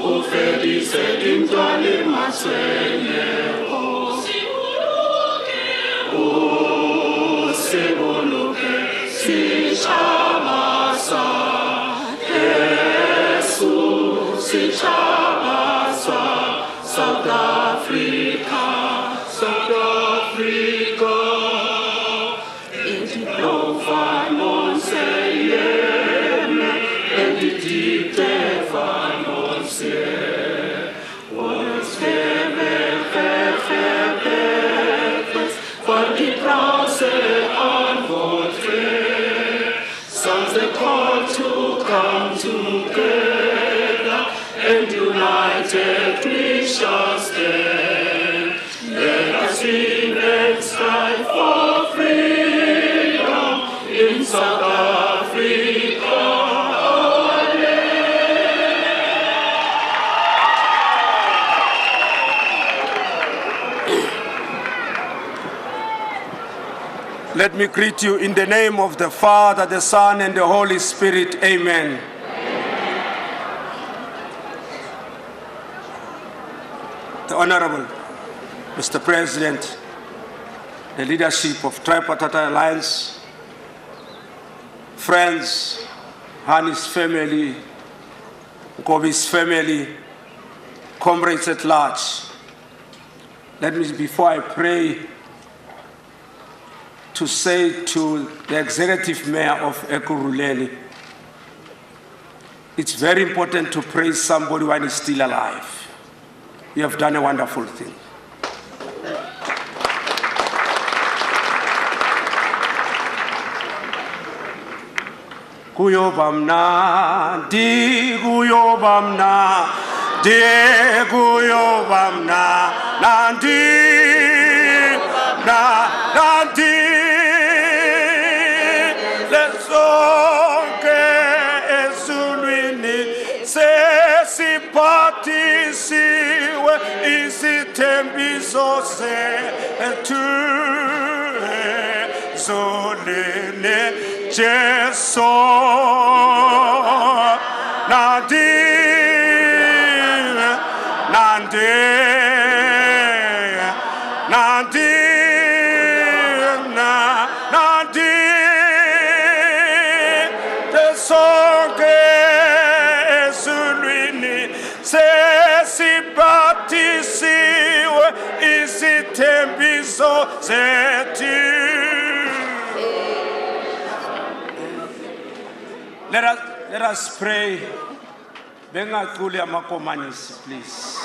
ufedise dintwa le matshwenye usibuluke sitjhaba sa Yesu sitjhaba sa South Africa to come together and united we shall stand. Let us sing and strive for freedom in South Africa. Let me greet you in the name of the Father, the Son, and the Holy Spirit. Amen. The Honorable Mr. President, the leadership of Tripartite Alliance, friends, Hani's family, Nkobi's family, comrades at large. Let me, before I pray, to say to the executive mayor of Ekurhuleni, it's very important to praise somebody when he's still alive. You have done a wonderful thing. Kuyoba mnandi, kuyoba mnandi, kuyoba mnandi, nandi. Siphathisiwe isithembiso sethu zolene Jesu nandi siphathisiwe isithembiso sethu. Let us pray. Bengaquli amakomanisi, please.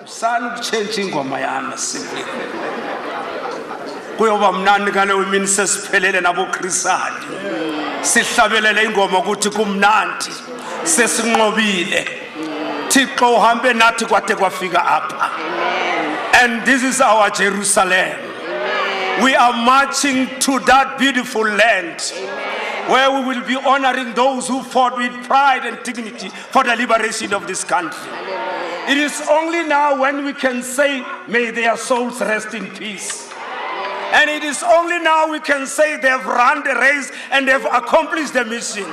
Sana change ingoma yami simply. Kuyoba mnandi ngale wemini sesiphelele nabo Christian. Sihlabelele ingoma ukuthi kumnandi. Sesinqobile. Thixo uhambe nathi kwade kwafika apha. And this is our Jerusalem. We are marching to that beautiful land where we will be honoring those who fought with pride and dignity for the liberation of this country. It is only now when we can say, may their souls rest in peace. And it is only now we can say they have run the race and they have accomplished the mission.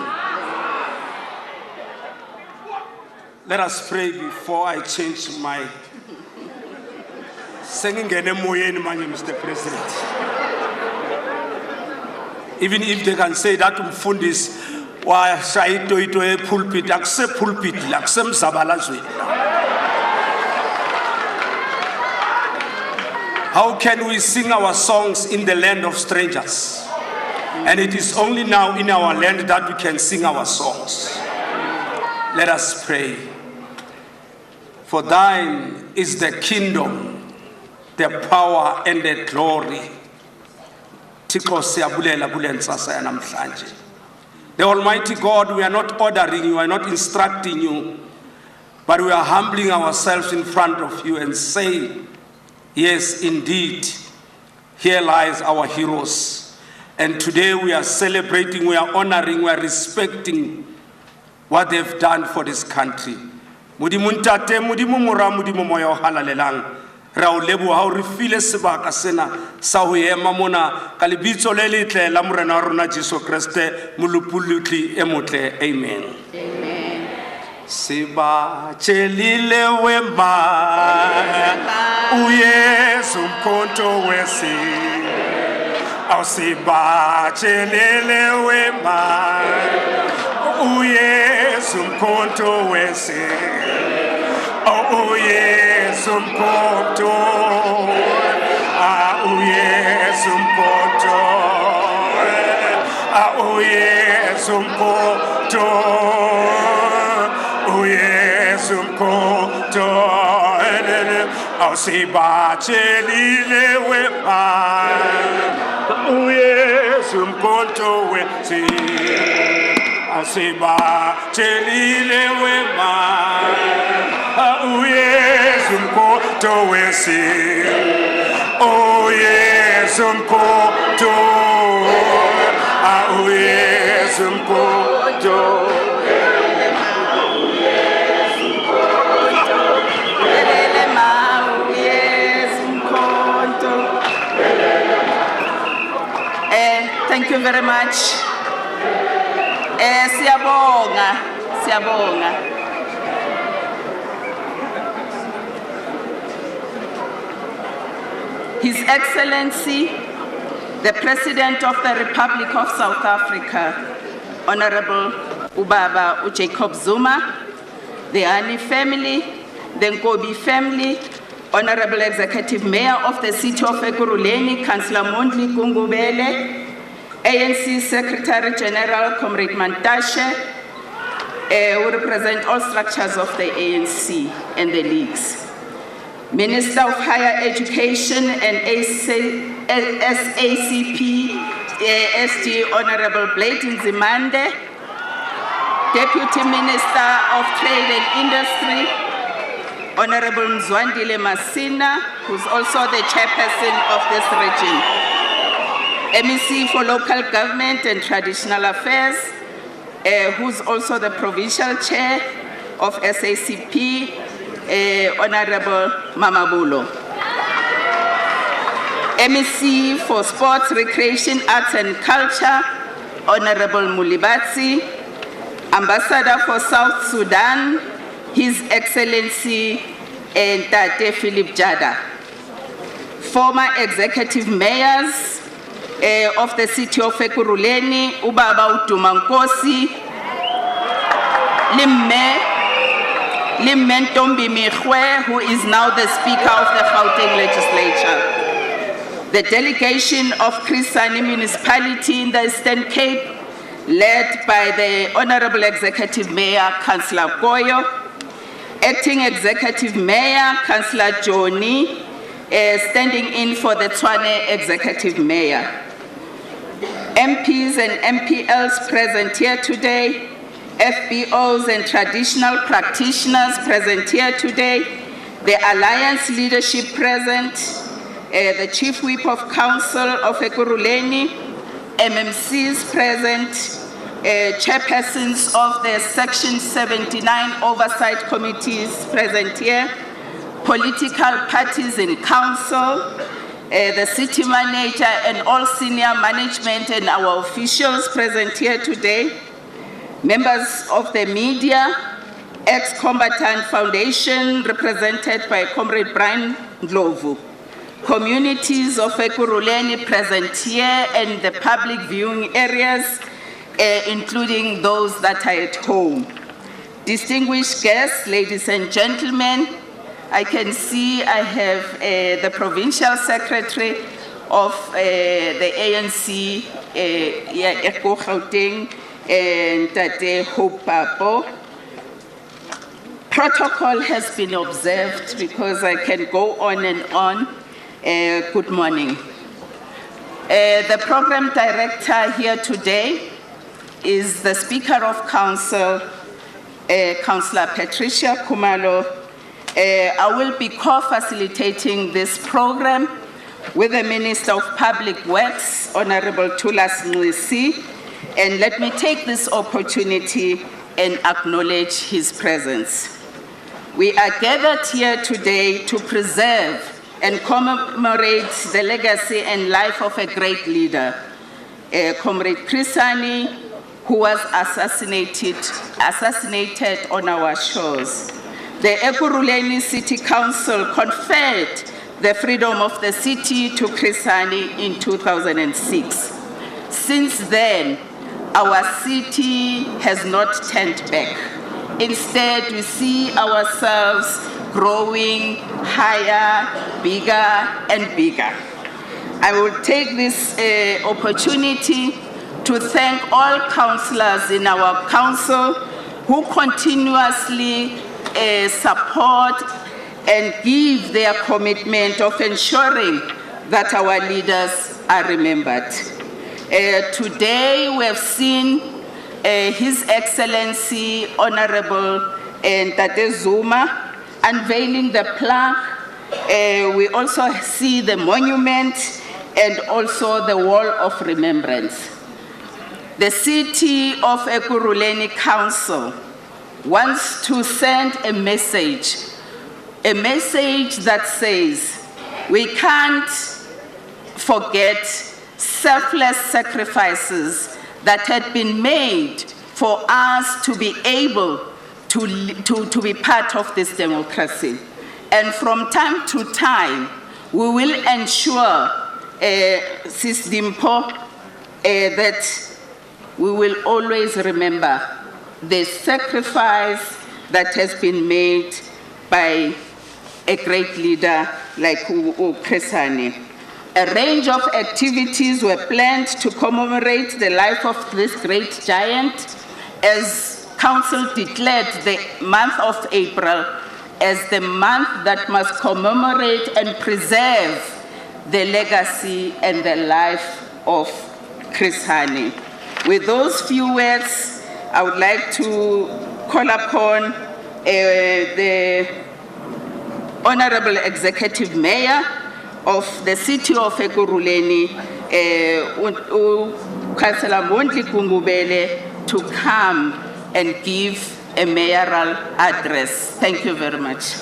Let us pray before I change my singing Mr. President. Even if they can say that umfundis wa shayito ito e pulpit, akse pulpit, akse msabalazwe. How can we sing our songs in the land of strangers? And it is only now in our land that we can sing our songs. Let us pray. For thine is the kingdom, the power and the glory. The Almighty God, we are not ordering you, we are not instructing you, but we are humbling ourselves in front of you and say, yes, indeed, here lies our heroes. And today we are celebrating, we are honoring, we are respecting what they've done for this country. Mudimu ntate, mudimu mura, mudimu moyo halalelang. Rao lebu hao rifile sebaka sena sa ho ema mona ka lebitso le letle la morena wa rona Jesu Kriste molopolotli e motle. Amen. Amen. sibatshelile wema uyesu mkhonto wesi awusibatshelile wema uyesu mkhonto wesi uyesu mkhonto uyesu mkhonto uyesu mkhonto uyesu mkhonto awusibatshelile wema uyesu mkhonto wesi awusibatshelile wema uyesu mkhonto wesi uyesu mkhonto uyesu mkhonto Thank you very much. Siyabonga. His Excellency, the President of the Republic of South Africa, Honorable Ubaba Jacob Zuma, the Hani family, the Nkobi family, Honorable Executive Mayor of the City of Ekurhuleni, Councillor Mondli Gungubele, ANC Secretary General Comrade Mantashe, who represent all structures of the ANC and the leagues. Minister of Higher Education and SACP, SG Honorable Nzimande, Deputy Minister of Trade and Industry, Honorable Nzimande Masina, who's also the chairperson of this region. MEC for Local Government and Traditional Affairs, who's also the provincial chair of SACP, Honorable Mamabulo. MEC for Sports, Recreation, Arts and Culture, Honorable Mulibatsi. Ambassador for South Sudan, His Excellency Ntate Philip Jada. Former executive mayors of the City of Ekurhuleni, Ubaba Utumankosi, Limme Ntombi Mihwe, who is now the Speaker of the Gauteng Legislature. The delegation of Chris Hani Municipality in the Eastern Cape, led by the Honorable Executive Mayor, Councillor Koyo, Acting Executive Mayor, Councillor Joni, standing in for the Tshwane Executive Mayor. MPs and MPLs present here today, FBOs and traditional practitioners present here today, the Alliance leadership present, the Chief Whip of Council of Ekurhuleni, MMCs present, chairpersons of the Section 79 oversight committees present here, political parties in council, the city manager and all senior management and our officials present here today, members of the media, Ex-Combatant Foundation represented by Comrade Brian Ndlovu, communities of Ekurhuleni present here and the public viewing areas, including those that are at home. Distinguished guests, ladies and gentlemen, I can see I have the Provincial Secretary of the ANC, Gauteng, Ntate Hope Papo. Protocol has been observed because I can go on and on. Good morning. The program director here today is the Speaker of Council, Councillor Patricia Khumalo. I will be co-facilitating this program with the Minister of Public Works, Honorable Thulas Nxesi, and let me take this opportunity and acknowledge his presence. We are gathered here today to preserve and commemorate the legacy and life of a great leader, Comrade Chris Hani, who was assassinated on our shores. The Ekurhuleni City Council conferred the freedom of the city to Chris Hani in 2006. Since then, our city has not turned back. Instead, we see ourselves growing higher, bigger, and bigger. I will take this opportunity to thank all councillors in our council who continuously support and give their commitment of ensuring that our leaders are remembered. Today we have seen His Excellency Honorable Tate Zuma unveiling the plaque. We also see the monument and also the wall of remembrance. The City of Ekurhuleni Council wants to send a message that says we can't forget selfless sacrifices that had been made for us to be able to be part of this democracy. And from time to time, we will ensure, Sis Dimpo, that we will always remember the sacrifice that has been made by a great leader like Chris Hani. A range of activities were planned to commemorate the life of this great giant, as Council declared the month of April as the month that must commemorate and preserve the legacy and the life of Chris Hani. With those few words, I would like to call upon the Honorable Executive Mayor of the City of Ekurhuleni, Councillor Mondli Kungubele, to come and give a mayoral address. Thank you very much.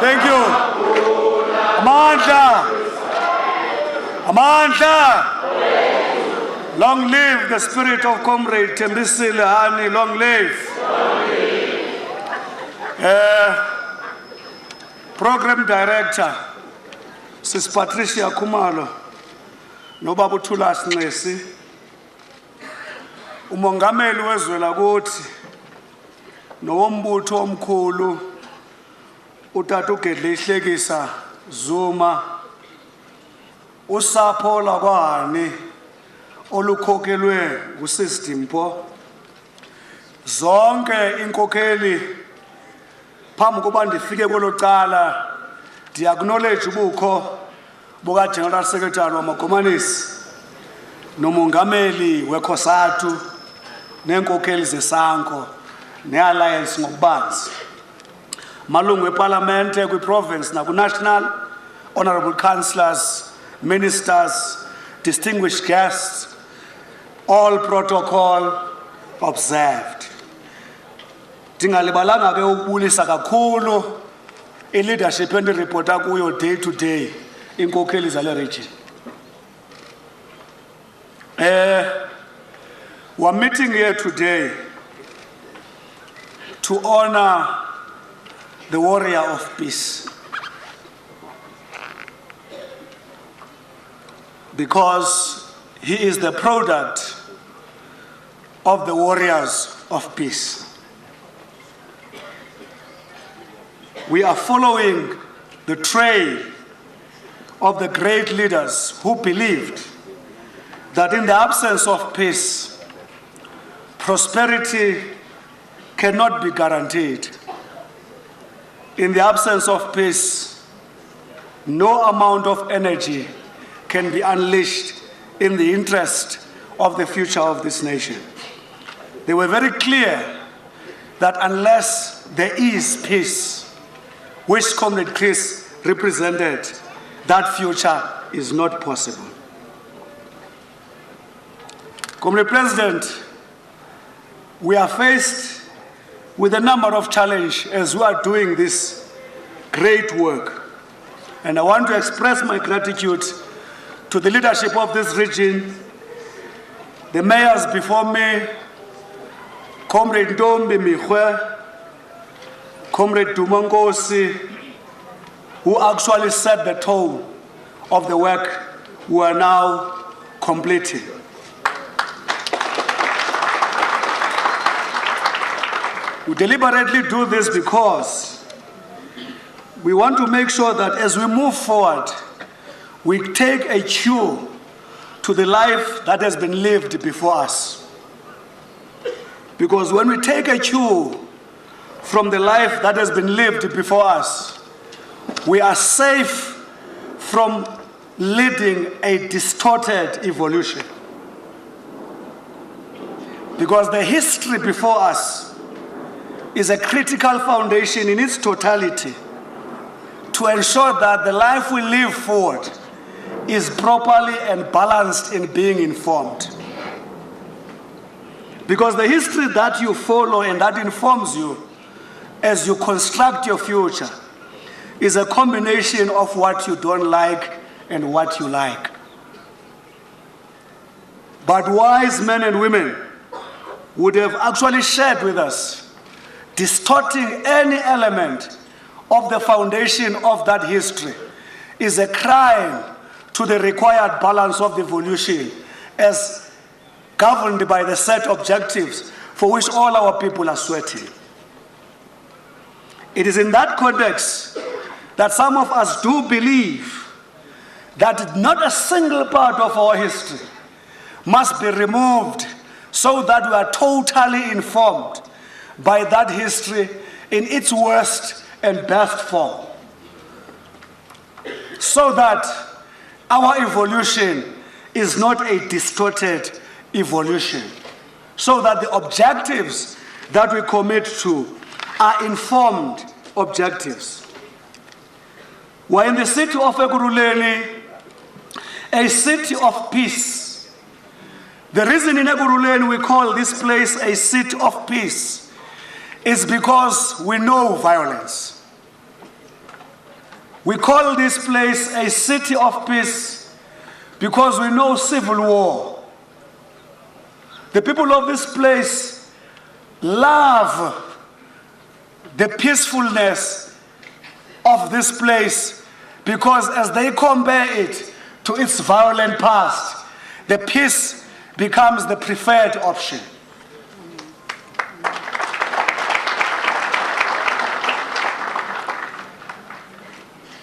Thank you. Amandla. Long live the spirit of Comrade Tembisile Hani, long live. Program Director, Sis Patricia Kumalo, Nobabu Thulas Nesi, umongameli wezwe lakuthi nowombutho omkhulu uTata uGedlehlekisa Zuma, usapho lakwaHani olukhokelwe nguSisi Dimpo, zonke inkokheli phambi kokuba ndifike kwelo cala ndi-acknowledge ubukho buka-General Secretary wamagomanisi nomongameli we-Cosatu neenkokheli zesanko ne-alliance ngokubanzi, malungu epalamente kwi-province naku-national, honorable councillors, ministers, distinguished guests, all protocol observed. Ndingalibalanga ke ukubulisa kakhulu i-leadership endiripota kuyo day to day inkokheli zale region. We're meeting here today to honor the warrior of peace, because he is the product of the warriors of peace. We are following the trail of the great leaders who believed that in the absence of peace, prosperity cannot be guaranteed. In the absence of peace, no amount of energy can be unleashed in the interest of the future of this nation. They were very clear that unless there is peace, which Comrade Chris represented, that future is not possible. Comrade President, we are faced with a number of challenges as we are doing this great work. And I want to express my gratitude to the leadership of this region, the mayors before me, Comrade Ntombi Mikhwe, Comrade Dumangosi, who actually set the tone of the work we are now completing. We deliberately do this because we want to make sure that as we move forward, we take a cue to the life that has been lived before us. Because when we take a cue from the life that has been lived before us, we are safe from leading a distorted evolution. Because the history before us is a critical foundation in its totality to ensure that the life we live forward is properly and balanced in being informed. Because the history that you follow and that informs you as you construct your future is a combination of what you don't like and what you like. But wise men and women would have actually shared with us distorting any element of the foundation of that history is a crime to the required balance of the evolution as governed by the set objectives for which all our people are sweating. It is in that context that some of us do believe that not a single part of our history must be removed so that we are totally informed by that history in its worst and best form, so that our evolution is not a distorted evolution, so that the objectives that we commit to are informed objectives. We're in the city of Ekurhuleni, a city of peace. The reason in Ekurhuleni we call this place a city of peace is because we know violence. We call this place a city of peace because we know civil war. The people of this place love the peacefulness of this place because as they compare it to its violent past, the peace becomes the preferred option.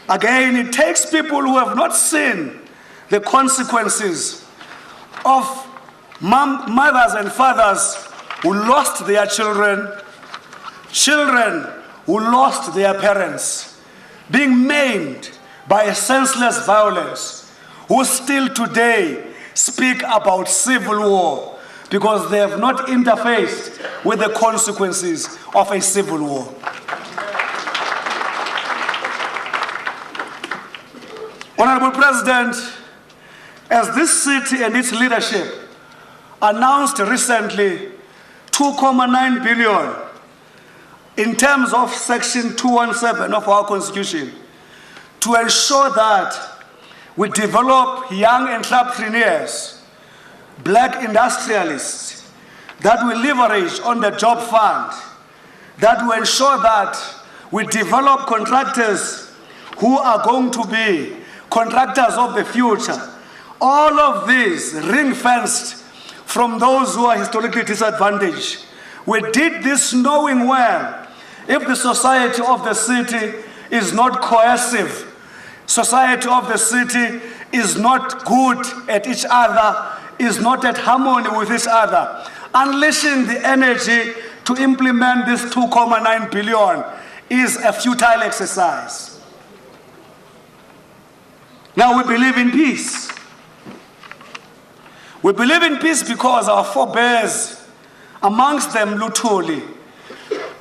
Again, it takes people who have not seen the consequences of mothers and fathers who lost their children, children who lost their parents, being maimed by a senseless violence, who still today speak about civil war because they have not interfaced with the consequences of a civil war. Honorable President, as this city and its leadership announced recently 2.9 billion in terms of Section 217 of our Constitution to ensure that we develop young entrepreneurs, black industrialists, that we leverage on the job fund, that we ensure that we develop contractors who are going to be contractors of the future. All of these ring-fenced from those who are historically disadvantaged. We did this knowing well, if the society of the city is not cohesive, society of the city is not good at each other, is not at harmony with each other, unleashing the energy to implement this 2.9 billion is a futile exercise. Now we believe in peace. We believe in peace because our forebears, amongst them Luthuli,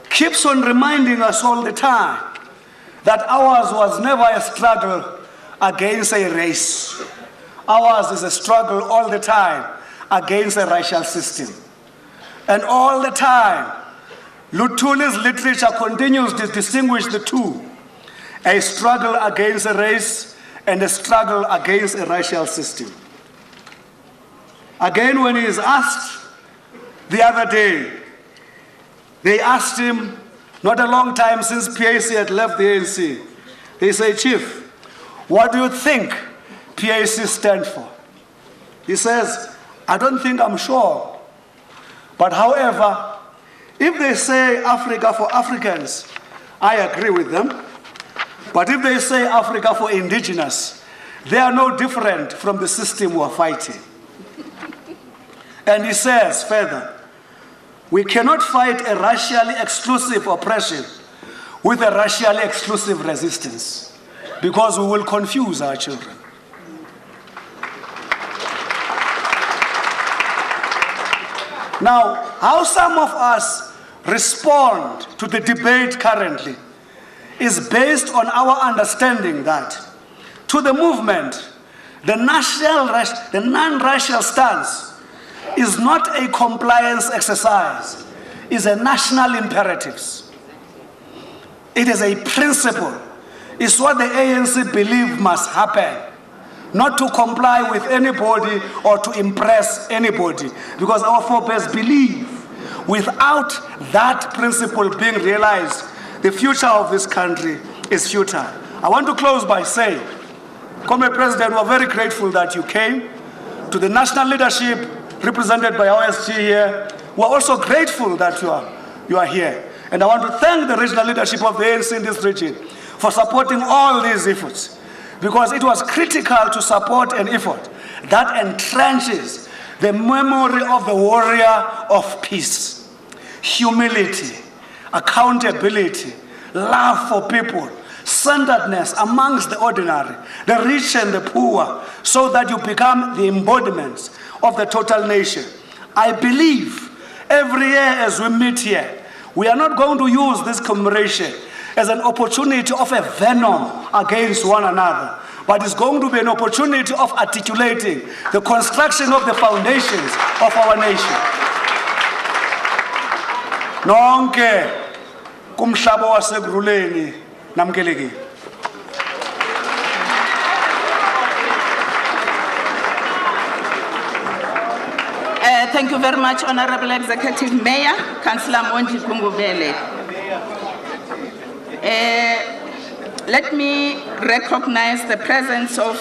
keeps on reminding us all the time that ours was never a struggle against a race. Ours is a struggle all the time against a racial system. And all the time, Luthuli's literature continues to distinguish the two: a struggle against a race and a struggle against a racial system. Again, when he is asked the other day, they asked him, not a long time since PAC had left the ANC, they say, "Chief, what do you think PAC stands for?" He says, "I don't think I'm sure. But however, if they say Africa for Africans, I agree with them. But if they say Africa for indigenous, they are no different from the system we're fighting." And he says further, "We cannot fight a racially exclusive oppression with a racially exclusive resistance, because we will confuse our children." Now, how some of us respond to the debate currently is based on our understanding that, to the movement, the non-racial stance is not a compliance exercise, it's a national imperative. It is a principle. It's what the ANC believe must happen, not to comply with anybody or to impress anybody, because our forebears believe without that principle being realized, the future of this country is futile. I want to close by saying, Comrade President, we're very grateful that you came. To the national leadership represented by OSG here, we're also grateful that you are here. And I want to thank the regional leadership of the ANC in this region for supporting all these efforts, because it was critical to support an effort that entrenches the memory of the warrior of peace, humility, accountability, love for people, centeredness amongst the ordinary, the rich and the poor, so that you become the embodiments of the total nation. I believe every year as we meet here, we are not going to use this commemoration as an opportunity of a venom against one another, but it's going to be an opportunity of articulating the construction of the foundations of our nation. Nonke kumhlaba waseGruleni namkelekile. Thank you very much, Honorable Executive Mayor, Councillor Monji Kungubele. Let me recognize the presence of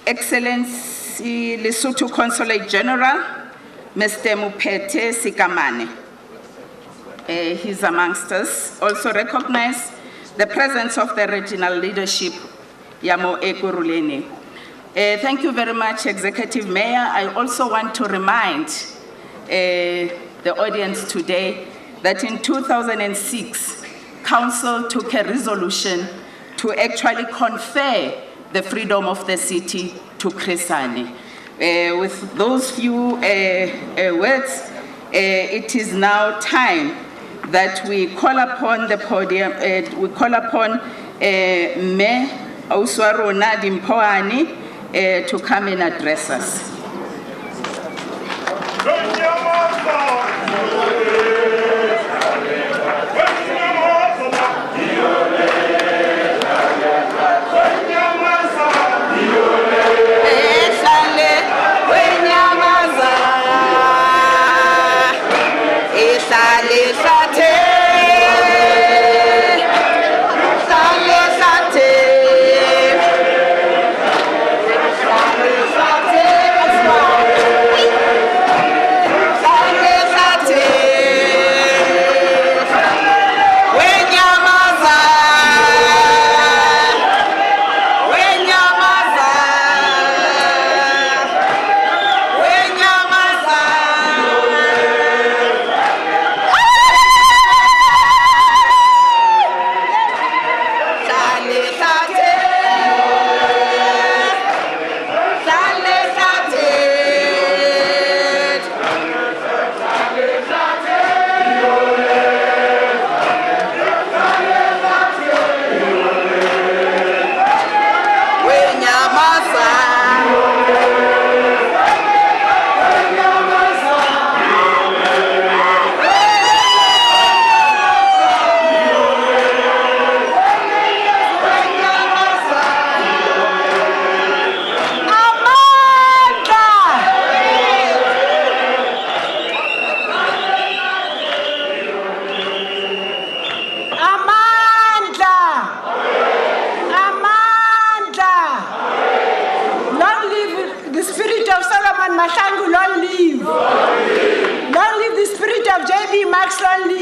Excellency Lesotho Consulate General, Mr. Mupete Sikamane. He's amongst us. Also recognize the presence of the regional leadership, Yamo Ekuruleni. Thank you very much, Executive Mayor. I also want to remind the audience today that in 2006, Council took a resolution to actually confer the freedom of the city to Chris Hani. With those few words, it is now time that we call upon the podium, we call upon Me Auswarona Dimpoani to come and address us.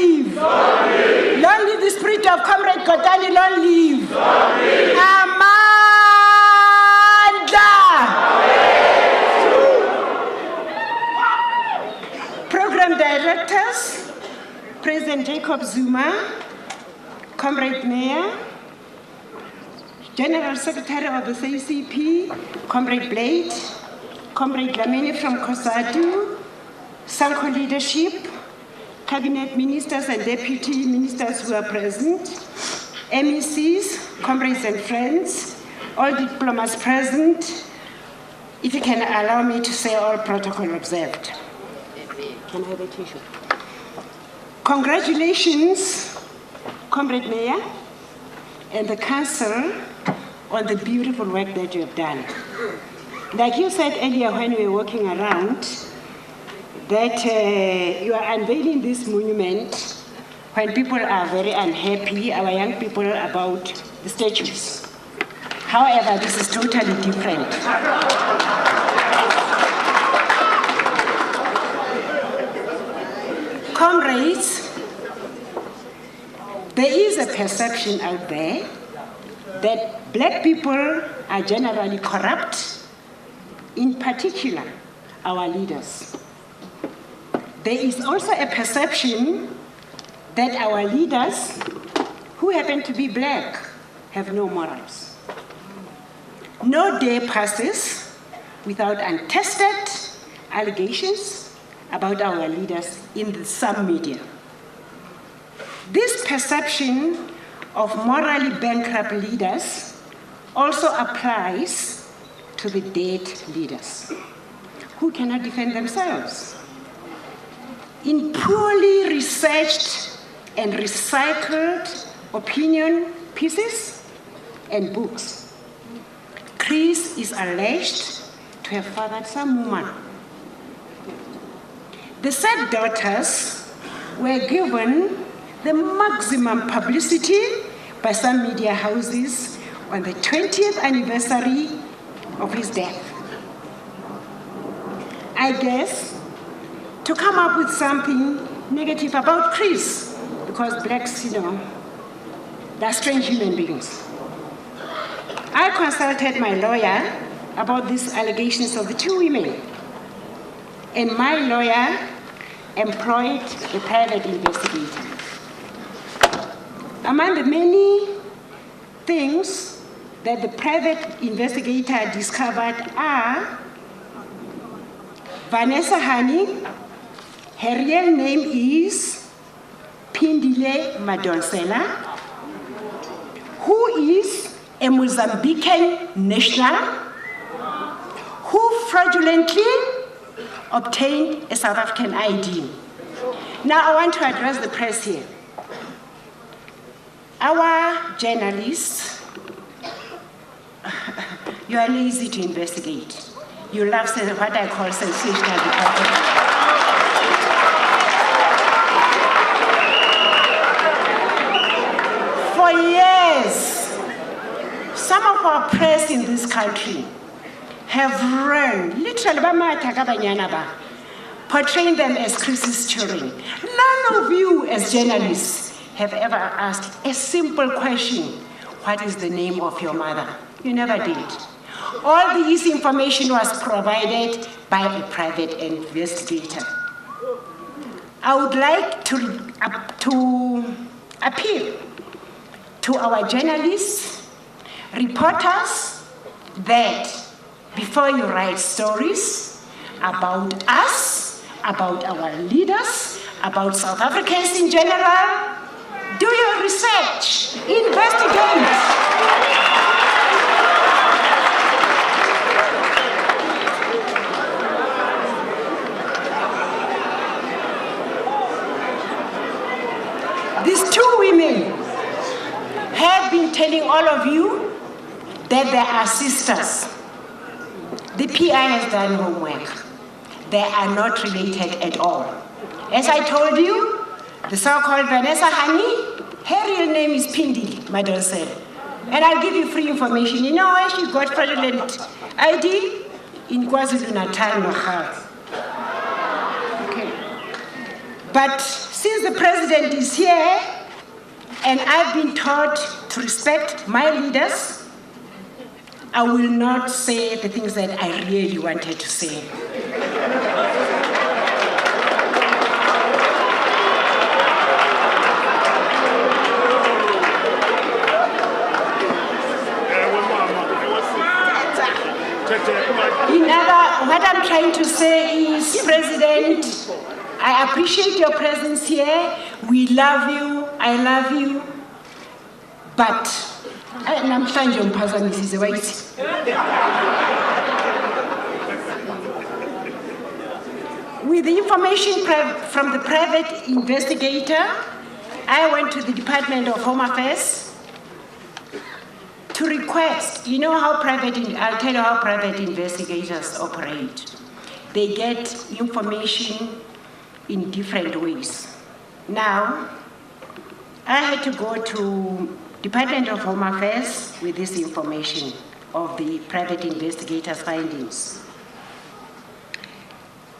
live. Long live. Long live the spirit of Comrade Kotani, long live. Long live. Amanda. Program directors, President Jacob Zuma, Comrade Mayor, General Secretary of the SACP, Comrade Blade, Comrade Dlamini from Cosatu, Sanko leadership, cabinet ministers and deputy ministers who are present, MECs, comrades and friends, all diplomats present, if you can allow me to say all protocol observed. Can I have a tissue? Congratulations, Comrade Mayor and the Council on the beautiful work that you have done. Like you said earlier when we were walking around, that you are unveiling this monument when people are very unhappy, our young people, about the statues. However, this is totally different. Comrades, there is a perception out there that black people are generally corrupt, in particular, our leaders. There is also a perception that our leaders, who happen to be black, have no morals. No day passes without untested allegations about our leaders in some media. This perception of morally bankrupt leaders also applies to the dead leaders who cannot defend themselves. In poorly researched and recycled opinion pieces and books, Chris is alleged to have fathered some woman. The said daughters were given the maximum publicity by some media houses on the 20th anniversary of his death. I guess to come up with something negative about Chris, because blacks, they're strange human beings. I consulted my lawyer about these allegations of the two women, and my lawyer employed a private investigator. Among the many things that the private investigator discovered are Vanessa Hani, her real name is Pindile Madonsela, who is a Mozambican national who fraudulently obtained a South African ID. Now I want to address the press here. Our journalists, you are lazy to investigate. You love what I call sensational reporting. For years, some of our press in this country have run, literally, portraying them as Chris's children. None of you as journalists have ever asked a simple question: what is the name of your mother? You never did. All this information was provided by a private investigator. I would like to appeal to our journalists, reporters, that before you write stories about us, about our leaders, about South Africans in general, do your research, investigate. These two women have been telling all of you that they are sisters. The PI has done homework. They are not related at all. As I told you, the so-called Vanessa Hani, her real name is Pindi Madonsel. And I'll give you free information. You know where she got fraudulent ID? In KwaZulu-Natal, Nohar. Okay. But Since the president is here, and I've been taught to respect my leaders, I will not say the things that I really wanted to say. What I'm trying to say is, President, I appreciate your presence here. We love you. I love you. But, with the information from the private investigator, I went to the Department of Home Affairs to request, I'll tell you how private investigators operate. They get information in different ways. Now, I had to go to Department of Home Affairs with this information of the private investigators' findings.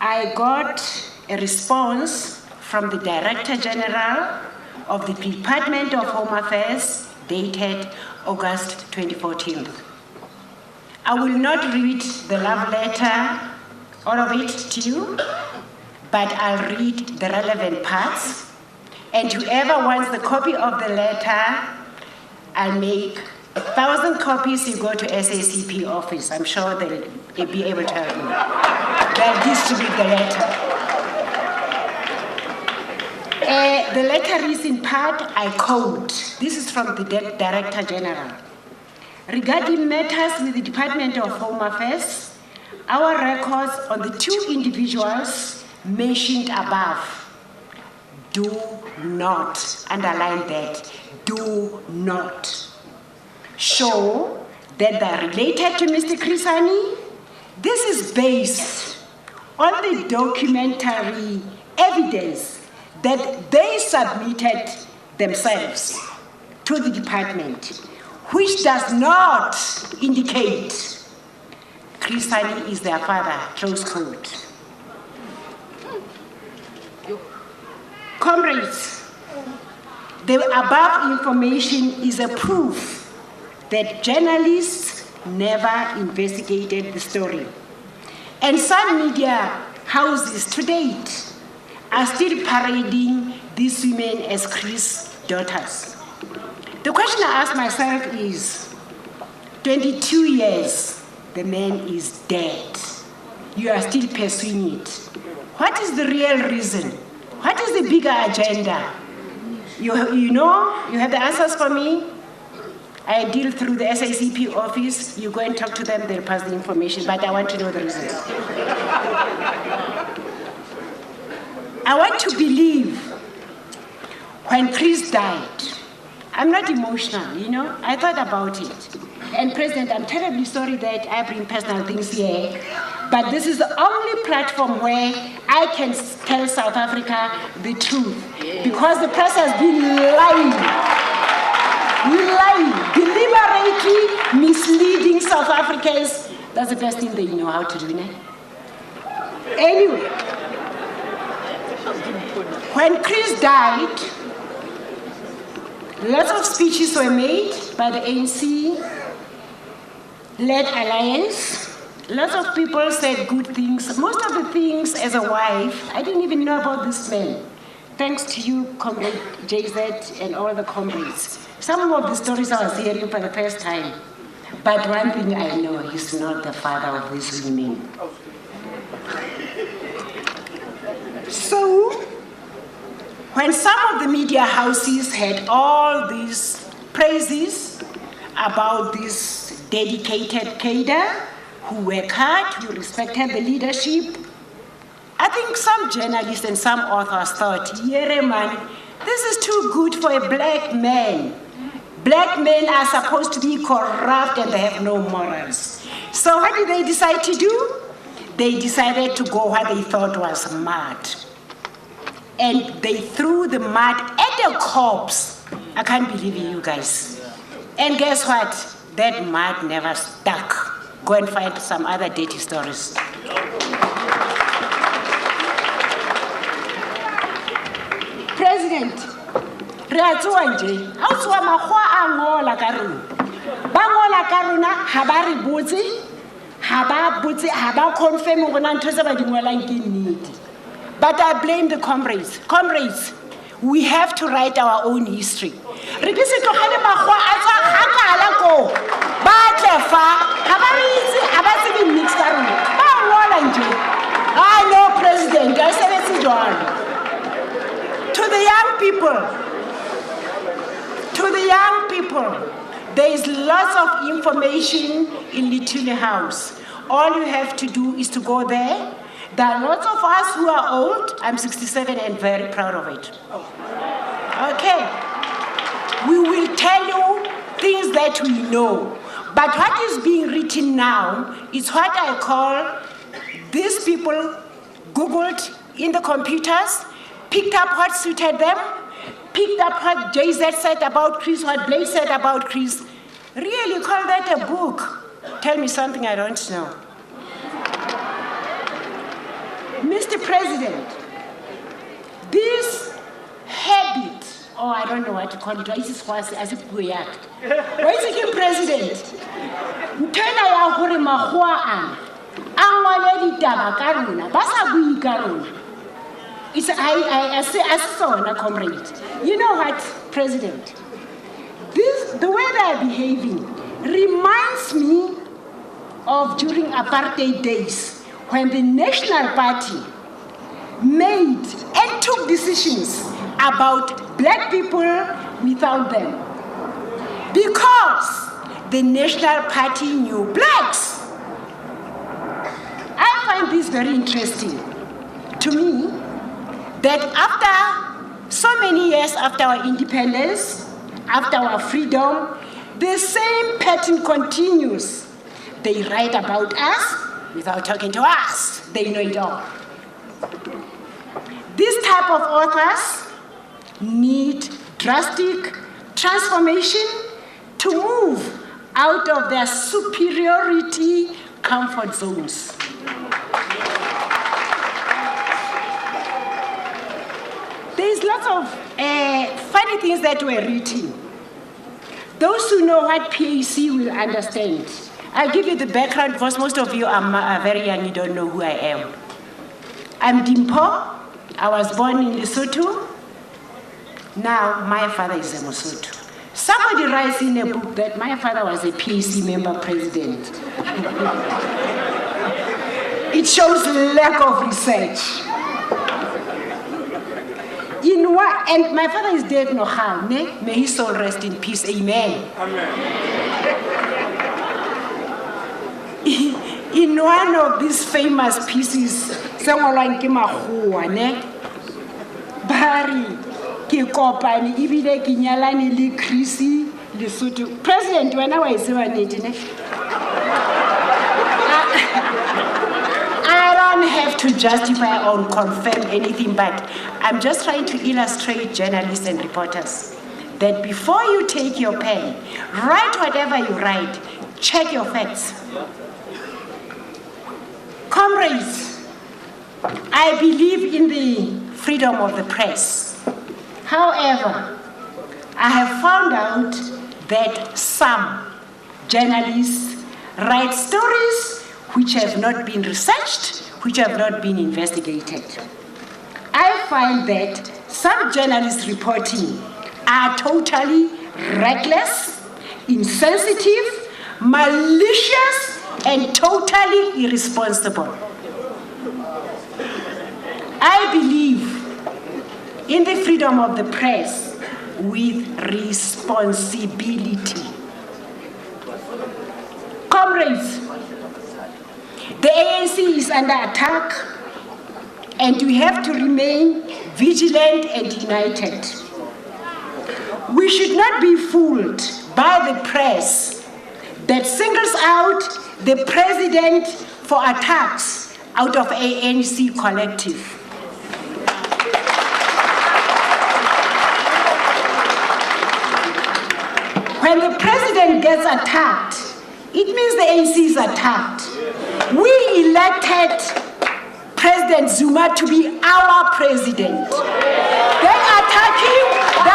I got a response from the Director General of the Department of Home Affairs dated August 2014. I will not read the love letter, all of it to you, but I'll read the relevant parts. And whoever wants the copy of the letter, I'll make 1,000 copies. You go to SACP office. I'm sure they'll be able to help me. They'll distribute the letter. The letter is in part, I quote, this is from the Director General. Regarding matters with the Department of Home Affairs, our records on the two individuals mentioned above do not, underline that, do not show that they're related to Mr. Chris Hani. This is based on the documentary evidence that they submitted themselves to the department, which does not indicate Chris Hani is their father, close quote. Comrades, the above information is a proof that journalists never investigated the story. And some media houses to date are still parading these women as Chris' daughters. The question I ask myself is, 22 years, the man is dead. You are still pursuing it. What is the real reason? What is the bigger agenda? You have the answers for me? I deal through the SACP office. You go and talk to them, they'll pass the information, but I want to know the reasons. I want to believe when Chris died, I'm not emotional, I thought about it. And President, I'm terribly sorry that I bring personal things here, but this is the only platform where I can tell South Africa the truth, because the press has been lying, deliberately misleading South Africans. That's the best thing they know how to do, Anyway, when Chris died, lots of speeches were made by the ANC-led alliance. Lots of people said good things. Most of the things, as a wife, I didn't even know about this man. Thanks to you, Comrade JZ, and all the comrades. Some of the stories I was hearing for the first time. But one thing I know, he's not the father of these women. So, when some of the media houses had all these praises about this dedicated cadre who work hard, who respected the leadership, I think some journalists and some authors thought, yeah, man, this is too good for a black man. Black men are supposed to be corrupt and they have no morals. So what did they decide to do? They decided to go what they thought was mud. And they threw the mud at the corpse. I can't believe you guys. And guess what? That mud never stuck. Go and find some other dirty stories. a tsoa nje ha o tsoa makgowa a ngola ka rona ba ngola ka rona ha ba re botse ha ba confirm gore na ntho tse ba di ngolang ke nnete. But I blame the comrades. Comrades, we have to write our own history. Re ke se tlogele makgowa a tswa kgakala ko ba tle fa ha ba re itse ha ba tsebe mix ka rona ba ngola nje. I know president I sebetse jwalo. To the young people, there is lots of information in Little House. All you have to do is to go there. There are lots of us who are old. I'm 67 and very proud of it. Okay. We will tell you things that we know. But what is being written now is what I call these people Googled in the computers, picked up what suited them, picked up what JZ said about Chris, what Blake said about Chris. Really call that a book. Tell me something I don't know. Mr. President, this habit, or I don't know what to call it, as if we act. Why is it President? Ntena ya hore makgowa ana a ngwale ditaba ka rona ba sa bui ka rona. It's I say comrade. You know what, President? The way they are behaving reminds me of during apartheid days when the National Party made and took decisions about black people without them. Because the National Party knew blacks. I find this very interesting. To me, that after so many years after our independence, after our freedom, the same pattern continues. They write about us without talking to us. They know it all. This type of authors need drastic transformation to move out of their superiority comfort zones. There's lots of funny things that were written. Those who know what PAC will understand. I'll give you the background because most of you are very young, you don't know who I am. I'm Dimpo. I was born in Lesotho. Now my father is a Mosotho. Somebody writes in a book that my father was a PAC member president. It shows lack of research. And my father is dead no harm. May his soul rest in peace. Amen. Amen. In one of these famous pieces, someone like Bari, ke kopani, ibile ke nyalane le Chrissy Lesotho. President, when I was I don't have to justify or confirm anything, but I'm just trying to illustrate journalists and reporters that before you take your pen, write whatever you write, check your facts. Comrades, I believe in the freedom of the press. However, I have found out that some journalists write stories which have not been researched, which have not been investigated. I find that some journalists reporting are totally reckless, insensitive, malicious, and totally irresponsible. I believe in the freedom of the press with responsibility. Comrades, the ANC is under attack, and we have to remain vigilant and united. We should not be fooled by the press that singles out the president for attacks out of ANC collective. When the president gets attacked, it means the ANC is attacked. We elected President Zuma to be our president. They're attacking the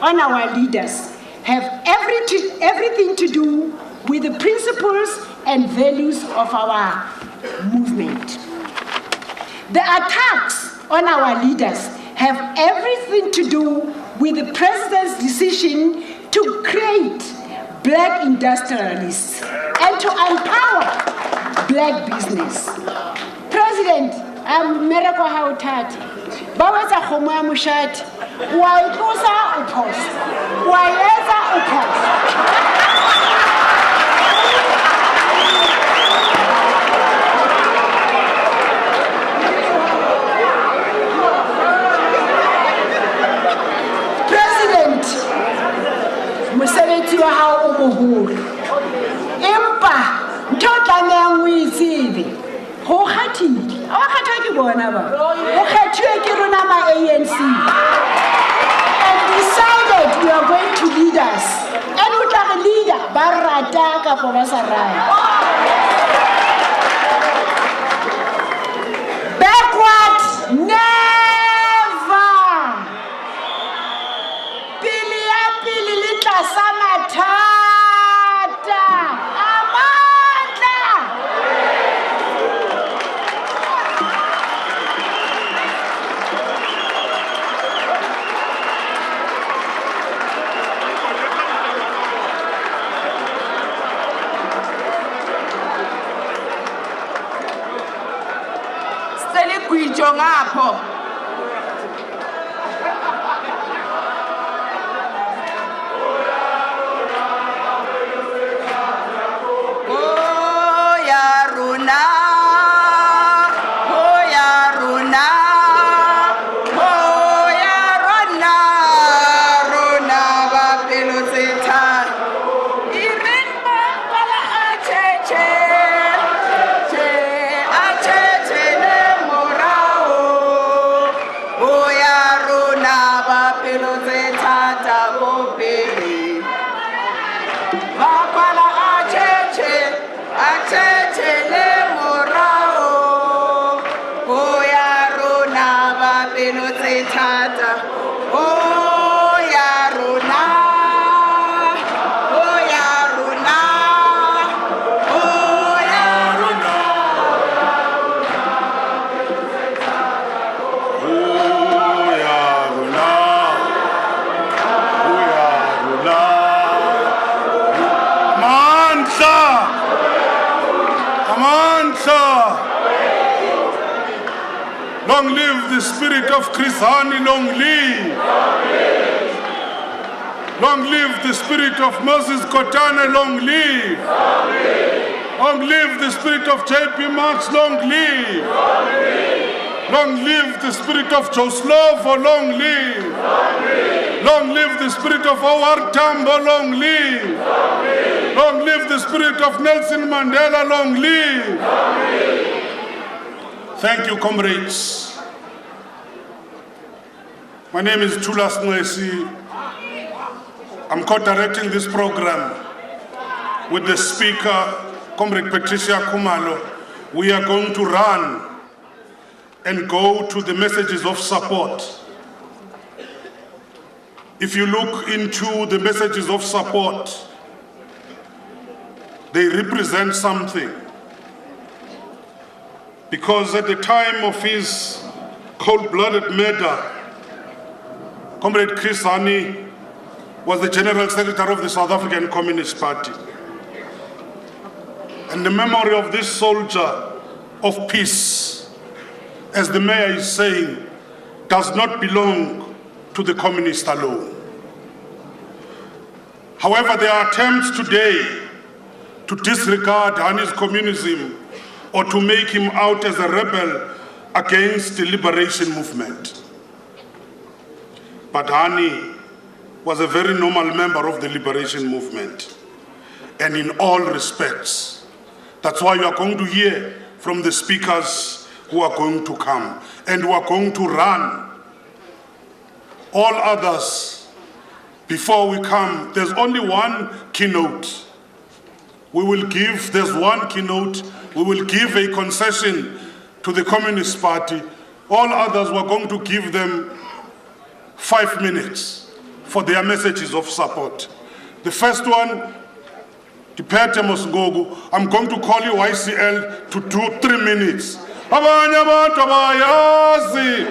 on our leaders have everything to do with the principles and values of our movement. The attacks on our leaders have everything to do with the president's decision to create black industrialists and to empower black business. President, I'm Mereko Hautati. Baweza khomo ya mushati. Wa itlosa uphosa. Wa yeza uphosa. President, mosebetsi wa hao o moholo. Empa ntho tlameha o itsebe. Ho khathile. Ha wa khatha ke bona ba. Ho khathiwe ke rona ma ANC. And decided we are going to lead us. And o tla re leader ba rata ka ba sa rata. Backward, never. Pili ya pili li tlasa mathata. Amandla. Sele kuijo ngapho. Oh ya runa. Oh ya runa. Oh ya runa. Runa ba pelo tsetha. Irin ba kala acheche. Acheche le morao. Oh ya runa ba pelo tsetha ta bo pele. Bakwala acheche le morao. Oh ya rona ba pelo tse thata. Oh ya rona. Oh ya rona. Oh ya rona. Long live the spirit of Chris Hani, long live. Long live the spirit of Moses Kotane, long live. Long live the spirit of JP Marx, long live. Long live the spirit of Joslovo, long live. Long live the spirit of Howard Tambo, long live. Long live the spirit of Nelson Mandela, long live. Thank you, comrades. My name is Tulas Nwesi. I'm co-directing this program with the speaker, Comrade Patricia Kumalo. We are going to run and go to the messages of support. If you look into the messages of support, they represent something. Because at the time of his cold-blooded murder, Comrade Chris Hani was the General Secretary of the South African Communist Party. And the memory of this soldier of peace, as the mayor is saying, does not belong to the communists alone. However, there are attempts today to disregard Hani's communism or to make him out as a rebel against the liberation movement. But Hani was a very normal member of the liberation movement, and in all respects. That's why you are going to hear from the speakers who are going to come, and who are going to run. All others, before we come, there's only one keynote. There's one keynote, we will give a concession to the Communist Party. All others, we're going to give them 5 minutes for their messages of support. The first one, Dipete Mosgogo, I'm going to call you YCL to do 3 minutes. Abanye abantu abayazi.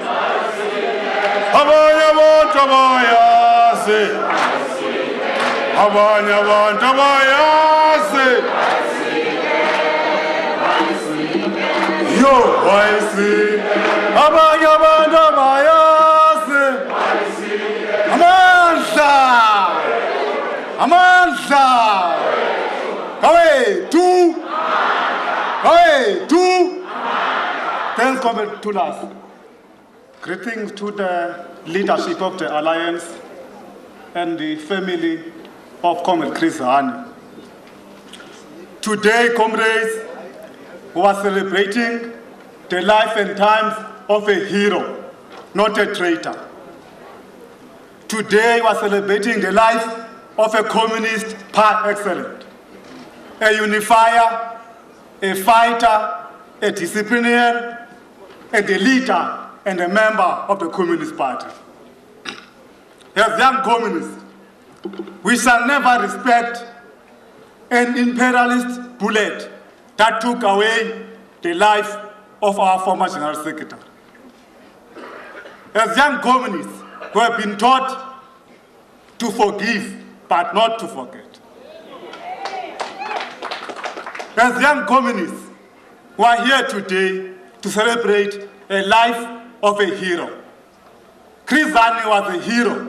Abanye abantu abayazi. Abanye abantu abayazi. Yo, YC. Abanye abantu abayazi. Amandla. Amandla. Away, two. Away, two. Thanks, Comrade Tulas. Greetings to the leadership of the Alliance and the family of Comrade Chris Hani. Today, comrades, we are celebrating the life and times of a hero, not a traitor. Today, we are celebrating the life of a communist par excellence, a unifier, a fighter, a disciplinarian, and a leader and a member of the Communist Party. As young communists, we shall never respect an imperialist bullet that took away the life of our former General Secretary. As young communists who have been taught to forgive but not to forget. As young communists who are here today to celebrate a life of a hero. Chris Hani was a hero.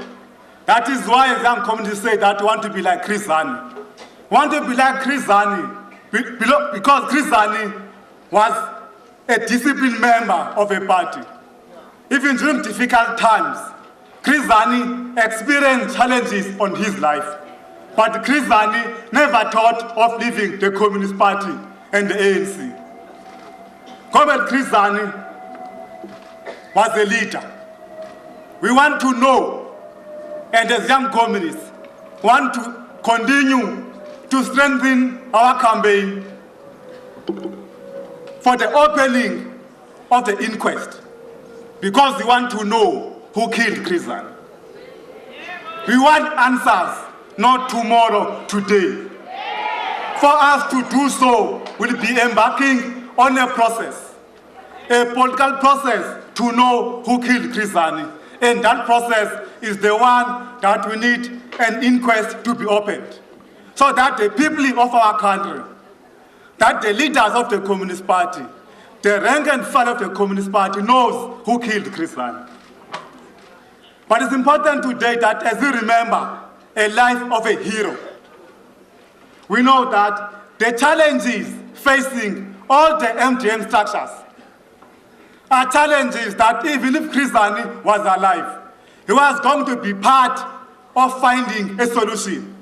That is why as young communists say that we want to be like Chris Hani. We want to be like Chris Hani because Chris Hani was a disciplined member of a party. Even during difficult times, Chris Hani experienced challenges on his life. But Chris Hani never thought of leaving the Communist Party and the ANC. Comrade Chris Hani was a leader. We want to know, and as young communists, want to continue to strengthen our campaign for the opening of the inquest, because we want to know who killed Chris Hani. We want answers, not tomorrow, today. For us to do so, we'll be embarking on a process, a political process to know who killed Chris Hani. And that process is the one that we need an inquest to be opened, so that the people of our country, that the leaders of the Communist Party, the rank and file of the Communist Party knows who killed Chris Hani. But it's important today that as we remember a life of a hero, we know that the challenges facing all the MDM structures are challenges that even if Chris Hani was alive, he was going to be part of finding a solution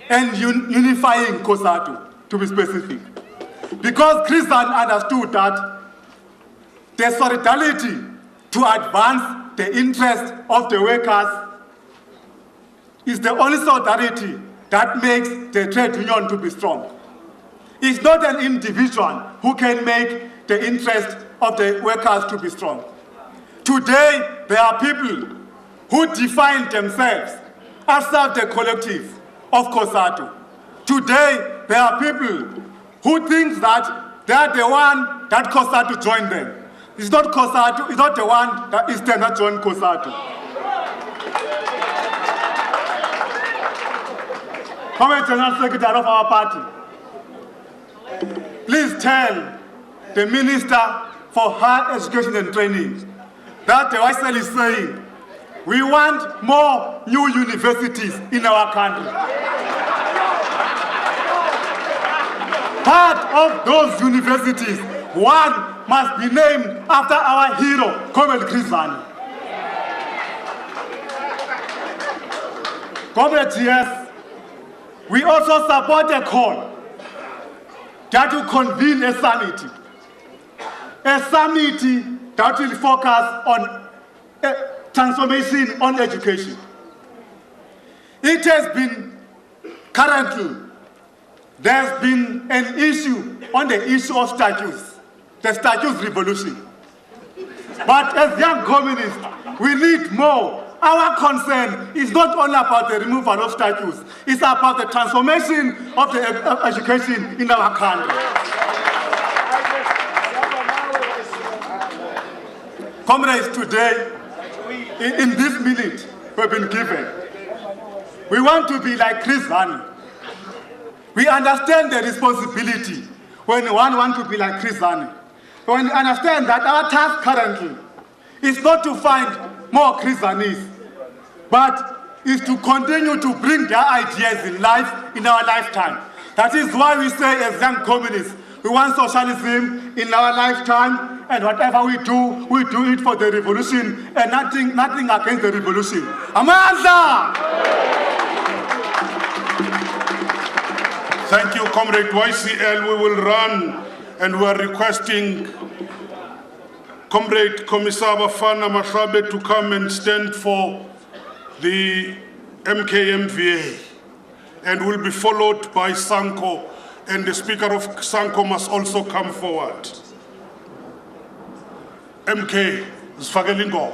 and unifying Cosatu, to be specific. Because Chris Hani understood that the solidarity to advance the interests of the workers is the only solidarity that makes the trade union to be strong. It's not an individual who can make the interest of the workers to be strong. Today, there are people who define themselves as the collective of Cosatu. Today, there are people who think that they are the one that Cosatu joined them. It's not Cosatu, it's not the one that Eastern that joined Cosatu. Comrade General Secretary of our party, please tell the Minister for Higher Education and Training that the YSL is saying we want more new universities in our country. Part of those universities, one must be named after our hero, Comrade Chris Hani. Comrade, yes, we also support a call that will convene a summit that will focus on transformation on education. It has been currently, there's been an issue on the issue of statues, the statues revolution. But as young communists, we need more our concern is not only about the removal of statues, it's about the transformation of the education in our country. Comrades, today, in this minute we've been given, we want to be like Chris Hani. We understand the responsibility when one wants to be like Chris Hani. We understand that our task currently is not to find more Chris Hanis, but is to continue to bring their ideas in life in our lifetime. That is why we say as young communists, we want socialism in our lifetime, and whatever we do it for the revolution and nothing against the revolution. Amandla! Thank you, Comrade YCL. We will run, and we are requesting Comrade Commissar Bafana Mahlabe to come and stand for the MKMVA, and will be followed by Sanko, and the Speaker of Sanko must also come forward. MK, Sfagelingo.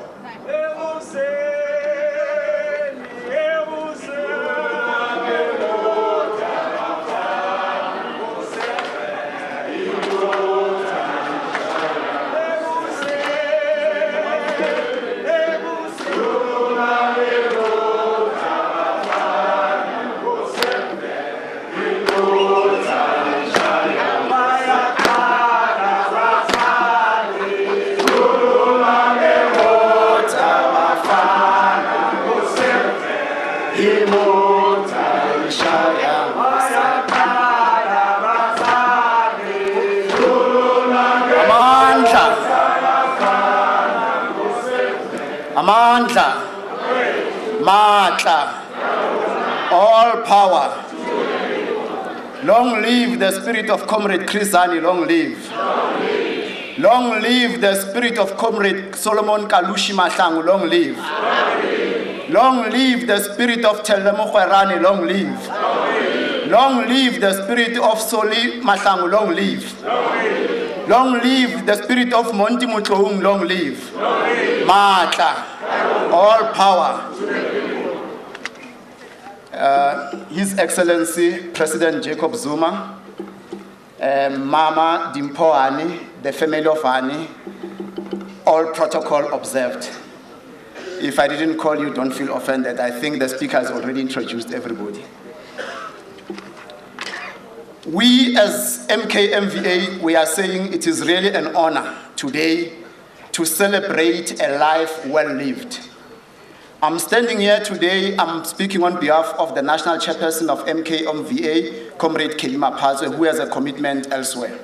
Amandla, Matla, all power. Long live the spirit of Comrade Chris Hani, long live. Long live the spirit of Comrade Solomon Kalushi Mahlangu, long live. Long live the spirit of Telemo Khwerane, long live. Long live the spirit of Soli Mahlangu, long live. Long live the spirit of Monty Mutlohung, long live. Matla, all power. His Excellency President Jacob Zuma, Mama Dimpo Hani, the family of Hani, all protocol observed. If I didn't call you, don't feel offended. I think the speaker has already introduced everybody. We as MKMVA, we are saying it is really an honor today to celebrate a life well lived. I'm standing here today, I'm speaking on behalf of the National Chairperson of MKMVA, Comrade Kelima Pazwe, who has a commitment elsewhere.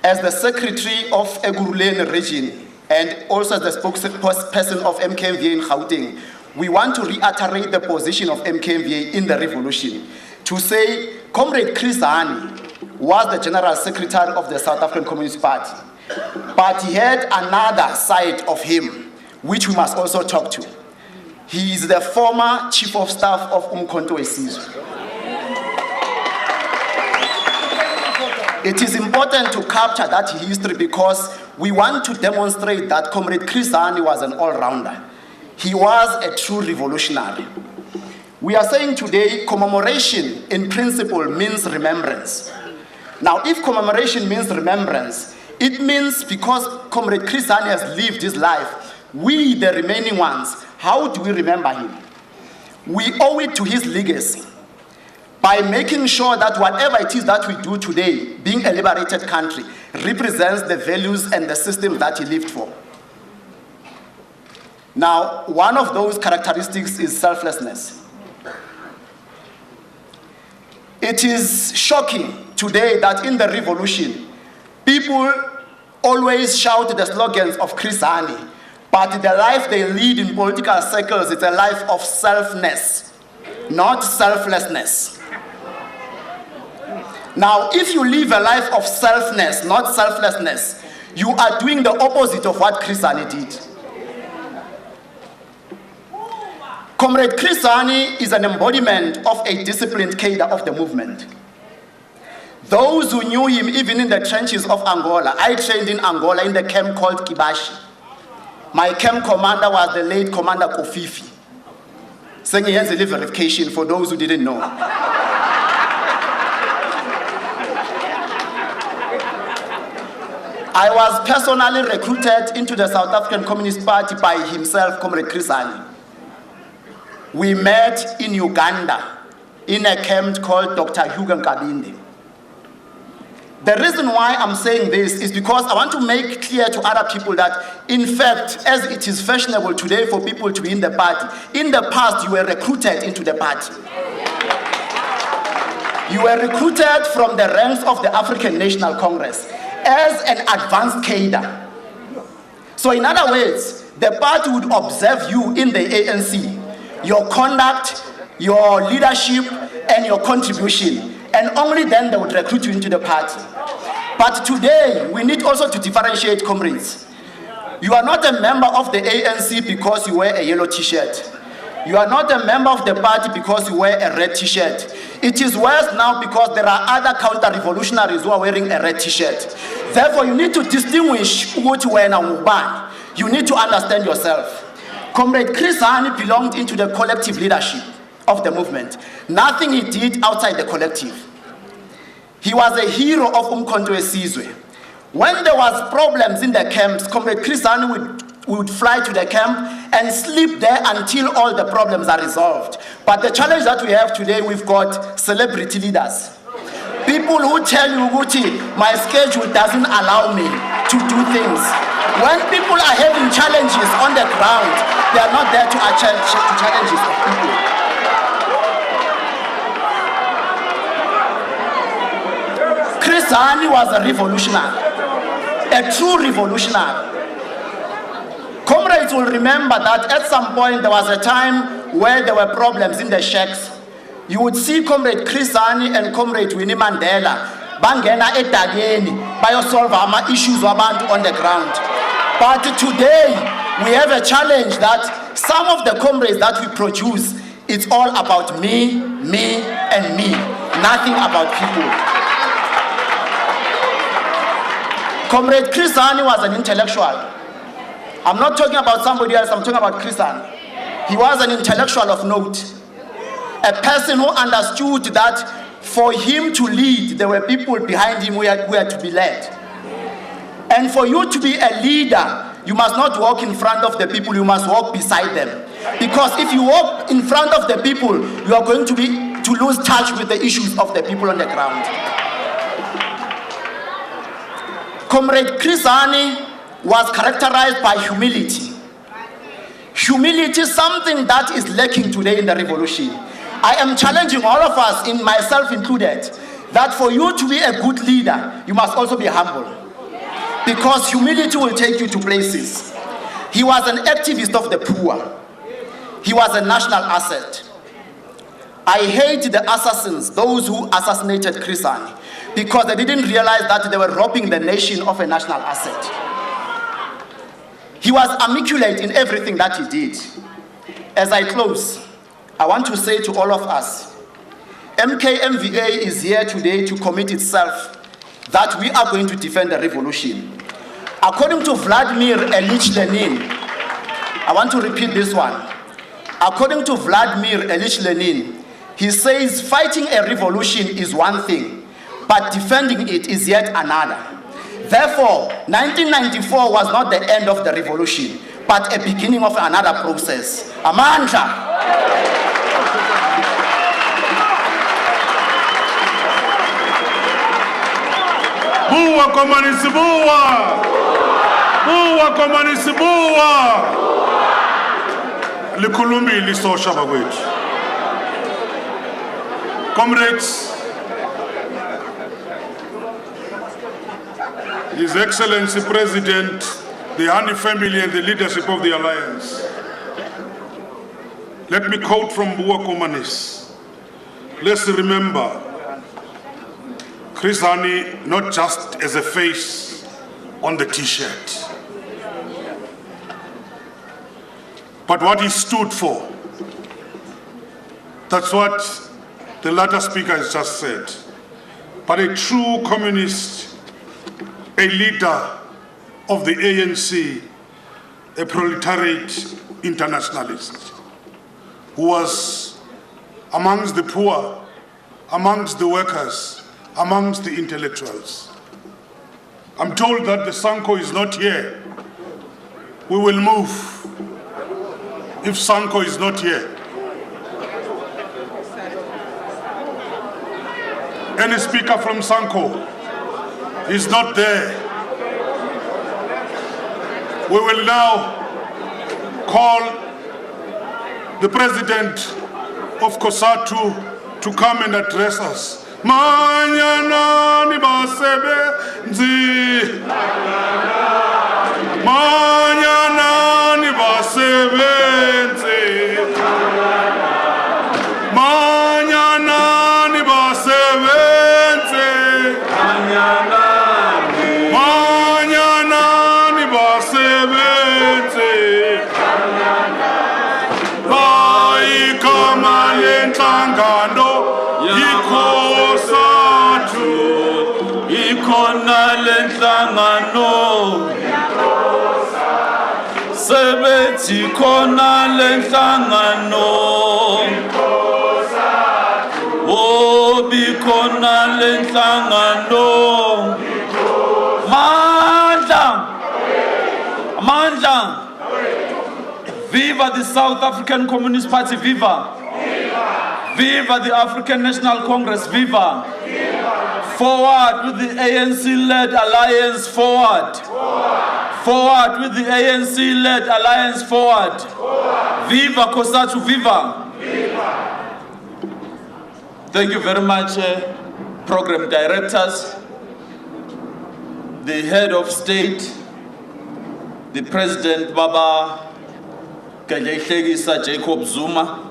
As the Secretary of Ekurhuleni region and also as the spokesperson of MKMVA in Gauteng, we want to reiterate the position of MKMVA in the revolution to say Comrade Chris Hani was the General Secretary of the South African Communist Party, but he had another side of him which we must also talk to. He is the former Chief of Staff of Umkhonto weSizwe. It is important to capture that history because we want to demonstrate that Comrade Chris Hani was an all-rounder. He was a true revolutionary. We are saying today commemoration in principle means remembrance. Now if commemoration means remembrance, it means because Comrade Chris Hani has lived his life, we, the remaining ones, how do we remember him? We owe it to his legacy by making sure that whatever it is that we do today, being a liberated country, represents the values and the system that he lived for. Now, one of those characteristics is selflessness. It is shocking today that in the revolution, people always shout the slogans of Chris Hani, but the life they lead in political circles is a life of selfness, not selflessness. Now, if you live a life of selfness, not selflessness, you are doing the opposite of what Chris Hani did. Comrade Chris Hani is an embodiment of a disciplined cadre of the movement. Those who knew him even in the trenches of Angola, I trained in Angola in the camp called Kibashi. My camp commander was the late Commander Kofifi. Saying he has a verification for those who didn't know. I was personally recruited into the South African Communist Party by himself, Comrade Chris Hani. We met in Uganda in a camp called Dr. Hugo Nkabinde. The reason why I'm saying this is because I want to make clear to other people that, in fact, as it is fashionable today for people to be in the party, in the past you were recruited into the party. You were recruited from the ranks of the African National Congress as an advanced cadre. So in other words, the party would observe you in the ANC, your conduct, your leadership, and your contribution, and only then they would recruit you into the party. But today, we need also to differentiate, comrades. You are not a member of the ANC because you wear a yellow t-shirt. You are not a member of the party because you wear a red t-shirt. It is worse now because there are other counter-revolutionaries who are wearing a red t-shirt. Therefore, you need to distinguish what you wear now. You need to understand yourself. Comrade Chris Hani belonged into the collective leadership of the movement. Nothing he did outside the collective. He was a hero of Umkhonto Wesizwe. When there was problems in the camps, Comrade Chris Hani would fly to the camp and sleep there until all the problems are resolved. But the challenge that we have today, we've got celebrity leaders. People who tell you, Guti, my schedule doesn't allow me to do things. When people are having challenges on the ground, they are not there to challenges of people. Chris Hani was a revolutionary, a true revolutionary. Comrades will remember that at some point there was a time where there were problems in the shacks. You would see Comrade Chris Hani and Comrade Winnie Mandela bangena edageni bayosolve ama issues wabantu on the ground. But today we have a challenge that some of the comrades that we produce, it's all about me, and me. Nothing about people. Comrade Chris Hani was an intellectual. I'm not talking about somebody else, I'm talking about Chris Hani. He was an intellectual of note. A person who understood that for him to lead, there were people behind him who had to be led. And for you to be a leader, you must not walk in front of the people, you must walk beside them. Because if you walk in front of the people, you are going to lose touch with the issues of the people on the ground. Comrade Chris Hani was characterized by humility. Humility is something that is lacking today in the revolution. I am challenging all of us, in myself included, that for you to be a good leader, you must also be humble. Because humility will take you to places. He was an activist of the poor. He was a national asset. I hate the assassins, those who assassinated Chris Hani, because they didn't realize that they were robbing the nation of a national asset. He was immaculate in everything that he did. As I close, I want to say to all of us, MKMVA is here today to commit itself that we are going to defend the revolution. According to Vladimir Ilyich Lenin, I want to repeat this one. According to Vladimir Ilyich Lenin, he says fighting a revolution is one thing, but defending it is yet another. Therefore, 1994 was not the end of the revolution, but a beginning of another process. Amandla. Buwa komanisi buwa! Buwa komanisi buwa! Likhulumi lisosha bagwethu. Comrades, His Excellency President, the Hani family and the leadership of the Alliance. Let me quote from Buwa Komanis. Let's remember Chris Hani not just as a face on the t-shirt, but what he stood for. That's what the latter speaker has just said. But a true communist, a leader of the ANC, a proletariat internationalist who was amongst the poor, amongst the workers, amongst the intellectuals. I'm told that the Sanko is not here. We will move if Sanko is not here. Any speaker from Sanko is not there. We will now call the president of Cosatu to come and address us. Manyana ni basebenzi. Manyana ni basebenzi. Manyana ni basebenzi. Manyana ni basebenzi. Bayikama lenhlangano Cosatu, ikhona lenhlangano sebethi khona lenhlangano oh bikhona lenhlangano mandla viva the South African Communist Party, viva. Viva the African National Congress, viva. Forward with the ANC-led alliance, forward. Forward with the ANC-led alliance, forward. Viva Cosatu, viva. Thank you very much, program directors, the head of state, the President Baba Jacob Zuma,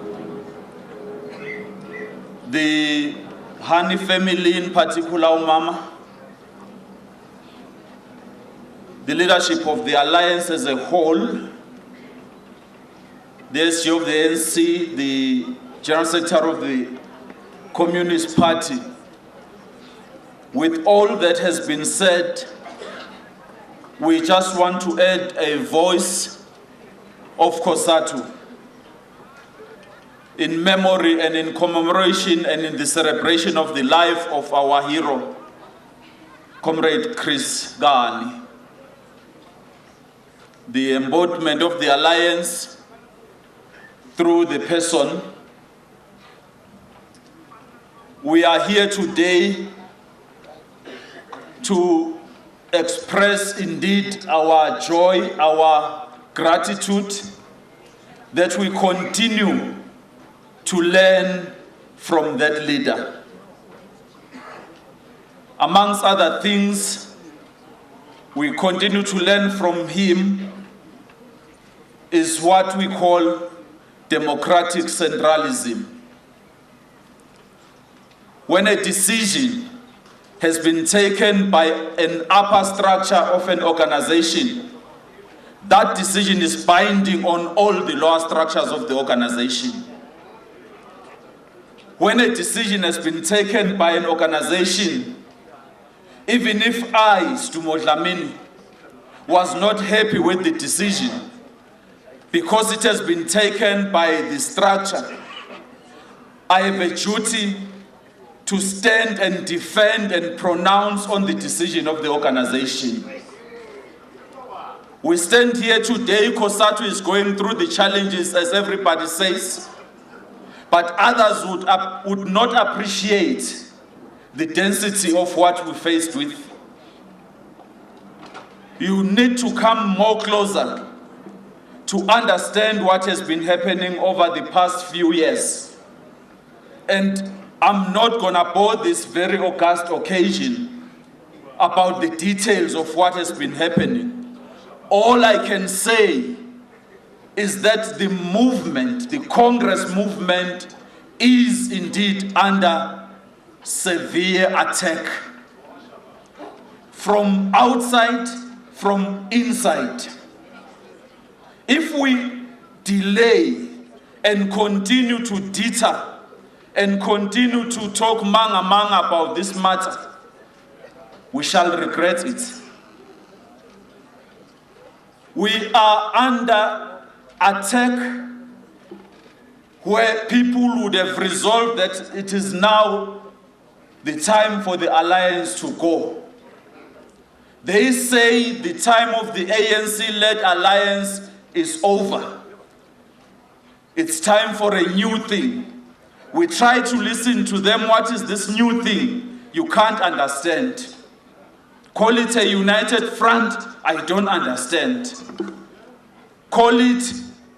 the Hani family, in particular, Umama, the leadership of the alliance as a whole, the SG of the ANC, the General Secretary of the Communist Party. With all that has been said, we just want to add a voice of Cosatu in memory and in commemoration and in the celebration of the life of our hero, Comrade Chris Hani, the embodiment of the alliance through the person. We are here today to express indeed our joy, our gratitude that we continue to learn from that leader. Amongst other things, we continue to learn from him is what we call democratic centralism. When a decision has been taken by an upper structure of an organization, that decision is binding on all the lower structures of the organization. When a decision has been taken by an organization, even if I, Dlamini, was not happy with the decision, because it has been taken by the structure, I have a duty to stand and defend and pronounce on the decision of the organization. We stand here today, Cosatu is going through the challenges, as everybody says, but others would not appreciate the density of what we faced with. You need to come more closer to understand what has been happening over the past few years. And I'm not gonna bore this very august occasion about the details of what has been happening. All I can say is that the movement, the Congress movement, is indeed under severe attack from outside, from inside. If we delay and continue to deter and continue to talk manga about this matter, we shall regret it. We are under attack where people would have resolved that it is now the time for the alliance to go. They say the time of the ANC-led alliance is over. It's time for a new thing. We try to listen to them. What is this new thing? You can't understand. Call it a united front, I don't understand. Call it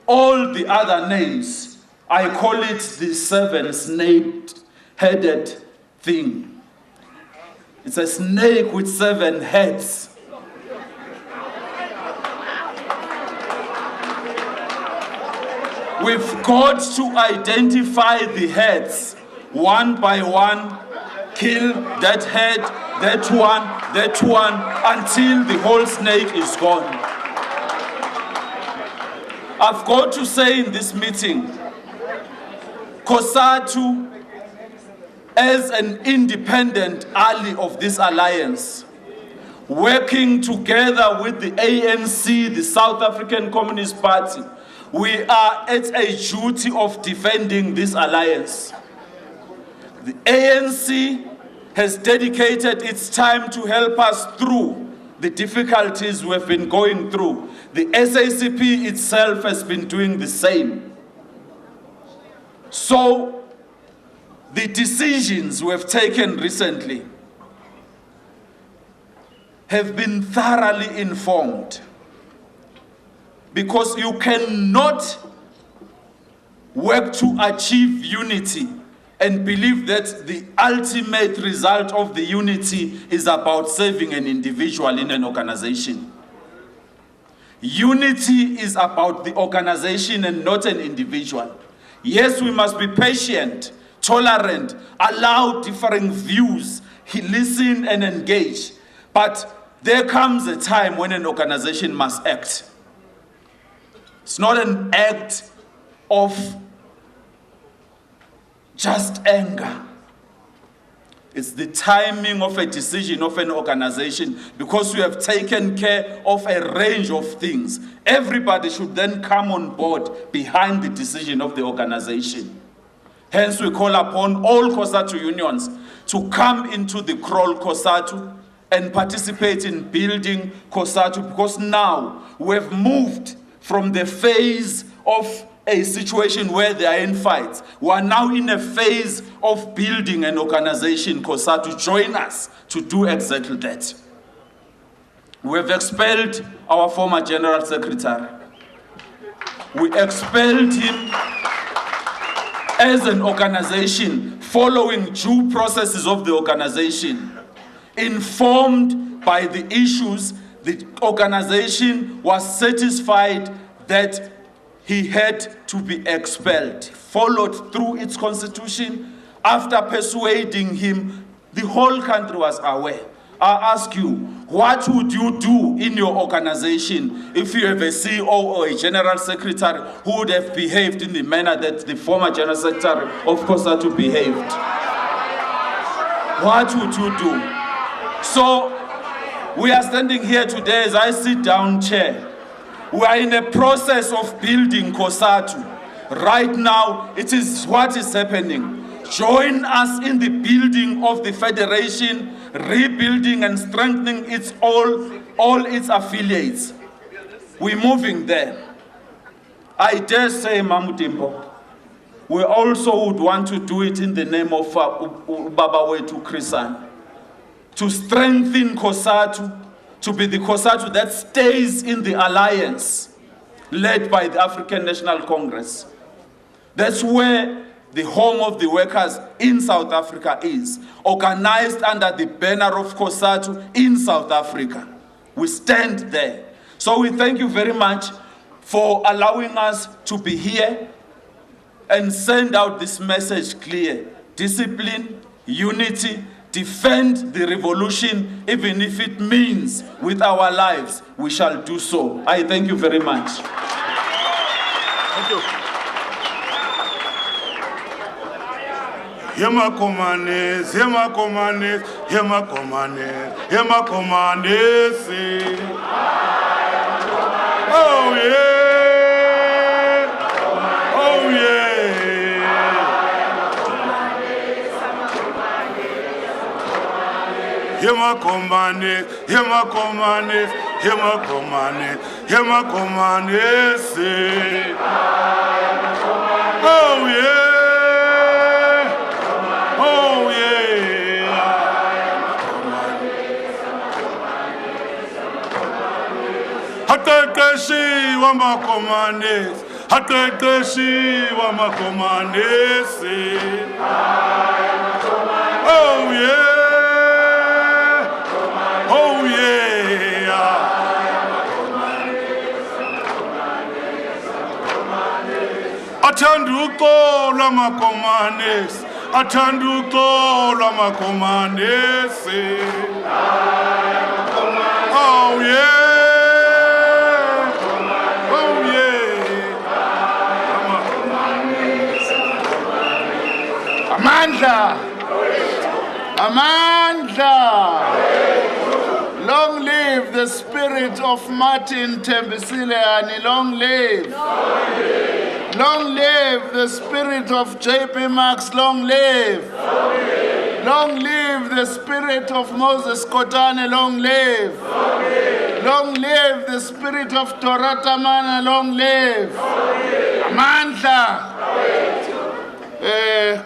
all the other names. I call it the seven snake-headed thing. It's a snake with 7 heads. We've got to identify the heads one by one, kill that head, that one, until the whole snake is gone. I've got to say in this meeting, Cosatu, as an independent ally of this alliance, working together with the ANC, the South African Communist Party, we are at a duty of defending this alliance. The ANC has dedicated its time to help us through the difficulties we've been going through. The SACP itself has been doing the same. So, the decisions we've taken recently have been thoroughly informed, because you cannot work to achieve unity and believe that the ultimate result of the unity is about serving an individual in an organization. Unity is about the organization and not an individual. Yes, we must be patient, tolerant, allow differing views, listen and engage. But there comes a time when an organization must act. It's not an act of just anger. It's the timing of a decision of an organization, because we have taken care of a range of things. Everybody should then come on board behind the decision of the organization. Hence, we call upon all Cosatu unions to come into the Crawl Cosatu and participate in building Cosatu, because now we've moved from the phase of a situation where they are in fights. We are now in a phase of building an organization, Cosatu. Join us to do exactly that. We have expelled our former General Secretary. We expelled him as an organization following due processes of the organization. Informed by the issues, the organization was satisfied that he had to be expelled. Followed through its constitution. After persuading him, the whole country was aware. I ask you, what would you do in your organization if you have a CEO or a general secretary who would have behaved in the manner that the former general secretary of Cosatu behaved? What would you do? So, we are standing here today as I sit down, Chair. We are in a process of building Cosatu. Right now, it is what is happening. Join us in the building of the federation, rebuilding and strengthening all its affiliates. We're moving there. I dare say, Mamutimbo, we also would want to do it in the name of Baba Wetu Krisan, to strengthen Cosatu, to be the Cosatu that stays in the alliance led by the African National Congress. That's where the home of the workers in South Africa is, organized under the banner of Cosatu in South Africa. We stand there. So we thank you very much for allowing us to be here and send out this message clear. Discipline, unity, defend the revolution, even if it means with our lives, we shall do so. I thank you very much. Thank you. Hema Komanes, Hema Komanes, Hema Komanes, Hema Komanes. Hemakomane, Hemakomane, Hemakomane, Hemakomane, say. Oh yeah, oh yeah. Hatakashi wamakomane, Hatakashi wamakomane, say. Oh yeah, oh yeah. Atanduko lamakomanes, Atanduko lamakomanes. Oh yeah, oh yeah. Amandla, Amandla. Long live the spirit of Martin Tembisile Hani, long live. Long live the spirit of JP Max, long live. Long live the spirit of Moses Kotane, long live. Long live the spirit of Dorata Mana, long live. Amandla.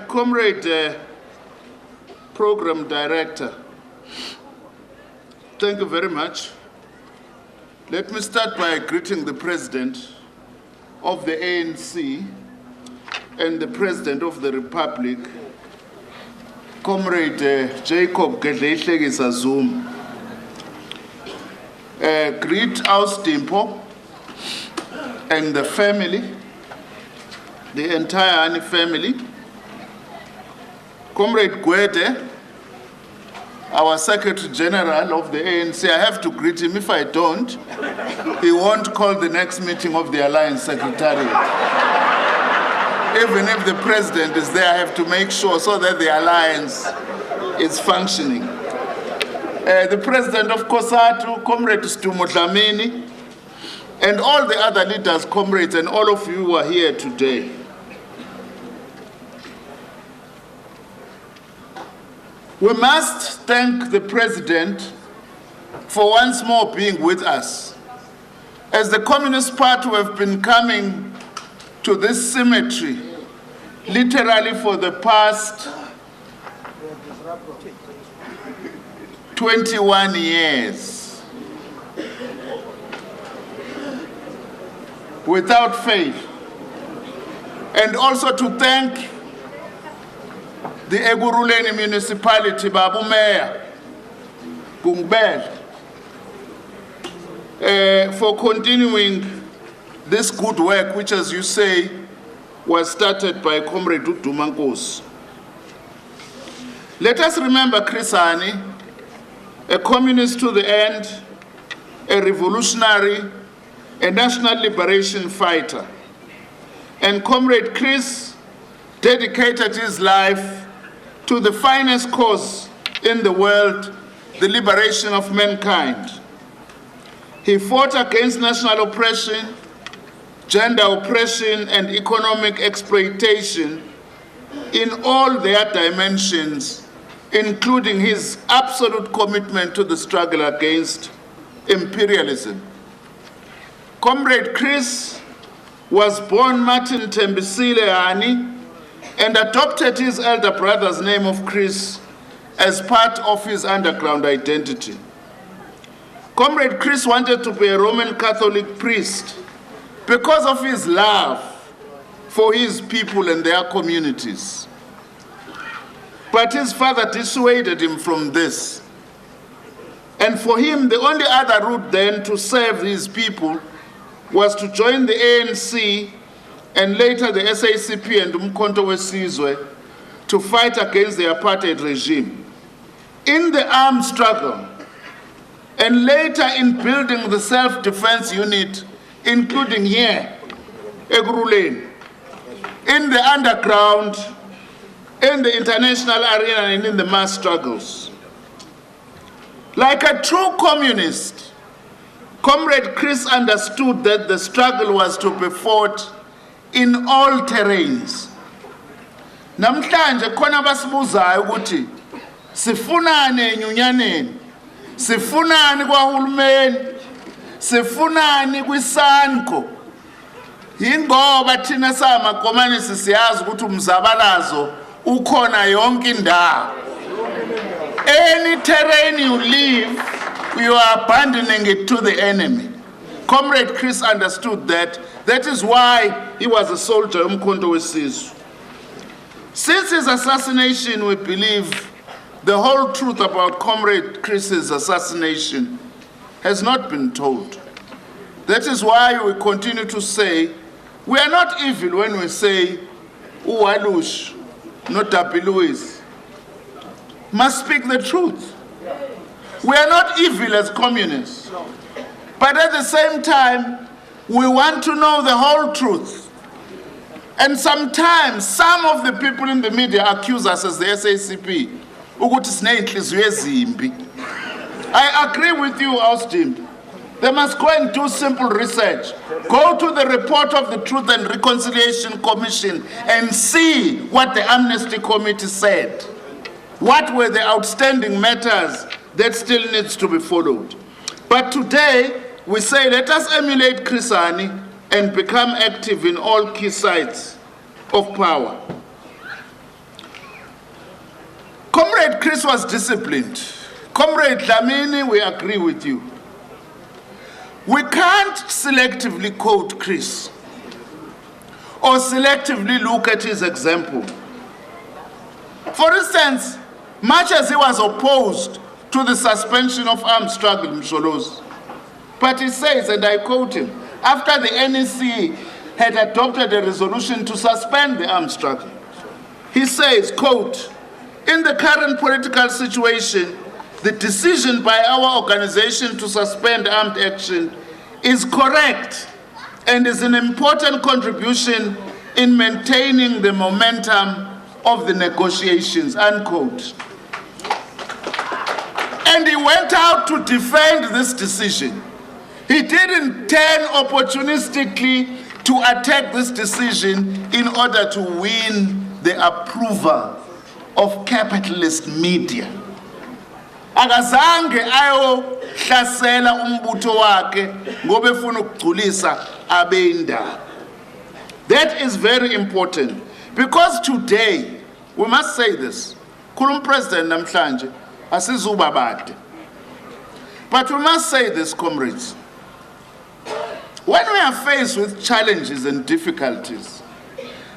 Comrade, Program Director, thank you very much. Let me start by greeting the President of the ANC and the President of the Republic, Comrade Jacob Gedlehlekisa Zuma. Greet Austimpo and the family, the entire Hani family. Comrade Gwede, our Secretary General of the ANC, I have to greet him. If I don't, he won't call the next meeting of the Alliance Secretariat. Even if the President is there, I have to make sure so that the Alliance is functioning. The President of Cosatu, Comrade Dlamini, and all the other leaders, comrades, and all of you who are here today. We must thank the President for once more being with us. As the Communist Party, we have been coming to this cemetery literally for the past 21 years without fail. And also to thank the Eguruleni municipality, Babu Mayor, Gungbel, for continuing this good work, which, as you say, was started by Comrade Dumankos. Let us remember Chris Hani, a communist to the end, a revolutionary, a national liberation fighter. And Comrade Chris dedicated his life to the finest cause in the world, the liberation of mankind. He fought against national oppression, gender oppression, and economic exploitation in all their dimensions, including his absolute commitment to the struggle against imperialism. Comrade Chris was born Martin Tembisile Hani and adopted his elder brother's name of Chris as part of his underground identity. Comrade Chris wanted to be a Roman Catholic priest because of his love for his people and their communities. But his father dissuaded him from this. And for him, the only other route then to serve his people was to join the ANC and later the SACP and Umkhonto weSizwe to fight against the apartheid regime. In the armed struggle, and later in building the self-defense unit, including here, Eguruleni, in the underground, in the international arena, and in the mass struggles. Like a true communist, Comrade Chris understood that the struggle was to be fought in all terrains. Namhlanje khona basibuzayo ukuthi sifunane enyunyaneni Sifunani kwahulumeni, sifunani kwisanko. Yingoba thina samakomanisi siyazi ukuthi umzabalazo ukhona yonke indawo. Any terrain you leave, you are abandoning it to the enemy. Comrade Chris understood that. That is why he was a soldier umkhonto wesizwe. Since his assassination, we believe the whole truth about Comrade Chris's assassination has not been told. That is why we continue to say, we are not evil when we say, Uwalush, not Tapi Louis, must speak the truth. We are not evil as communists. But at the same time, we want to know the whole truth. And sometimes, some of the people in the media accuse us as the SACP. I agree with you, Austin. They must go and do simple research. Go to the report of the Truth and Reconciliation Commission and see what the Amnesty Committee said. What were the outstanding matters that still needs to be followed? But today, we say let us emulate Chris Hani and become active in all key sites of power. Comrade Chris was disciplined. Comrade Dlamini, we agree with you. We can't selectively quote Chris or selectively look at his example. For instance, much as he was opposed to the suspension of armed struggle in Msholozi, but he says, and I quote him, after the NEC had adopted a resolution to suspend the armed struggle, he says, quote, in the current political situation, the decision by our organization to suspend armed action is correct and is an important contribution in maintaining the momentum of the negotiations, unquote. And he went out to defend this decision. He didn't turn opportunistically to attack this decision in order to win the approval of capitalist media. Akazange ayo hlasela umbutho wakhe ngoba efuna ukugculisa abendaba. That is very important because today we must say this. Khuluma President namhlanje asizuba bade. But we must say this, comrades. When we are faced with challenges and difficulties,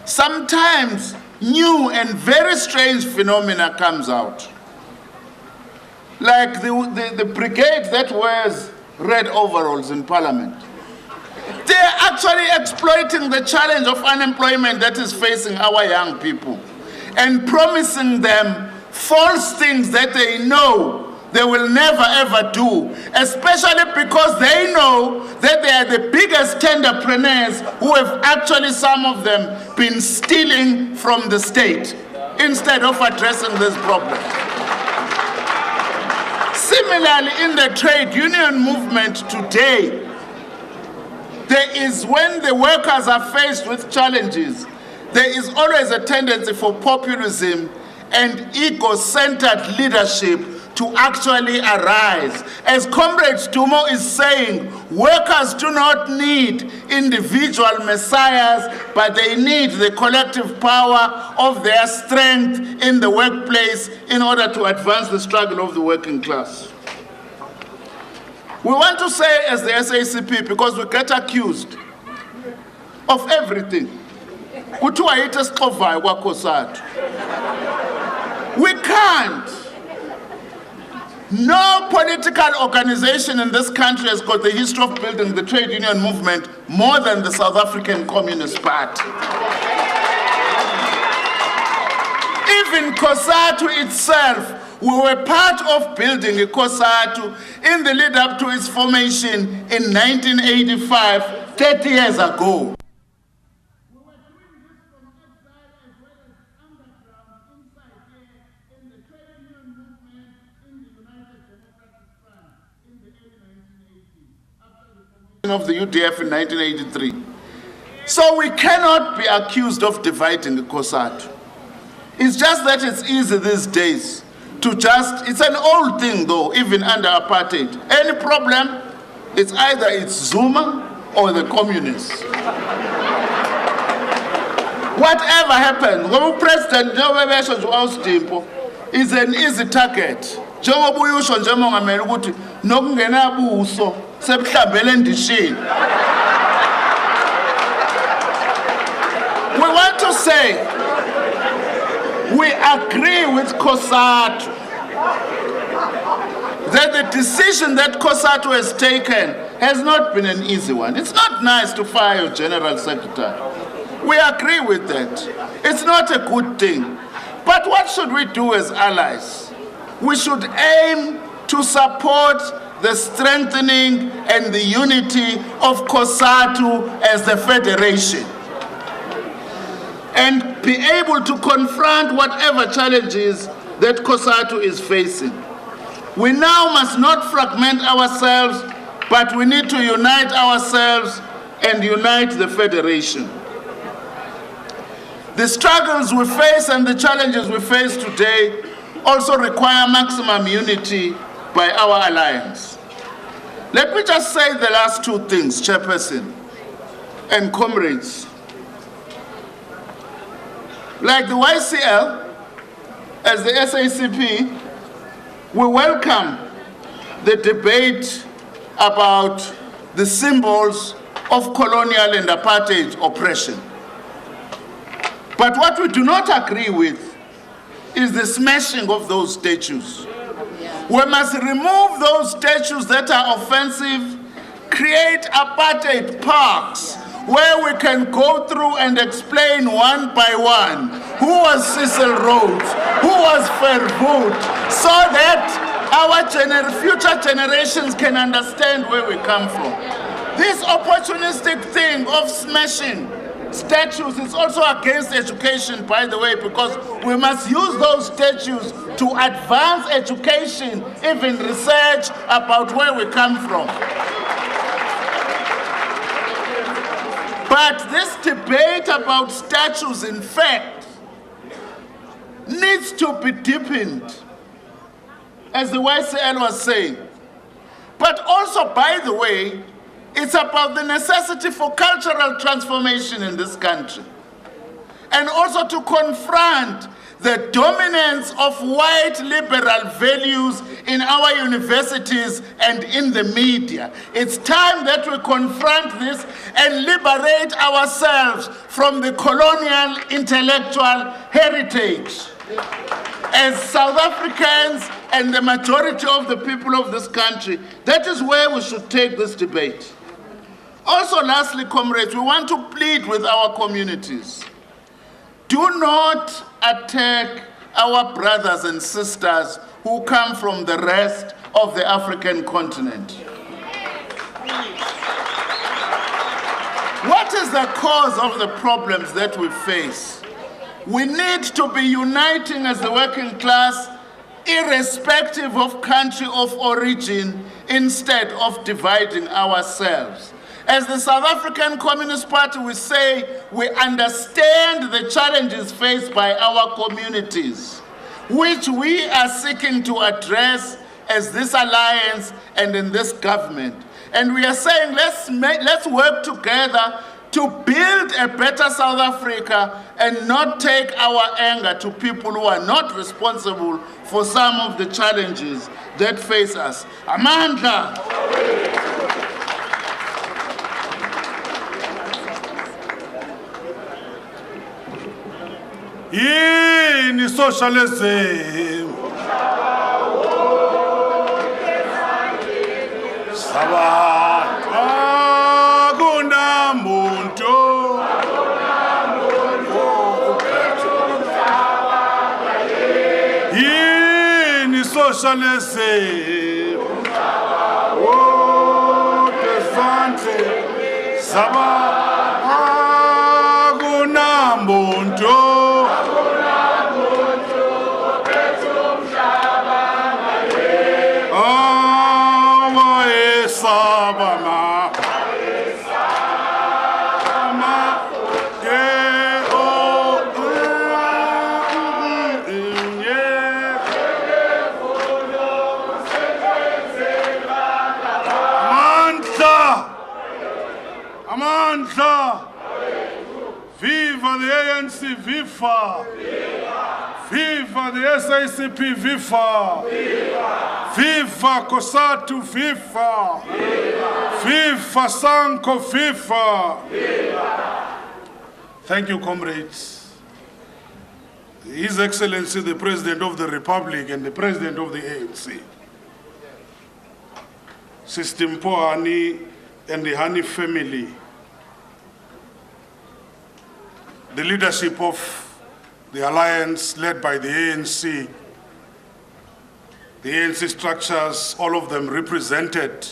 sometimes new and very strange phenomena comes out. Like the brigade that wears red overalls in parliament. They are actually exploiting the challenge of unemployment that is facing our young people and promising them false things that they know they will never ever do, especially because they know that they are the biggest entrepreneurs who have actually, some of them, been stealing from the state instead of addressing this problem. Similarly, in the trade union movement today, there is, when the workers are faced with challenges, there is always a tendency for populism and ego-centered leadership to actually arise. As Comrade Stumo is saying, workers do not need individual messiahs, but they need the collective power of their strength in the workplace in order to advance the struggle of the working class. We want to say as the SACP, because we get accused of everything. We can't. No political organization in this country has got the history of building the trade union movement more than the South African Communist Party. Even Cosatu itself, we were part of building a Cosatu in the lead up to its formation in 1985, 30 years ago. Of the UDF in 1983. So we cannot be accused of dividing the Cosatu. It's just that it's easy these days to just, it's an old thing though, even under apartheid. Any problem, it's either it's Zuma or the communists. Whatever happens, when President is an easy target. We want to say we agree with Cosatu that the decision that Cosatu has taken has not been an easy one. It's not nice to fire your general secretary. We agree with that. It's not a good thing. But what should we do as allies? We should aim to support the strengthening and the unity of Cosatu as the federation, and be able to confront whatever challenges that Cosatu is facing. We now must not fragment ourselves, but we need to unite ourselves and unite the federation. The struggles we face and the challenges we face today also require maximum unity by our alliance. Let me just say the last two things, Chairperson and comrades. Like the YCL, as the SACP, we welcome the debate about the symbols of colonial and apartheid oppression. But what we do not agree with is the smashing of those statues. We must remove those statues that are offensive, create apartheid parks where we can go through and explain one by one who was Cecil Rhodes, who was Verwoerd, so that our future generations can understand where we come from. This opportunistic thing of smashing statues is also against education, by the way, because we must use those statues to advance education, even research about where we come from. But this debate about statues, in fact, needs to be deepened, as the YCL was saying. But also, by the way, it's about the necessity for cultural transformation in this country, and also to confront the dominance of white liberal values in our universities and in the media. It's time that we confront this and liberate ourselves from the colonial intellectual heritage. As South Africans and the majority of the people of this country, that is where we should take this debate. Also, lastly, comrades, we want to plead with our communities. Do not attack our brothers and sisters who come from the rest of the African continent. What is the cause of the problems that we face? We need to be uniting as the working class, irrespective of country of origin, instead of dividing ourselves. As the South African Communist Party, we say we understand the challenges faced by our communities, which we are seeking to address as this alliance and in this government. And we are saying let's work together to build a better South Africa and not take our anger to people who are not responsible for some of the challenges that face us. Amandla! Yini socialism? Sabat akuna muntu. Yini socialism? Oh, desante. Sabat akuna muntu. Amandla. Viva the ANC, viva! Viva the SACP, viva! Viva Cosatu, viva! Viva Sanko, viva! Thank you, comrades. His Excellency, the President of the Republic and the President of the ANC. System Hani and the Hani family. The leadership of the alliance led by the ANC structures, all of them represented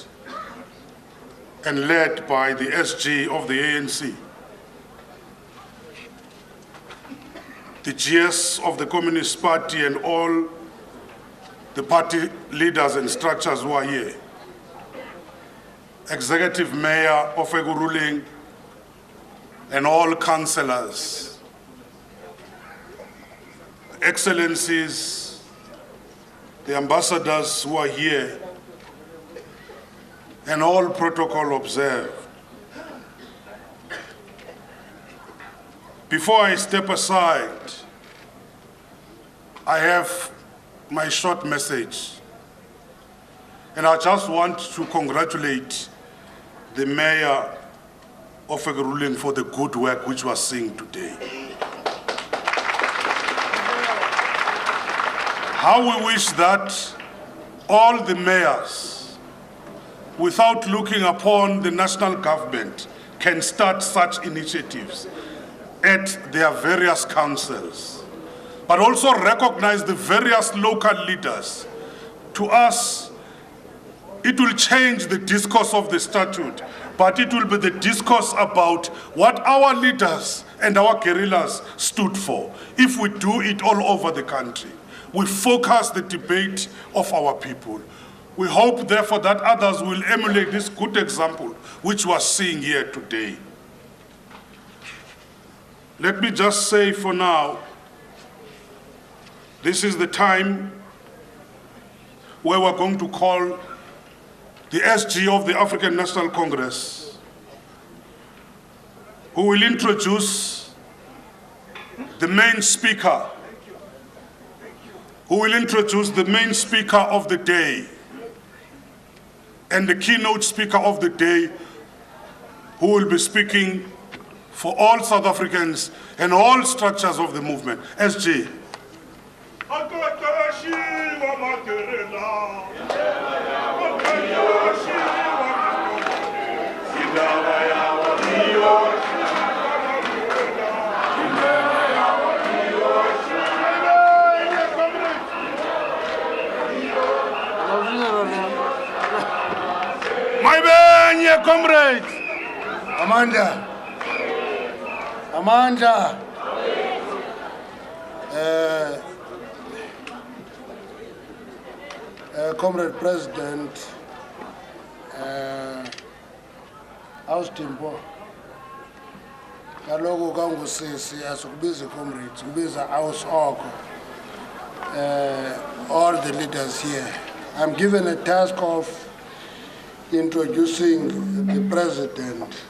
and led by the SG of the ANC. The GS of the Communist Party and all the party leaders and structures who are here. Executive Mayor of Egu ruling and all councillors, excellencies, the ambassadors who are here, and all protocol observed. Before I step aside, I have my short message, and I just want to congratulate the Mayor of a ruling for the good work which we are seeing today. How we wish that all the mayors, without looking upon the national government, can start such initiatives at their various councils, but also recognize the various local leaders. To us, it will change the discourse of the statute, but it will be the discourse about what our leaders and our guerrillas stood for. If we do it all over the country, we focus the debate of our people. We hope, therefore, that others will emulate this good example which we are seeing here today. Let me just say for now, this is the time where we're going to call the SG of the African National Congress, who will introduce the main speaker, of the day, and the keynote speaker of the day, who will be speaking for all South Africans and all structures of the movement. SG. My benye comrades. Amanda. Comrade President, Austimpo. Kaloku kangusisi asikubiza comrades, kubiza house oko. All the leaders here. I'm given a task of introducing the president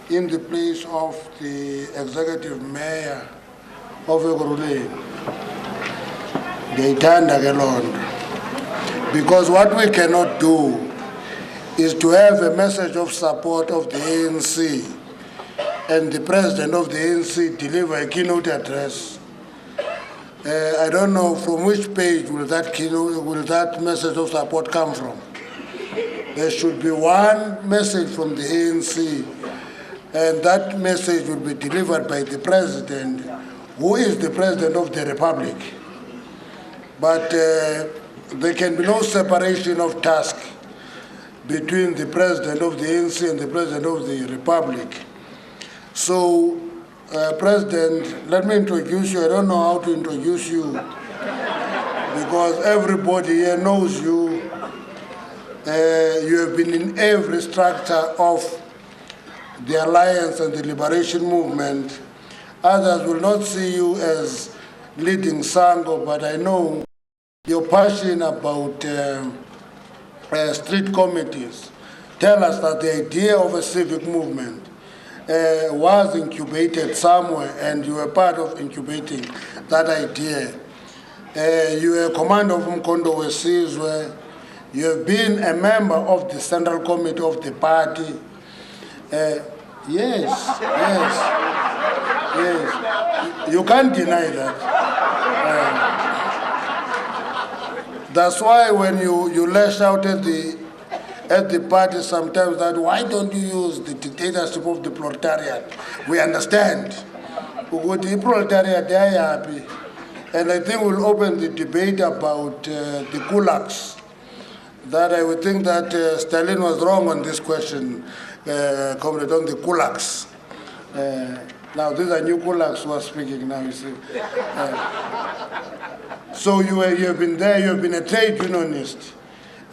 in the place of the executive mayor of Ekurhuleni. Because what we cannot do is to have a message of support of the ANC and the president of the ANC deliver a keynote address. I don't know from which page will that message of support come from. There should be one message from the ANC, and that message will be delivered by the president, who is the president of the republic. But there can be no separation of task between the president of the ANC and the president of the republic. So, President, let me introduce you. I don't know how to introduce you because everybody here knows you. You have been in every structure of the Alliance and the Liberation Movement. Others will not see you as leading Sango, but I know your passion about street committees, tell us that the idea of a civic movement was incubated somewhere, and you were part of incubating that idea. You were commander of Mkondo Wesizwe. You have been a member of the Central Committee of the party. Yes. You can't deny that. That's why when you lash out at the party sometimes that why don't you use the dictatorship of the proletariat? We understand. With the proletariat, they are happy. And I think we'll open the debate about the kulaks. That I would think that Stalin was wrong on this question, comrade, on the kulaks. Now, these are new kulaks who are speaking now, you see. So you have been there, you have been a trade unionist.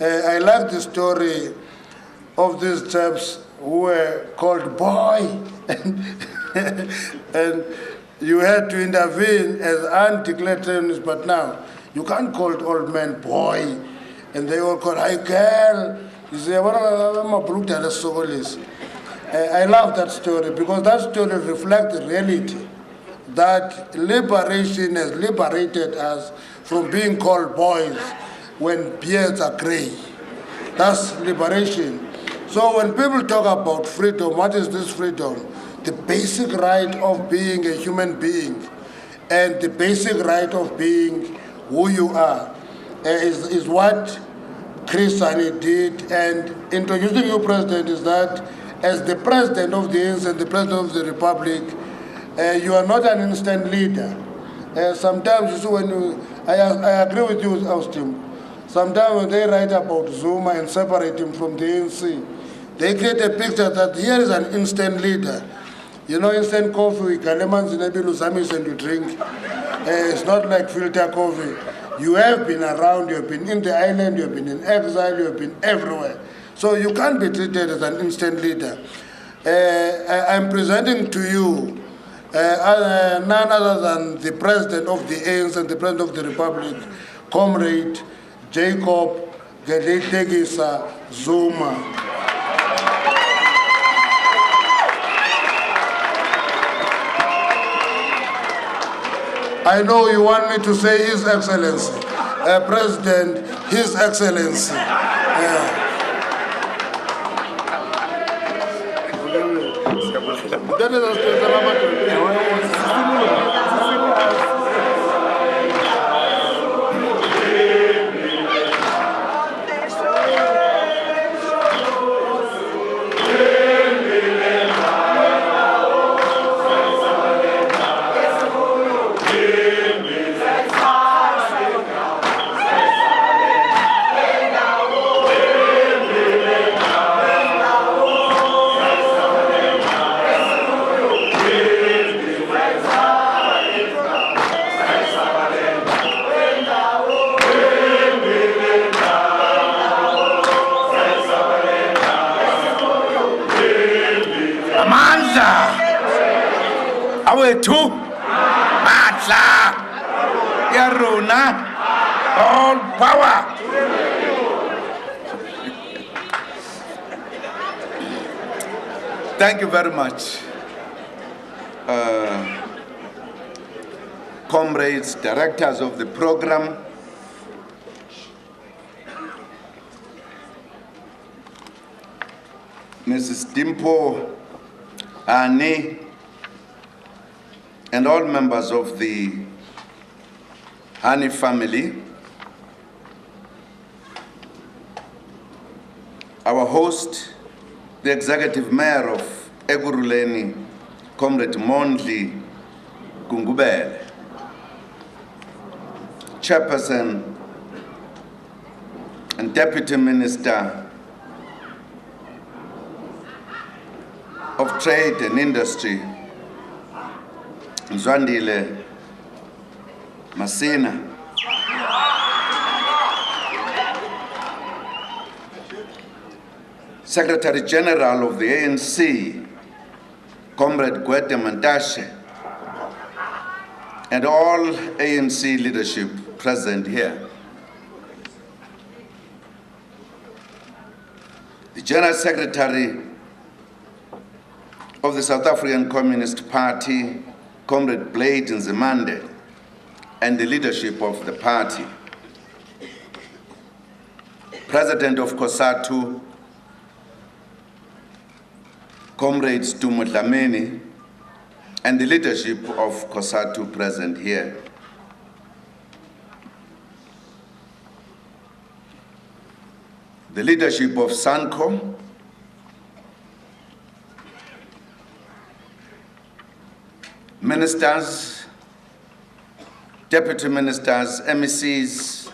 I like the story of these chaps who were called boy, and you had to intervene as undeclared unionists, but now you can't call old men boy, and they all call, hi girl. You say, I love that story because that story reflects the reality that liberation has liberated us from being called boys when beards are gray. That's liberation. So when people talk about freedom, what is this freedom? The basic right of being a human being and the basic right of being who you are is what Chris Hani did. And introducing you, President, is that as the President of the ANC and the President of the Republic, you are not an instant leader. Sometimes, you see, I agree with you, Austin. Sometimes when they write about Zuma and separate him from the ANC, they create a picture that here is an instant leader. You know, instant coffee, Kaleman's and you drink. It's not like filter coffee. You have been around, you have been in the island, you have been in exile, you have been everywhere. So you can't be treated as an instant leader. I'm presenting to you none other than the President of the ANC and the President of the Republic, Comrade Jacob Gedleyihlekisa Zuma. I know you want me to say His Excellency, President, His Excellency. Awethu Matla Yaruna all power. Thank you very much. Comrades, directors of the program, Mrs. Dimpo, Hani, and all members of the Hani family, our host, the executive mayor of Ekurhuleni, Comrade Mondli Gungubele, chairperson and deputy minister of Trade and Industry, Nzimande Masina, Secretary General of the ANC, Comrade Gwede Mantashe, and all ANC leadership present here. the General Secretary of the South African Communist Party, Comrade Nzimande, and the leadership of the party, President of Cosatu, Comrade Dlamini, and the leadership of Cosatu present here. The leadership of SANCO, ministers, deputy ministers, MECs,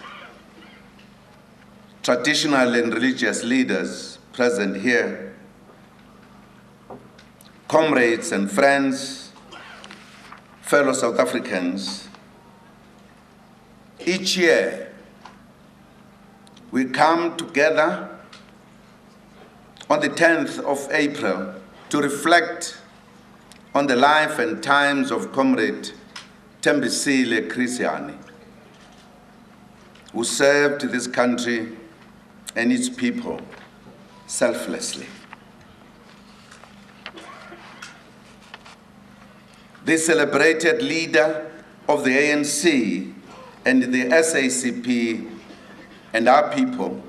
traditional and religious leaders present here, comrades and friends, fellow South Africans. Each year, we come together on the 10th of April to reflect on the life and times of Comrade Thembisile Christiani, who served this country and its people selflessly. This celebrated leader of the ANC and the SACP and our people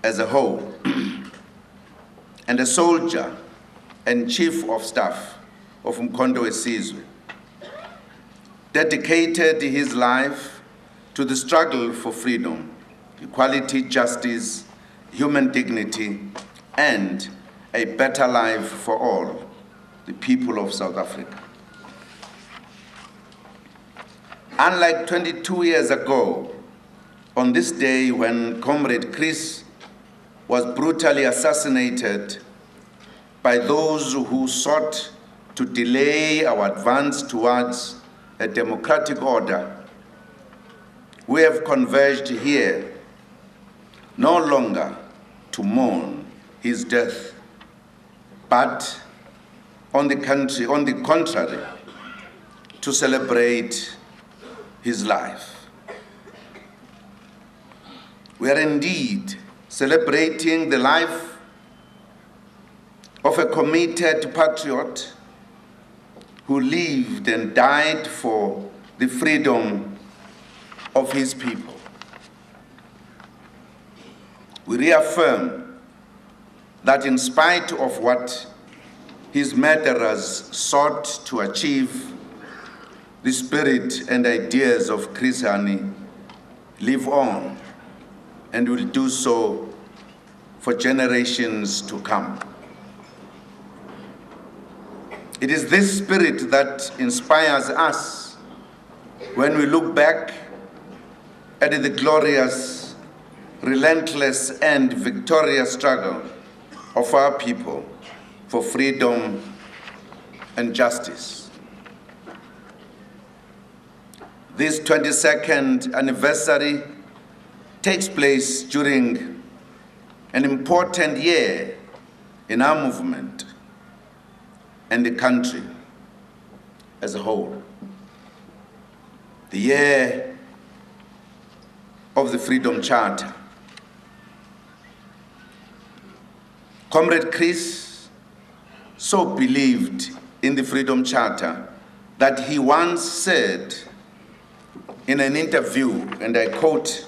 as a whole, and a soldier and chief of staff of Mkondo Wesizwe, dedicated his life to the struggle for freedom, equality, justice, human dignity, and a better life for all the people of South Africa. Unlike 22 years ago, on this day when Comrade Chris was brutally assassinated by those who sought to delay our advance towards a democratic order, we have converged here no longer to mourn his death, but on the contrary, to celebrate his life. We are indeed celebrating the life of a committed patriot who lived and died for the freedom of his people. We reaffirm that in spite of what his murderers sought to achieve, the spirit and ideas of Chris Hani live on and will do so for generations to come. It is this spirit that inspires us when we look back at the glorious, relentless, and victorious struggle of our people for freedom and justice. This 22nd anniversary takes place during an important year in our movement and the country as a whole. The year of the Freedom Charter. Comrade Chris so believed in the Freedom Charter that he once said in an interview, and I quote,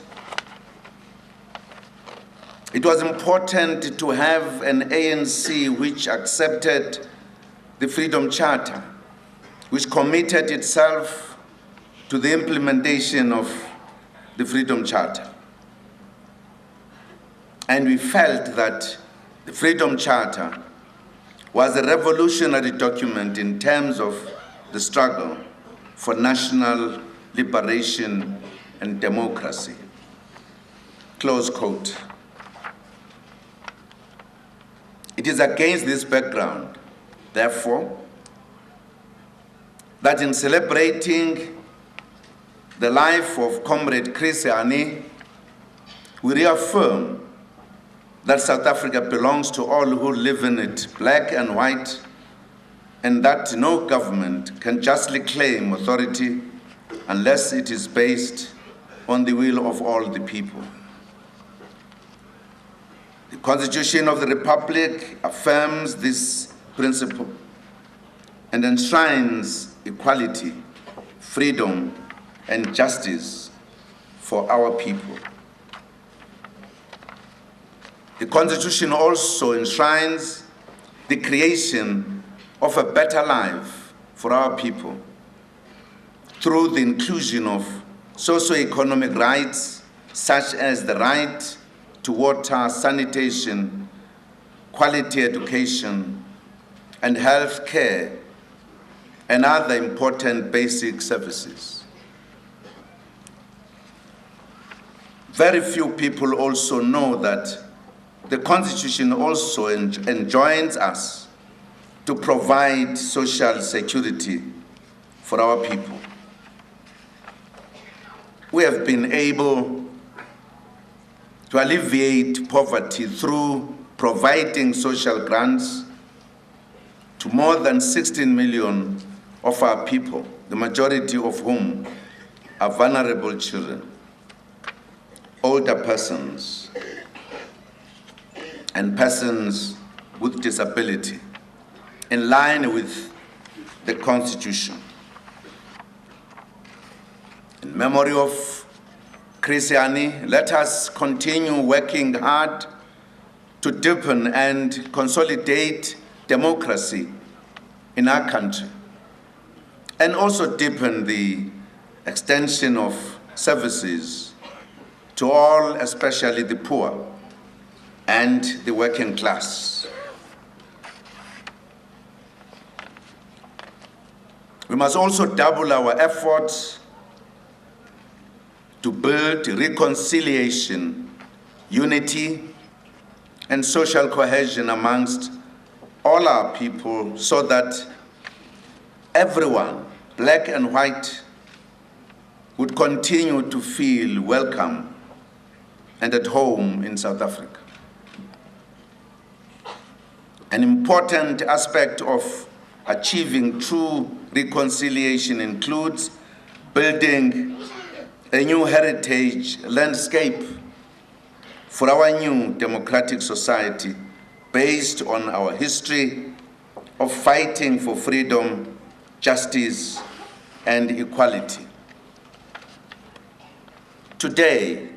"It was important to have an ANC which accepted the Freedom Charter, which committed itself to the implementation of the Freedom Charter. And we felt that the Freedom Charter was a revolutionary document in terms of the struggle for national liberation and democracy." Close quote. It is against this background, therefore, that in celebrating the life of Comrade Chris Hani, we reaffirm that South Africa belongs to all who live in it, black and white, and that no government can justly claim authority unless it is based on the will of all the people. The Constitution of the Republic affirms this principle and enshrines equality, freedom, and justice for our people. The Constitution also enshrines the creation of a better life for our people through the inclusion of socio-economic rights such as the right to water, sanitation, quality education, and health care, and other important basic services. Very few people also know that the Constitution also enjoins us to provide social security for our people. We have been able to alleviate poverty through providing social grants to more than 16 million of our people, the majority of whom are vulnerable children, older persons, and persons with disability, in line with the Constitution. In memory of Hani, let us continue working hard to deepen and consolidate democracy in our country, and also deepen the extension of services to all, especially the poor and the working class. We must also double our efforts to build reconciliation, unity, and social cohesion amongst all our people so that everyone, black and white, would continue to feel welcome and at home in South Africa. An important aspect of achieving true reconciliation includes building a new heritage landscape for our new democratic society based on our history of fighting for freedom, justice, and equality. Today,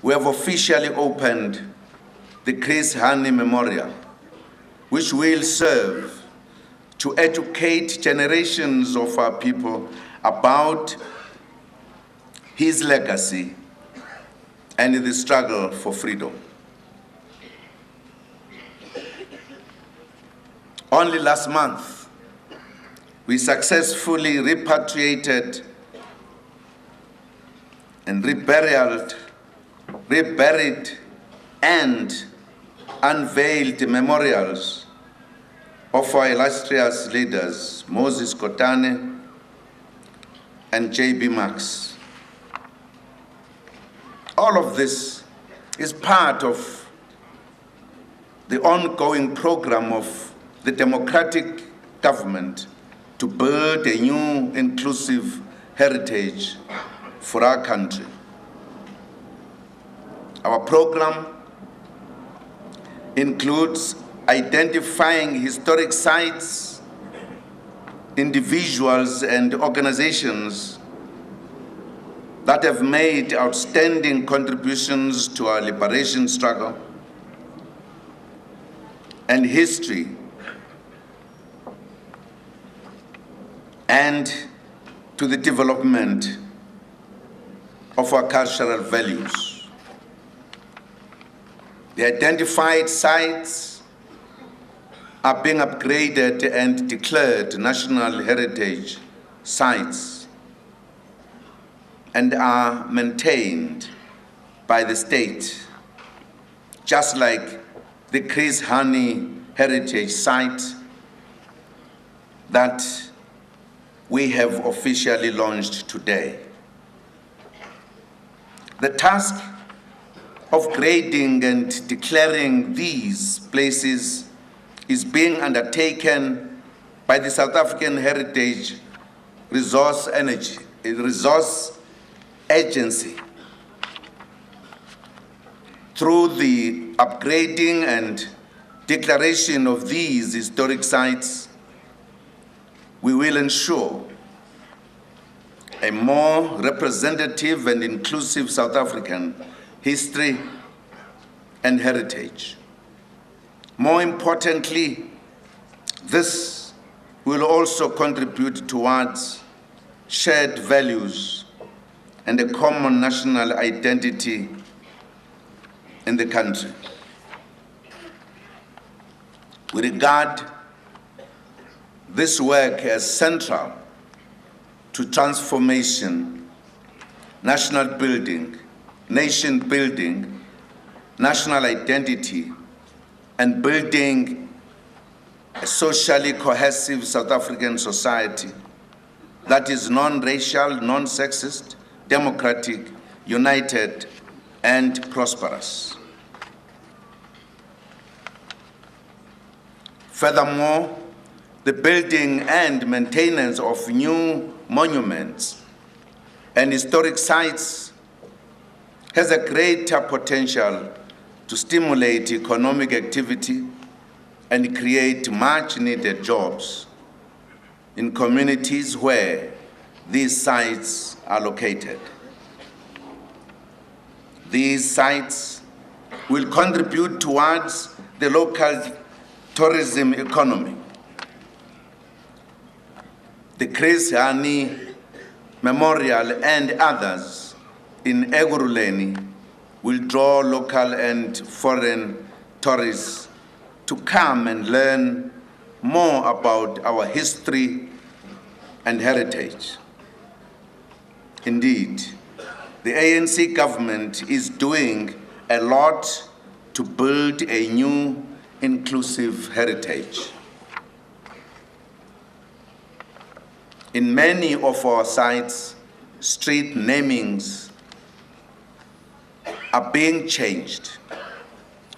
we have officially opened the Hani Memorial, which will serve to educate generations of our people about his legacy and the struggle for freedom. Only last month, we successfully repatriated and reburied and unveiled the memorials of our illustrious leaders, Moses Kotane and J.B. Max. All of this is part of the ongoing program of the democratic government to build a new inclusive heritage for our country. Our program includes identifying historic sites, individuals, and organizations that have made outstanding contributions to our liberation struggle and history, and to the development of our cultural values. The identified sites are being upgraded and declared national heritage sites and are maintained by the state, just like the Hani Heritage Site that we have officially launched today. The task of grading and declaring these places is being undertaken by the South African Heritage Resource Agency Through the upgrading and declaration of these historic sites, we will ensure a more representative and inclusive South African history and heritage. More importantly, this will also contribute towards shared values and a common national identity in the country. We regard this work as central to transformation, national building, nation building, national identity, and building a socially cohesive South African society that is non-racial, non-sexist, democratic, united, and prosperous. Furthermore, the building and maintenance of new monuments and historic sites has a greater potential to stimulate economic activity and create much-needed jobs in communities where these sites are located. These sites will contribute towards the local tourism economy. The Chris Hani Memorial and others in Ekurhuleni will draw local and foreign tourists to come and learn more about our history and heritage. Indeed, the ANC government is doing a lot to build a new inclusive heritage. In many of our sites, street namings are being changed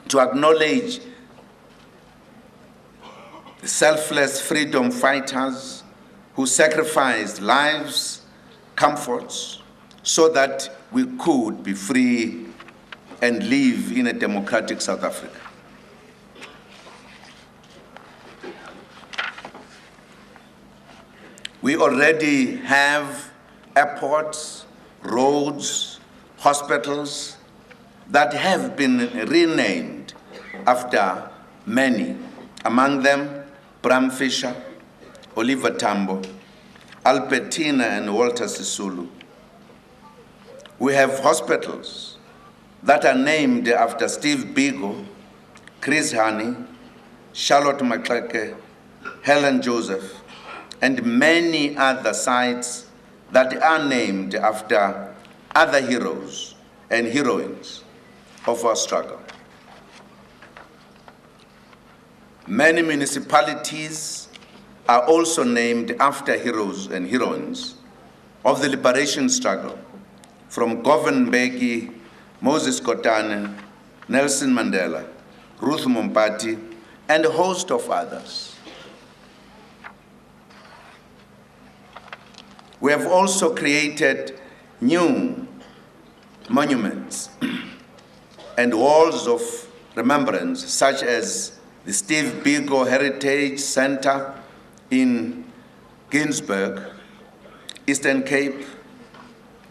to acknowledge the selfless freedom fighters who sacrificed lives, comforts, so that we could be free and live in a democratic South Africa. We already have airports, roads, hospitals that have been renamed after many, among them Bram Fisher, Oliver Tambo, Albertina and Walter Sisulu. We have hospitals that are named after Steve Biko, Chris Hani, Charlotte Maxeke, Helen Joseph, and many other sites that are named after other heroes and heroines of our struggle. Many municipalities are also named after heroes and heroines of the liberation struggle, from Govan Mbeki, Moses Kotane, Nelson Mandela, Ruth Mompati, and a host of others. We have also created new monuments and walls of remembrance, such as the Steve Biko Heritage Center in Ginsberg, Eastern Cape,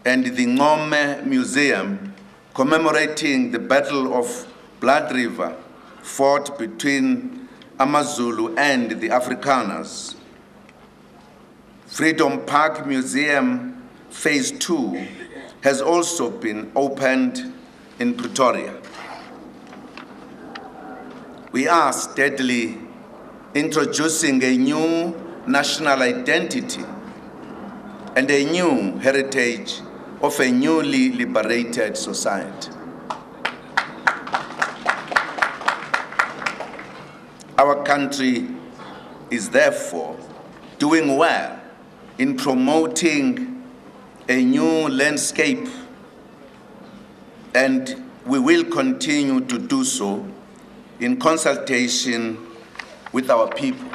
and the Ngome Museum commemorating the Battle of Blood River fought between Amazulu and the Afrikaners. Freedom Park Museum Phase 2 has also been opened in Pretoria. We are steadily introducing a new national identity and a new heritage of a newly liberated society. Our country is therefore doing well in promoting a new landscape, and we will continue to do so in consultation with our people.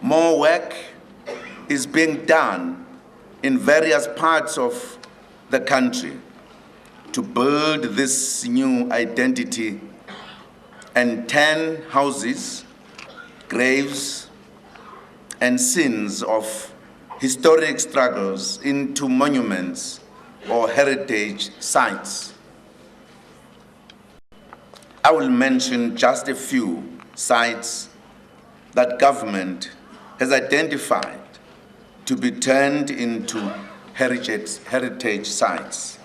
More work is being done in various parts of the country to build this new identity and turn houses, graves, and scenes of historic struggles into monuments or heritage sites. I will mention just a few sites that government has identified to be turned into heritage sites.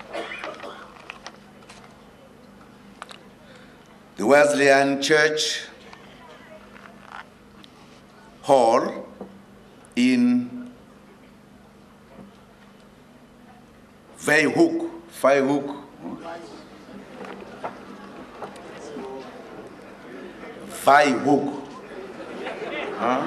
The Wesleyan Church Hall in Vryhoek, huh?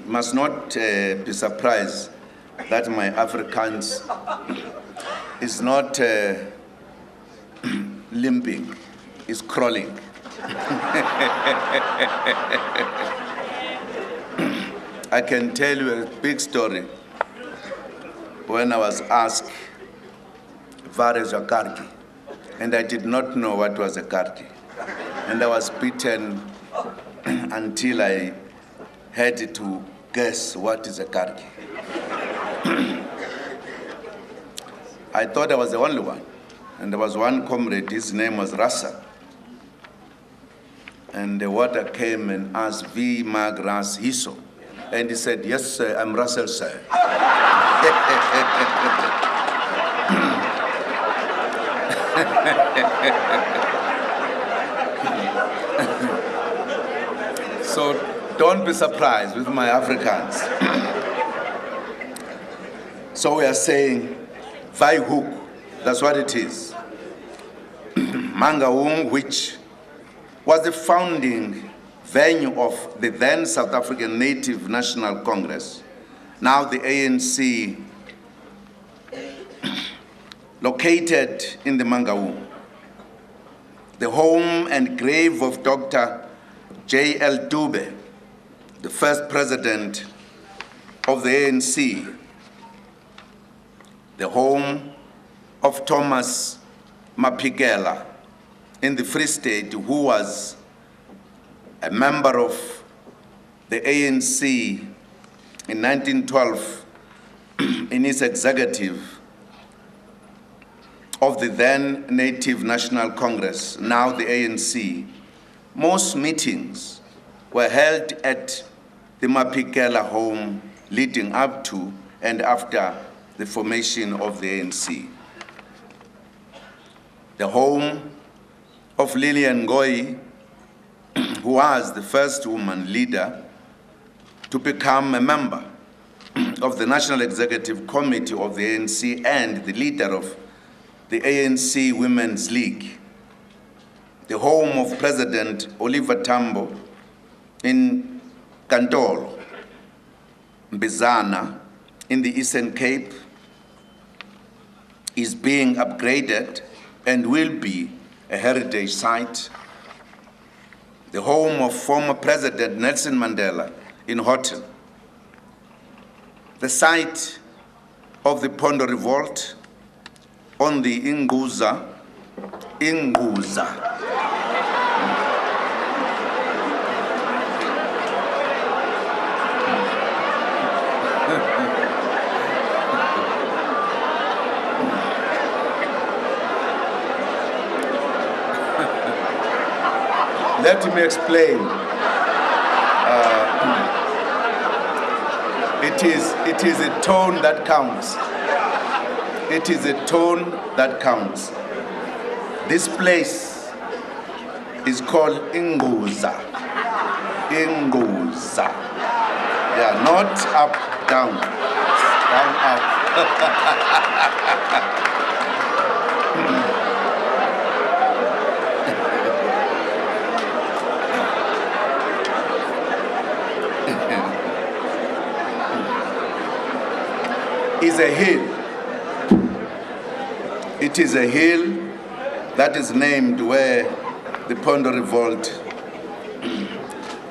Must not be surprised that my Afrikaans is not limping, it's crawling. I can tell you a big story. When I was asked, "Where is your karki?" And I did not know what was a karki. And I was beaten until I had to guess what is a karki. I thought I was the only one. And there was one comrade, his name was Rasa. And the water came and asked, "V mag ras hiso?" And he said, "Yes, sir, I'm Russell, sir." So don't be surprised with my Afrikaans. So we are saying Vryhoek, that's what it is. Mangaung, which was the founding venue of the then South African Native National Congress, now the ANC, located in the Mangaung. The home and grave of Dr. J.L. Dube, the first president of the ANC. The home of Thomas Mapigela in the Free State, who was a member of the ANC in 1912 in his executive of the then Native National Congress, now the ANC. Most meetings were held at the Mapigela home leading up to and after the formation of the ANC. The home of Lillian Ngoyi, who was the first woman leader to become a member of the National Executive Committee of the ANC and the leader of the ANC Women's League. The home of President Oliver Tambo in Kantolo, Mbizana in the Eastern Cape is being upgraded and will be a heritage site. The home of former President Nelson Mandela in Horton. The site of the Pondo Revolt on the Inguza. Let me explain. It is a tone that counts. It is a tone that counts. This place is called Inguza. Inguza. Yeah, not up, down. Down, up. Is a hill. It is a hill that is named where the Pondo Revolt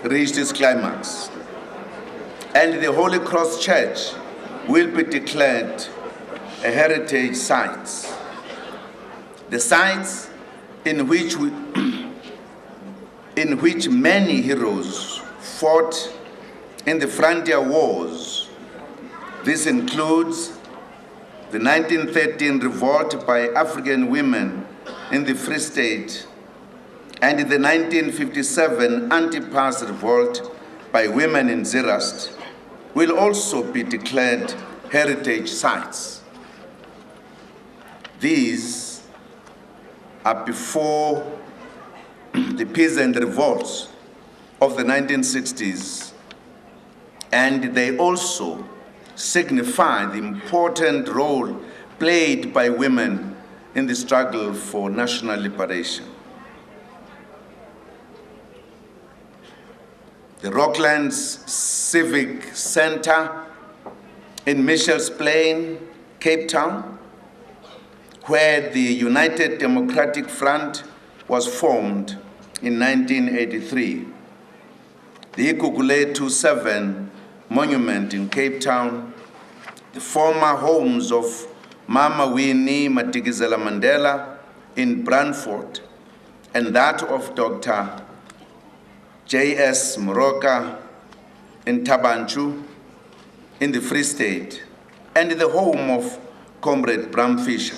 reached its climax. and the Holy Cross Church will be declared a heritage site. The sites in which many heroes fought in the frontier wars. This includes the 1913 revolt by African women in the Free State and the 1957 anti-pass revolt by women in Zerast will also be declared heritage sites. These are before the peasant revolts of the 1960s, and they also signify the important role played by women in the struggle for national liberation. The Rocklands Civic Center in Mitchell's Plain, Cape Town, where the United Democratic Front was formed in 1983. The Ikugule 27 Monument in Cape Town, the former homes of Mama Winnie Madikizela Mandela in Brantford, and that of Dr. J.S. Moroka in Tabanchu in the Free State, and the home of Comrade Bram Fisher.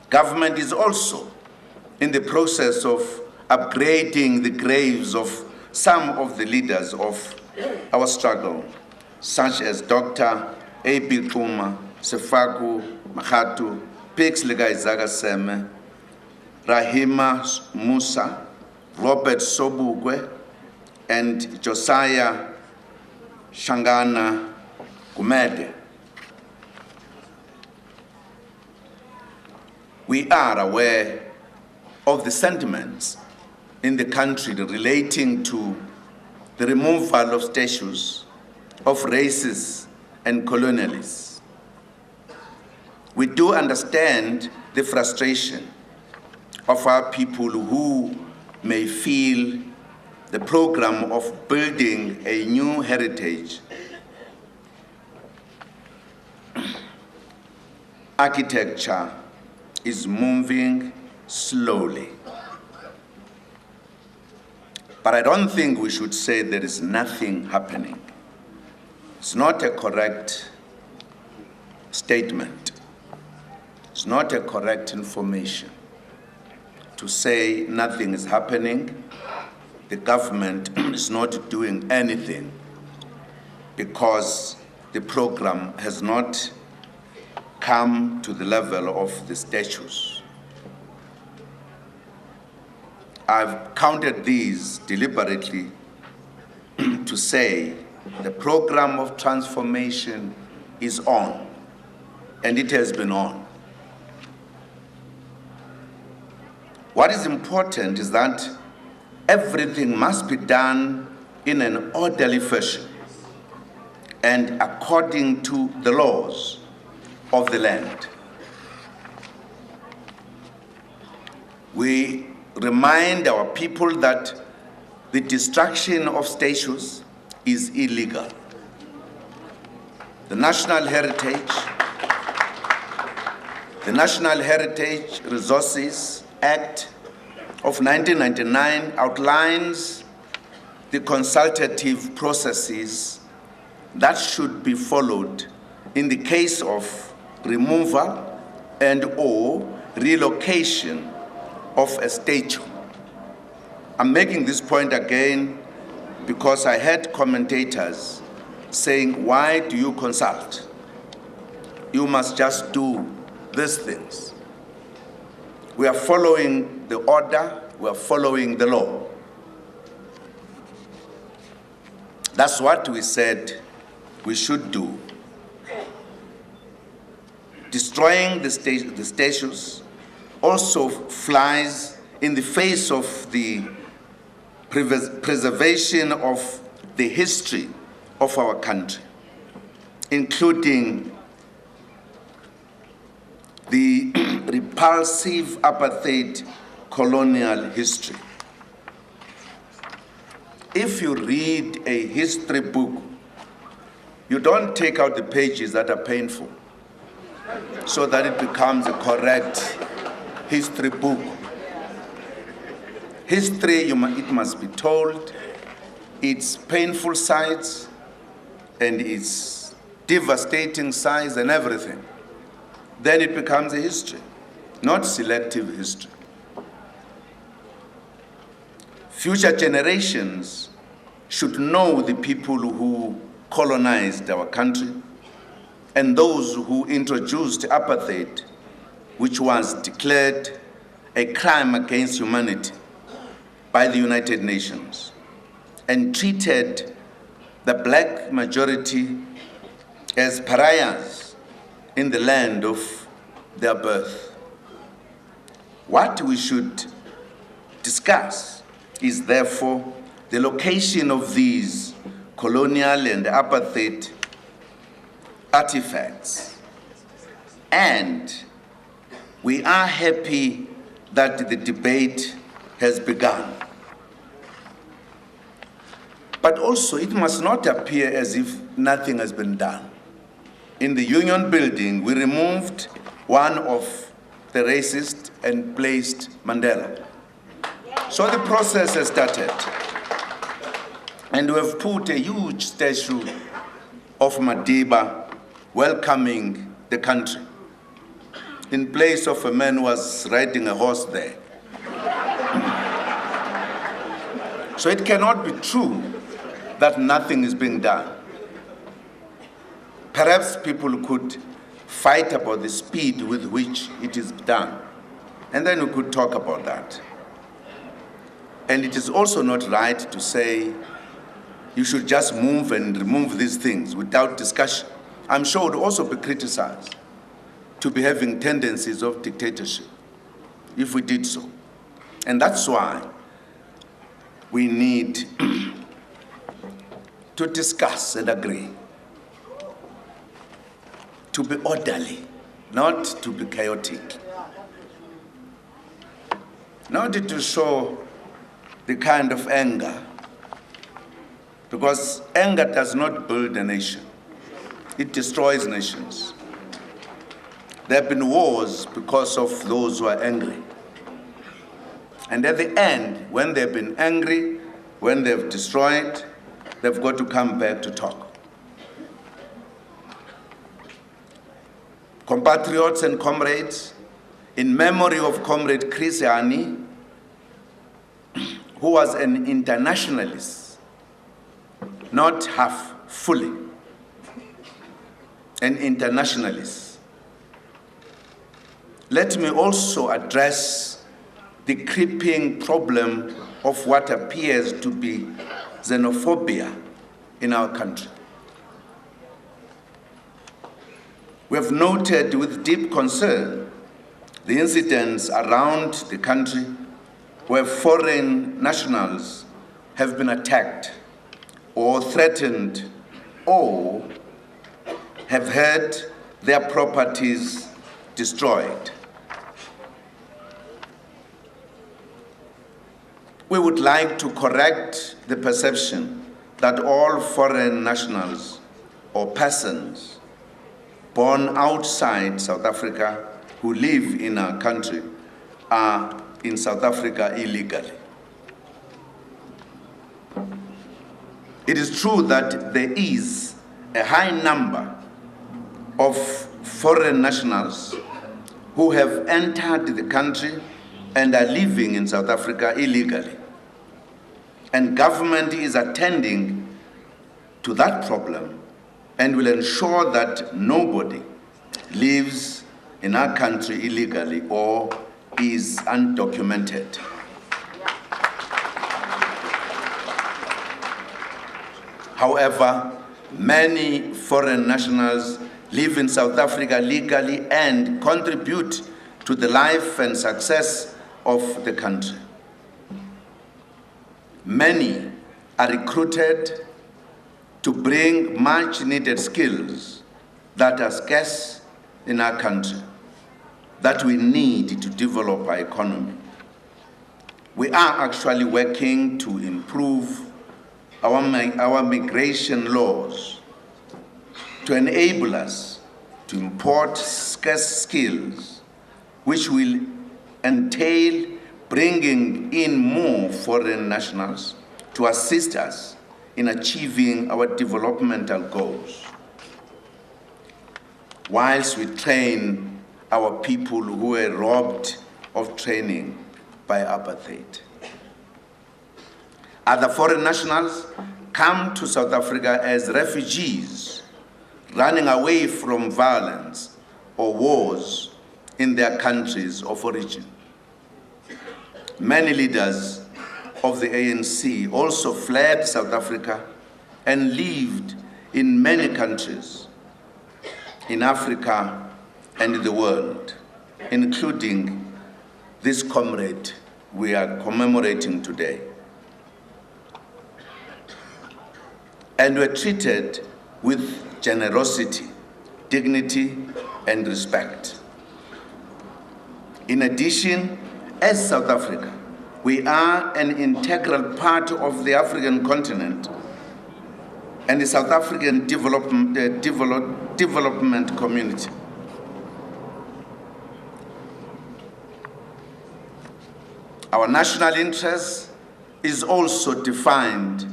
Government is also in the process of upgrading the graves of some of the leaders of our struggle, such as Dr. A.P. Zuma, Sefaku Mahatu, Pixley Zaga Seme, Rahima Musa, Robert Sobugwe, and Josiah Shangana Gumede. We are aware of the sentiments in the country relating to the removal of statues of racists and colonialists. We do understand the frustration of our people who may feel the program of building a new heritage architecture is moving slowly. But I don't think we should say there is nothing happening. It's not a correct statement. It's not a correct information to say nothing is happening. The government is not doing anything because the program has not come to the level of the statues. I've counted these deliberately to say the program of transformation is on, and it has been on. What is important is that everything must be done in an orderly fashion and according to the laws of the land. We remind our people that the destruction of statues is illegal. The National Heritage Resources Act of 1999 outlines the consultative processes that should be followed in the case of removal and/or relocation of a statue. I'm making this point again because I heard commentators saying, why do you consult? You must just do these things. We are following the order, we are following the law. That's what we said we should do. Destroying the statues also flies in the face of the preservation of the history of our country, including the repulsive apartheid colonial history. if you read a history book, you don't take out the pages that are painful so that it becomes a correct history book. History, it must be told, its painful sides and its devastating sides and everything. Then it becomes a history, not selective history. Future generations should know the people who colonized our country and those who introduced apartheid, which was declared a crime against humanity by the United Nations, and treated the black majority as pariahs in the land of their birth. What we should discuss is therefore the location of these colonial and apartheid artifacts. And we are happy that the debate has begun. But also, it must not appear as if nothing has been done. In the Union Building, we removed one of the racists and placed Mandela. So the process has started. And we have put a huge statue of Madiba welcoming the country in place of a man who was riding a horse there. So it cannot be true that nothing is being done. Perhaps people could fight about the speed with which it is done, and then we could talk about that. And it is also not right to say you should just move and remove these things without discussion. I'm sure it would also be criticized to be having tendencies of dictatorship if we did so. And that's why we need to discuss and agree, to be orderly, not to be chaotic, not to show the kind of anger, because anger does not build a nation, it destroys nations. There have been wars because of those who are angry. And at the end, when they've been angry, when they've destroyed, they've got to come back to talk. Compatriots and comrades, in memory of Comrade Hani, who was an internationalist, not half, fully, an internationalist. Let me also address the creeping problem of what appears to be xenophobia in our country. We have noted with deep concern the incidents around the country where foreign nationals have been attacked or threatened or have had their properties destroyed. We would like to correct the perception that all foreign nationals or persons born outside South Africa who live in our country are in South Africa illegally. It is true that there is a high number of foreign nationals who have entered the country and are living in South Africa illegally. And government is attending to that problem and will ensure that nobody lives in our country illegally or is undocumented. However, many foreign nationals live in South Africa legally and contribute to the life and success of the country. Many are recruited to bring much needed skills that are scarce in our country, that we need to develop our economy. We are actually working to improve our migration laws to enable us to import scarce skills, which will entail bringing in more foreign nationals to assist us in achieving our developmental goals, whilst we train our people who were robbed of training by apartheid. Other foreign nationals come to South Africa as refugees, running away from violence or wars in their countries of origin. Many leaders of the ANC also fled South Africa and lived in many countries in Africa and in the world, including this comrade we are commemorating today. And were treated with generosity, dignity, and respect. In addition, as South Africa, we are an integral part of the African continent and the South African development community. Our national interest is also defined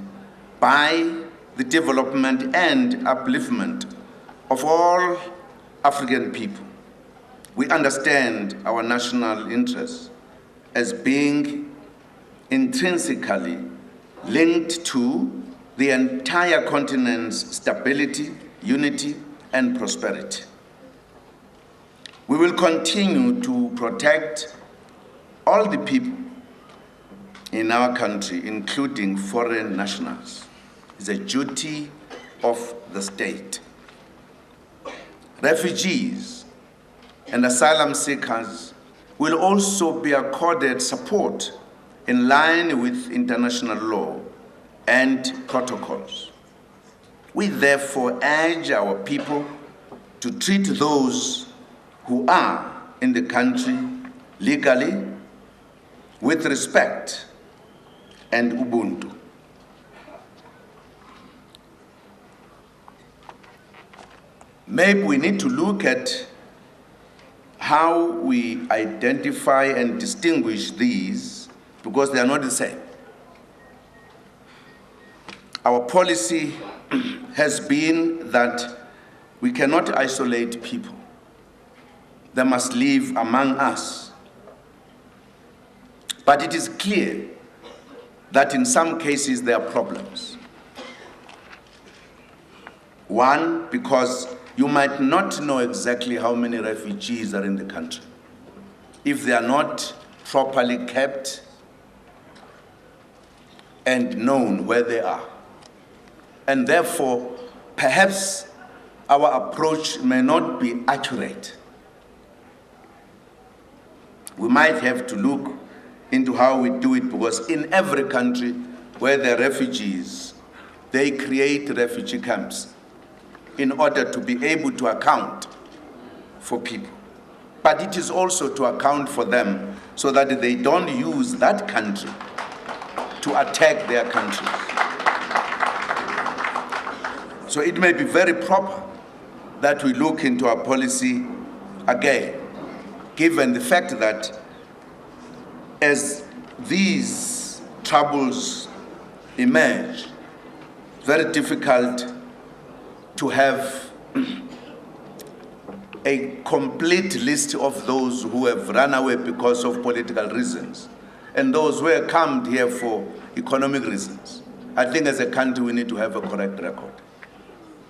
by the development and upliftment of all African people. We understand our national interests as being intrinsically linked to the entire continent's stability, unity, and prosperity. We will continue to protect all the people in our country, including foreign nationals. It's a duty of the state. Refugees and asylum seekers will also be accorded support in line with international law and protocols. We therefore urge our people to treat those who are in the country legally with respect and ubuntu. Maybe we need to look at how we identify and distinguish these, because they are not the same. Our policy has been that we cannot isolate people. They must live among us. But it is clear that in some cases there are problems. One, because you might not know exactly how many refugees are in the country if they are not properly kept and known where they are. And therefore, perhaps our approach may not be accurate. We might have to look into how we do it, because in every country where there are refugees, they create refugee camps in order to be able to account for people. But it is also to account for them so that they don't use that country to attack their country. So it may be very proper that we look into our policy again, given the fact that as these troubles emerge, it's very difficult to have a complete list of those who have run away because of political reasons and those who have come here for economic reasons. I think as a country we need to have a correct record.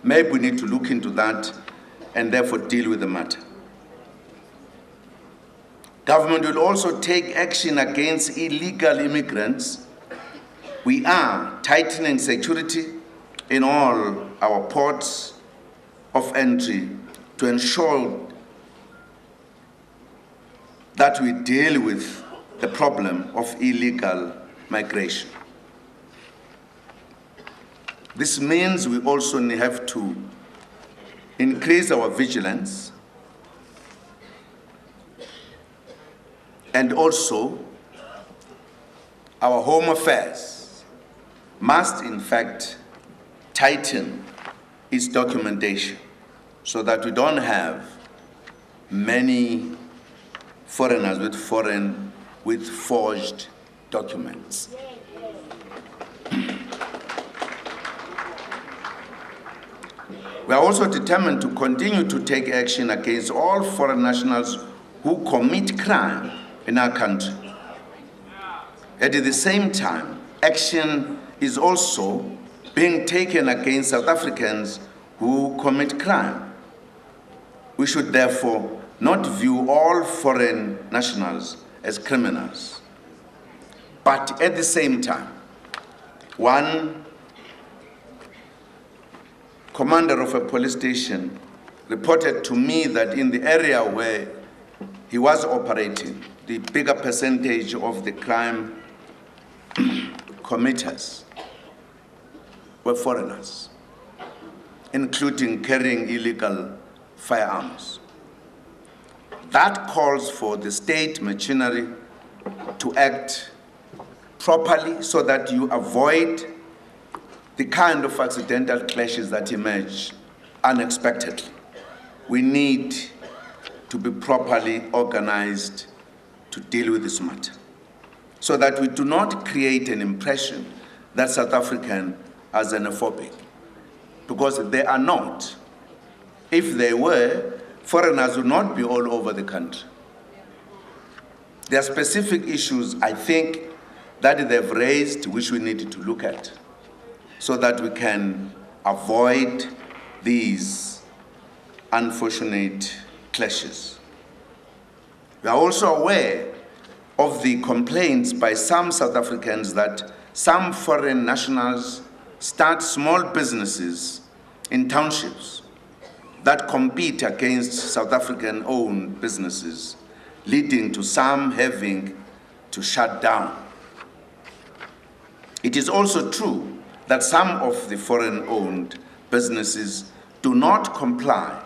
Maybe we need to look into that and therefore deal with the matter. Government will also take action against illegal immigrants. We are tightening security in all our ports of entry to ensure that we deal with the problem of illegal migration. This means we also have to increase our vigilance and also our home affairs must in fact tighten its documentation so that we don't have many foreigners with forged documents. We are also determined to continue to take action against all foreign nationals who commit crime in our country. At the same time, action is also being taken against South Africans who commit crime. We should therefore not view all foreign nationals as criminals. But at the same time, one commander of a police station reported to me that in the area where he was operating, the bigger percentage of the crime committers were foreigners, including carrying illegal firearms. That calls for the state machinery to act properly so that you avoid the kind of accidental clashes that emerge unexpectedly. We need to be properly organized to deal with this matter so that we do not create an impression that South Africans are xenophobic, because they are not. If they were, foreigners would not be all over the country. There are specific issues, I think, that they've raised which we need to look at so that we can avoid these unfortunate clashes. We are also aware of the complaints by some South Africans that some foreign nationals start small businesses in townships that compete against South African-owned businesses, leading to some having to shut down. It is also true that some of the foreign-owned businesses do not comply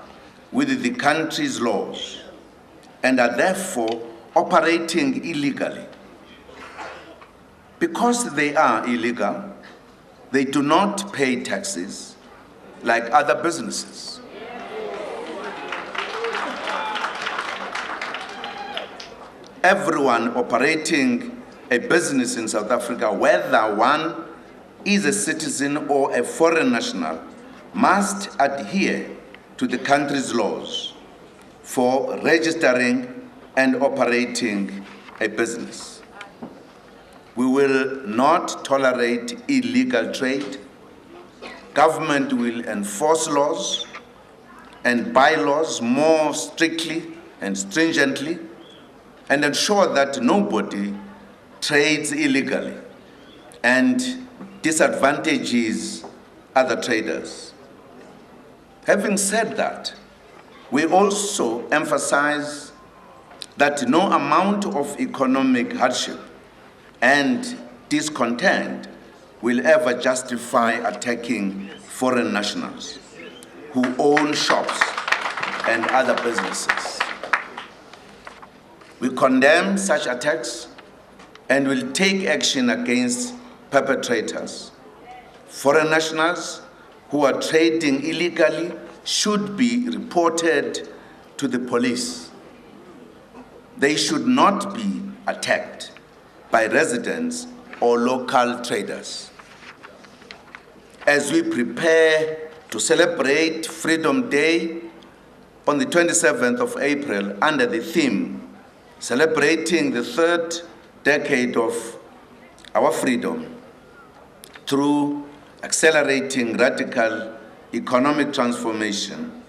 with the country's laws and are therefore operating illegally. Because they are illegal, they do not pay taxes like other businesses. Everyone operating a business in South Africa, whether one is a citizen or a foreign national, must adhere to the country's laws for registering and operating a business. We will not tolerate illegal trade. Government will enforce laws and bylaws more strictly and stringently and ensure that nobody trades illegally and disadvantages other traders. Having said that, we also emphasize that no amount of economic hardship and discontent will ever justify attacking foreign nationals who own shops and other businesses. We condemn such attacks and will take action against perpetrators. Foreign nationals who are trading illegally should be reported to the police. They should not be attacked by residents or local traders. As we prepare to celebrate Freedom Day on the 27th of April under the theme, celebrating the third decade of our freedom through accelerating radical economic transformation,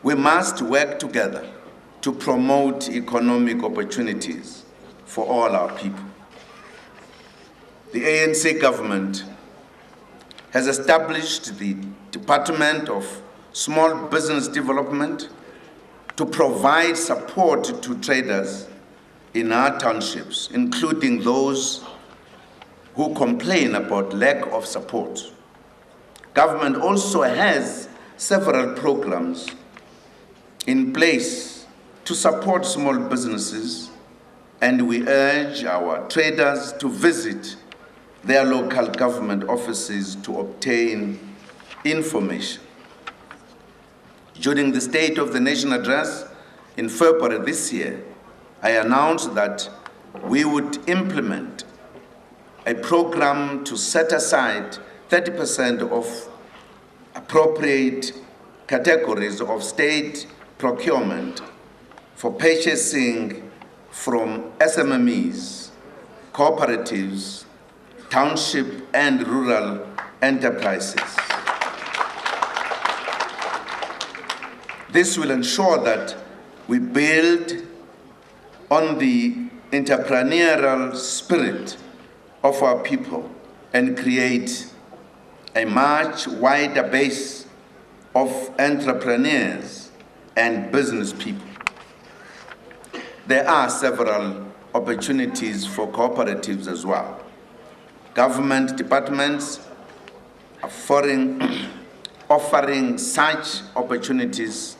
we must work together to promote economic opportunities for all our people. The ANC government has established the Department of Small Business Development to provide support to traders in our townships, including those who complain about lack of support. Government also has several programs in place to support small businesses, and we urge our traders to visit their local government offices to obtain information. During the State of the Nation address in February this year, I announced that we would implement a program to set aside 30% of appropriate categories of state procurement for purchasing from SMMEs, cooperatives, township and rural enterprises. This will ensure that we build on the entrepreneurial spirit of our people and create a much wider base of entrepreneurs and business people. There are several opportunities for cooperatives as well. Government departments are offering such opportunities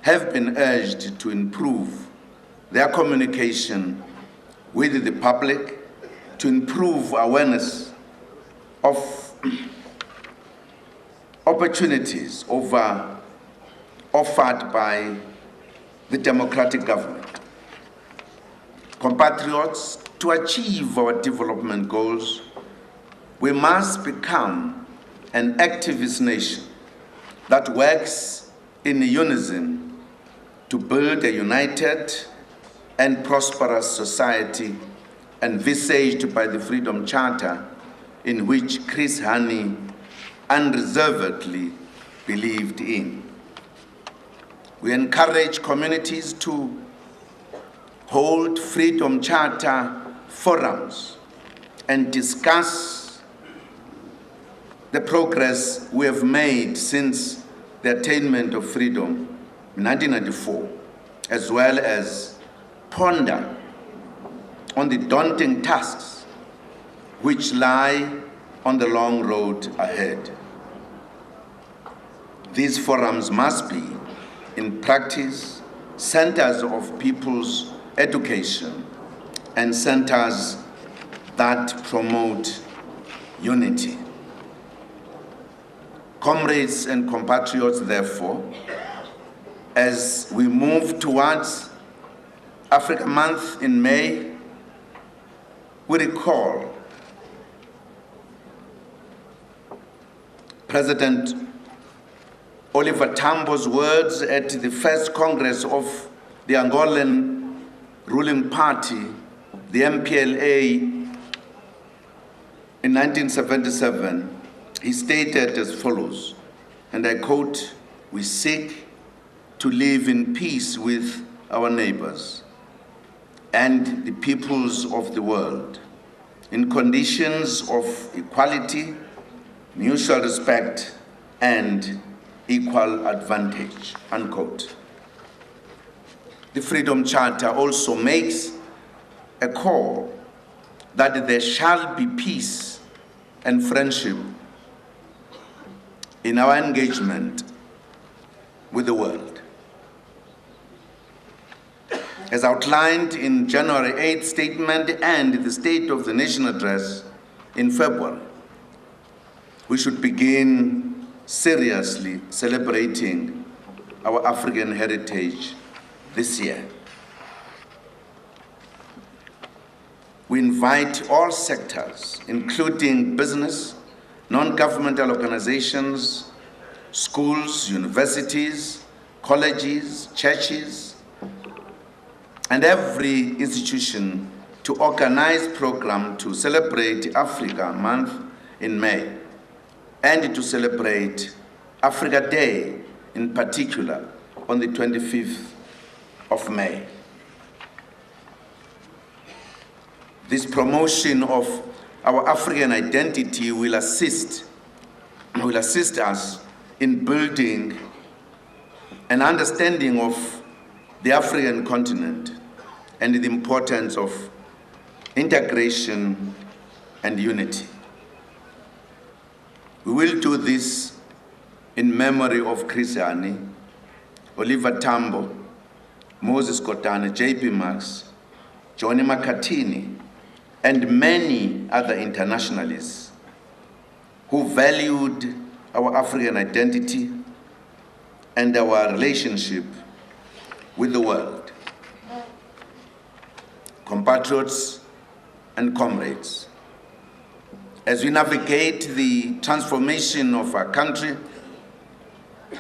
have been urged to improve their communication with the public, to improve awareness of opportunities offered by the democratic government. Compatriots, to achieve our development goals, we must become an activist nation that works in unison to build a united and prosperous society envisaged by the Freedom Charter, in which Chris Hani unreservedly believed in. We encourage communities to hold Freedom Charter forums and discuss the progress we have made since the attainment of freedom in 1994, as well as ponder on the daunting tasks which lie on the long road ahead. These forums must be, in practice, centers of people's education and centers that promote unity. Comrades and compatriots, therefore, as we move towards Africa Month in May, we recall President Oliver Tambo's words at the first Congress of the Angolan ruling party, the MPLA, in 1977. He stated as follows, and I quote, "We seek to live in peace with our neighbors and the peoples of the world in conditions of equality, mutual respect, and equal advantage," unquote. The Freedom Charter also makes a call that there shall be peace and friendship in our engagement with the world. As outlined in January 8th statement and the State of the Nation address in February, we should begin seriously celebrating our African heritage this year. We invite all sectors, including business, non-governmental organizations, schools, universities, colleges, churches, and every institution to organize program to celebrate Africa Month in May and to celebrate Africa Day in particular on the 25th of May. This promotion of our African identity will assist us in building an understanding of the African continent and the importance of integration and unity. We will do this in memory of Chris Hani, Oliver Tambo, Moses Kotane, J.P. Marx, Johnny Makatini, and many other internationalists who valued our African identity and our relationship with the world. Compatriots and comrades, as we navigate the transformation of our country,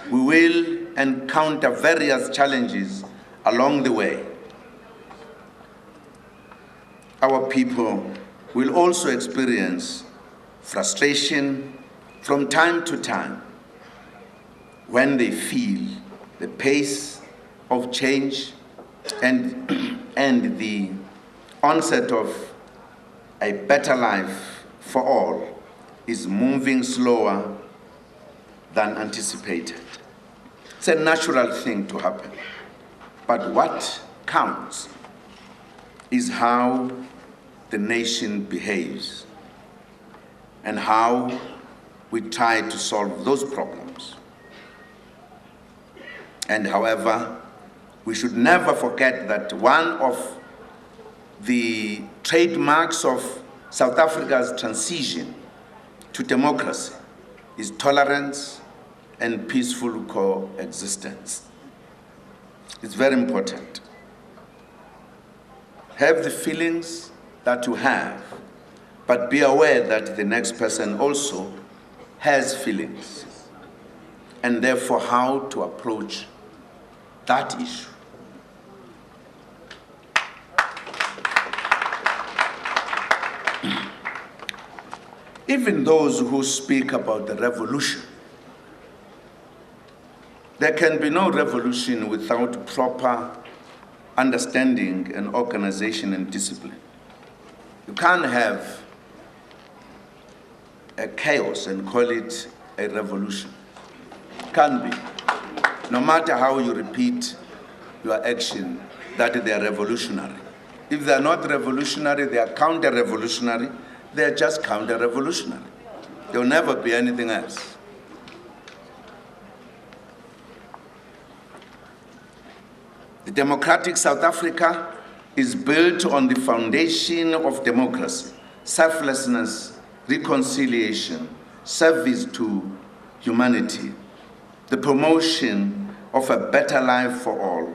we will encounter various challenges along the way. Our people will also experience frustration from time to time when they feel the pace of change and the onset of a better life for all is moving slower than anticipated. It's a natural thing to happen. But what counts is how the nation behaves and how we try to solve those problems. And however, we should never forget that one of the trademarks of South Africa's transition to democracy is tolerance and peaceful coexistence. It's very important. Have the feelings that you have, but be aware that the next person also has feelings, and therefore how to approach that issue. Even those who speak about the revolution, there can be no revolution without proper understanding and organization and discipline. You can't have a chaos and call it a revolution. Can't be. No matter how you repeat your action, that they are revolutionary. If they are not revolutionary, they are counter-revolutionary. They are just counter-revolutionary. There will never be anything else. The democratic South Africa is built on the foundation of democracy, selflessness, reconciliation, service to humanity, the promotion of a better life for all,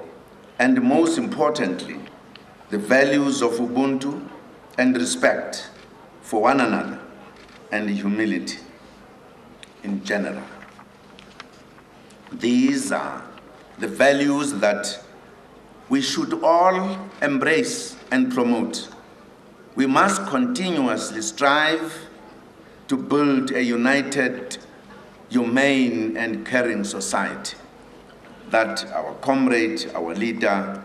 and most importantly, the values of Ubuntu and respect for one another and humility in general. These are the values that we should all embrace and promote. We must continuously strive to build a united, humane, and caring society that our comrade, our leader,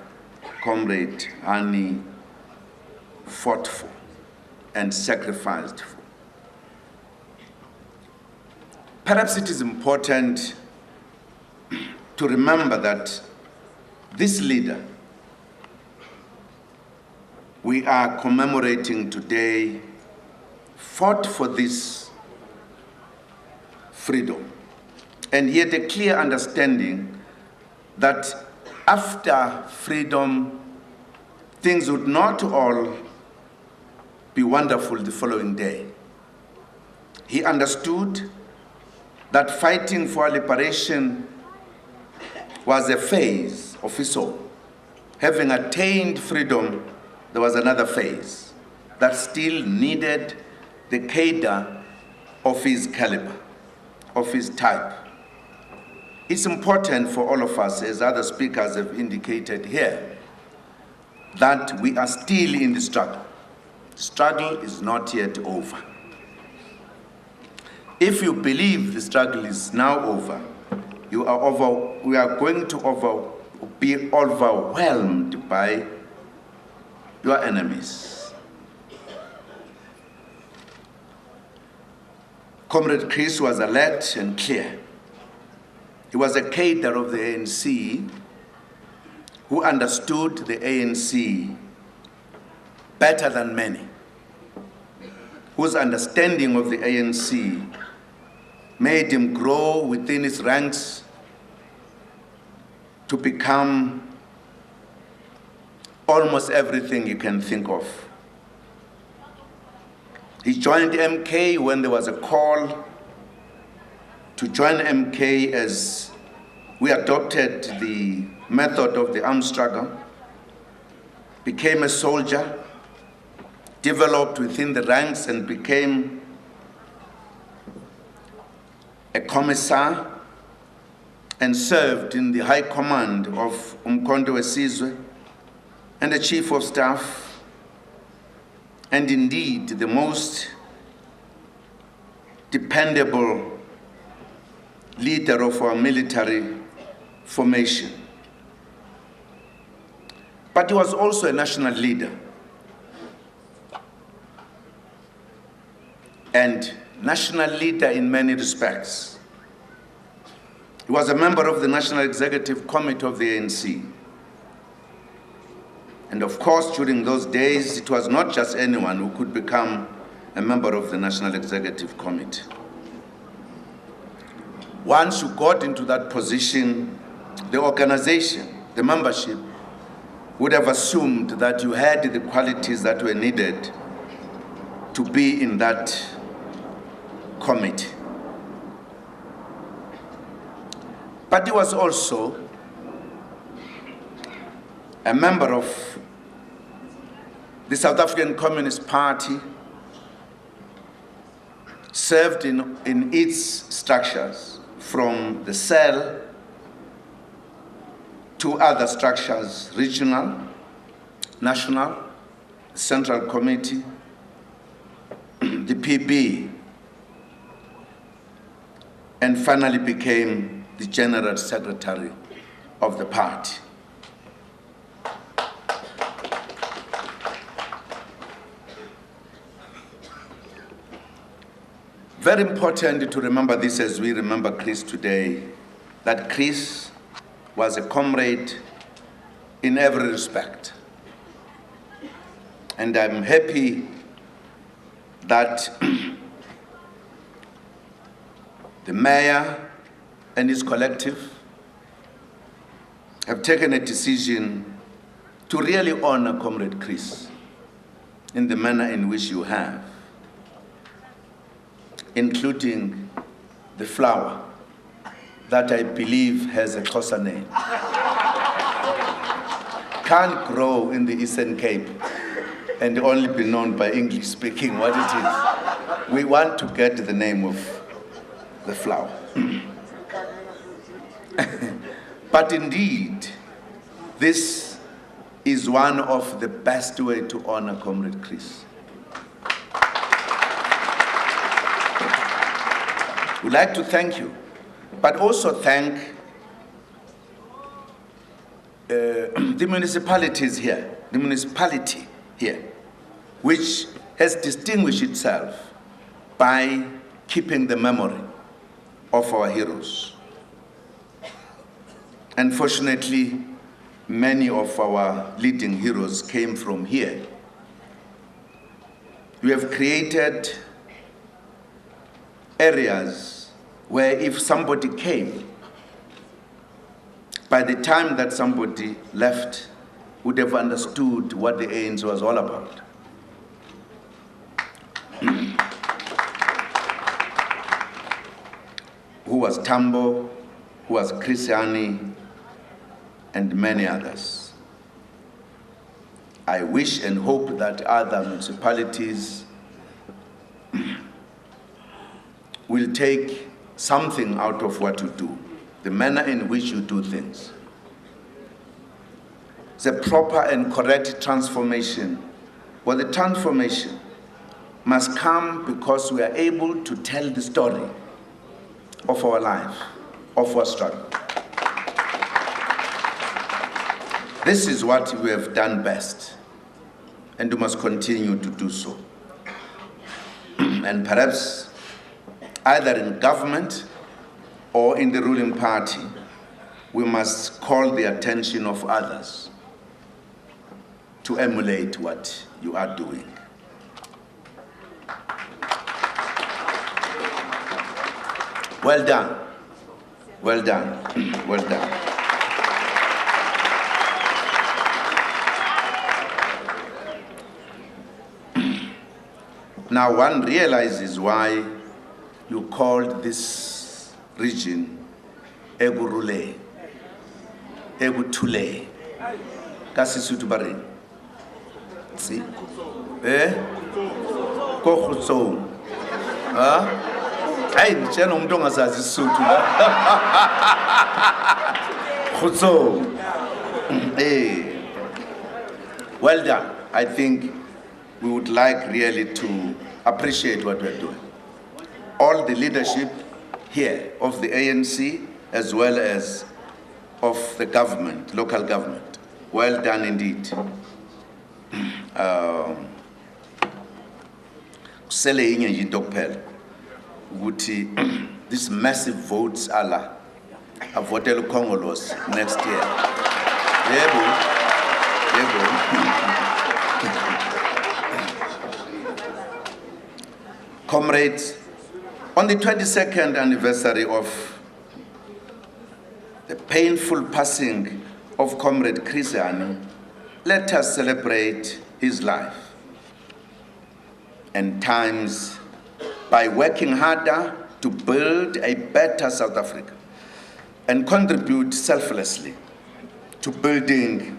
Comrade Hani, fought for and sacrificed for. Perhaps it is important to remember that this leader we are commemorating today fought for this freedom, and he had a clear understanding that after freedom, things would not all be wonderful the following day. He understood that fighting for liberation was a phase of his own. Having attained freedom, there was another phase that still needed the cadre of his caliber, of his type. It's important for all of us, as other speakers have indicated here, that we are still in the struggle. The struggle is not yet over. If you believe the struggle is now over, we are going to be overwhelmed by your enemies. Comrade Chris was alert and clear. He was a cadre of the ANC who understood the ANC better than many, whose understanding of the ANC made him grow within his ranks to become almost everything you can think of. He joined MK when there was a call to join MK as we adopted the method of the armed struggle, became a soldier, developed within the ranks and became a commissar and served in the high command of Umkhonto weSizwe and the chief of staff, and indeed the most dependable leader of our military formation. But he was also a national leader and national leader in many respects. He was a member of the National Executive Committee of the ANC. And of course, during those days, it was not just anyone who could become a member of the National Executive Committee. Once you got into that position, the organization, the membership, would have assumed that you had the qualities that were needed to be in that committee. But he was also a member of the South African Communist Party, served in its structures from the cell to other structures, regional, national, Central Committee, the PB, and finally became the General Secretary of the party. Very important to remember this as we remember Chris today, that Chris was a comrade in every respect. And I'm happy that the mayor and his collective have taken a decision to really honor Comrade Chris in the manner in which you have, including the flower that I believe has a Xhosa name. Can't grow in the Eastern Cape and only be known by English speaking what it is. We want to get the name of the flower. But indeed, this is one of the best way to honor Comrade Chris. We'd like to thank you, but also thank the municipalities here, the municipality here, which has distinguished itself by keeping the memory of our heroes. Unfortunately, many of our leading heroes came from here. We have created areas where if somebody came, by the time that somebody left, would have understood what the ANC was all about. Who was Tambo, who was Hani, and many others. I wish and hope that other municipalities will take something out of what you do, the manner in which you do things. The proper and correct transformation, well, the transformation must come because we are able to tell the story of our life, of our struggle. This is what we have done best, and we must continue to do so. And perhaps either in government or in the ruling party, we must call the attention of others to emulate what you are doing. Well done. Well done. Well done. Now one realizes why you called this region Egurule, Egutule, Kasisutu Bari. See? Kokhutso. Hey, Chen Umdong Azazi Sutu. Khutso. Hey. Well done. I think we would like really to appreciate what we're doing. All the leadership here of the ANC as well as of the government, local government. Well done indeed. These massive votes are voted Congolese next year. Comrades, on the 22nd anniversary of the painful passing of Comrade Chris Hani, let us celebrate his life and times by working harder to build a better South Africa and contribute selflessly to building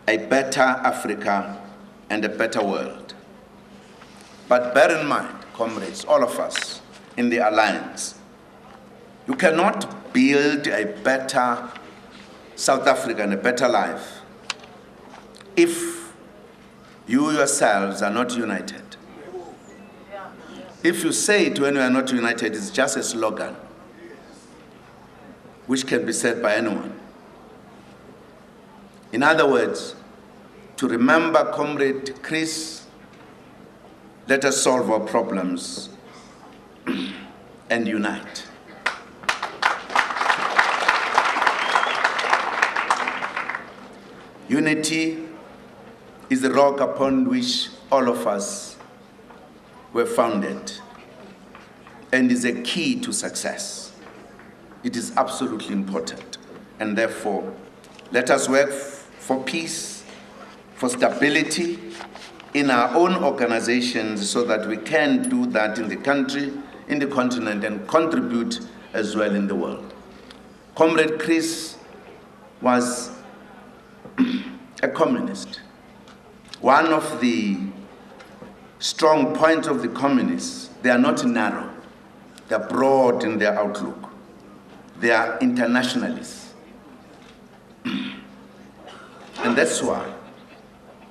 a better Africa and a better world. But bear in mind, comrades, all of us in the alliance, you cannot build a better South Africa and a better life if you yourselves are not united. If you say it when we are not united, it's just a slogan which can be said by anyone. In other words, to remember Comrade Chris, let us solve our problems and unite. Unity is the rock upon which all of us were founded and is a key to success. It is absolutely important. And therefore, let us work for peace, for stability in our own organizations so that we can do that in the country, in the continent, and contribute as well in the world. Comrade Chris was a communist. One of the strong points of the communists, they are not narrow, they are broad in their outlook. They are internationalists. And that's why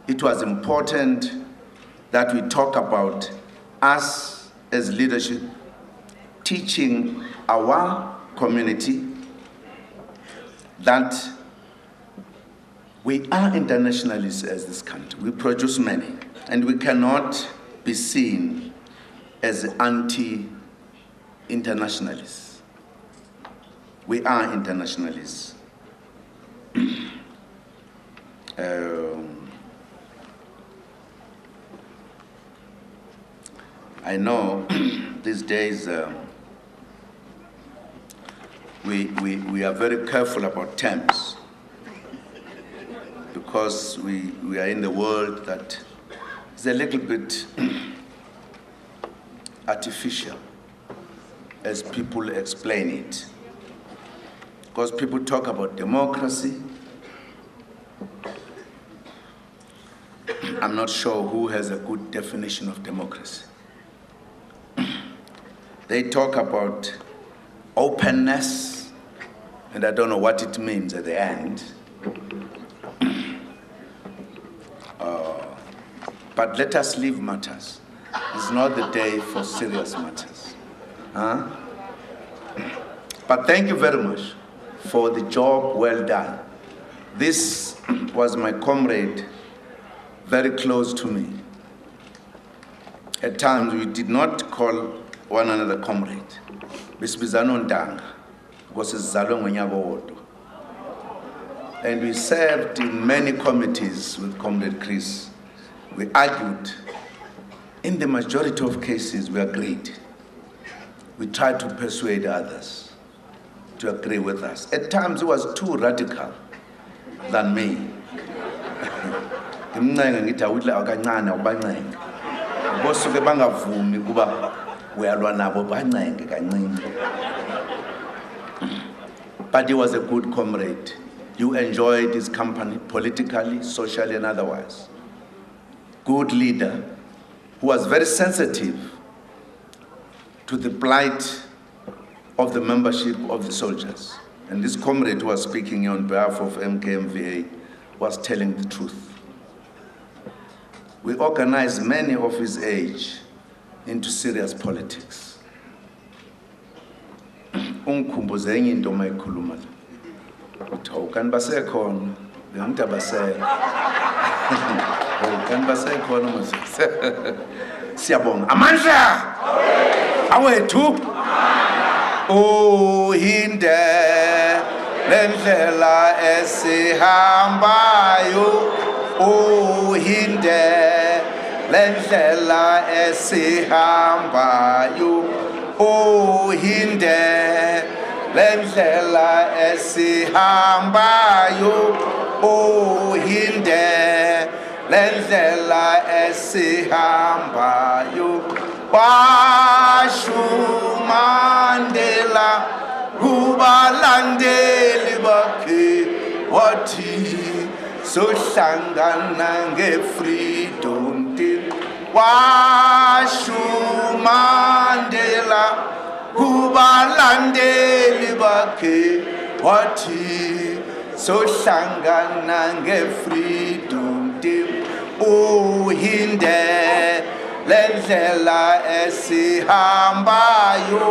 it was important that we talk about us as leadership, teaching our community that we are internationalists as this country. We produce many, and we cannot be seen as anti-internationalists. We are internationalists. I know these days we are very careful about terms because we are in the world that is a little bit artificial as people explain it. Because people talk about democracy. I'm not sure who has a good definition of democracy. They talk about openness, and I don't know what it means at the end. But let us leave matters. It's not the day for serious matters. But thank you very much for the job well done. This was my comrade, very close to me. At times we did not call one another comrade. And we served in many committees with Comrade Chris. We argued. In the majority of cases, we agreed. We tried to persuade others to agree with us. At times, he was too radical than me. bosuke bangavumi kuba uyalwa nabo bancenge kancinci. But he was a good comrade. You enjoyed his company politically, socially, and otherwise. Good leader who was very sensitive to the plight of the membership of the soldiers. And this comrade who was speaking on behalf of MKMVA was telling the truth. We organized many of his age into serious politics. Ungikhumbuze enye into mayikhuluma la. Uthi awukani basekhona, bengithi abasekho. Awukani basekhona manje. Siyabonga. Amandla! Awethu! Uhinde lendlela esihambayo. Uhinde lendlela esihambayo. Uhinde lendlela esihambayo. Uhinde lendlela esihambayo. Washumandela kubalandeli bakhe wathi sohlangana nge-freedom day. Washumandela kubalandeli bakhe wathi sohlangana nge-freedom day. Uhinde lendlela esihambayo.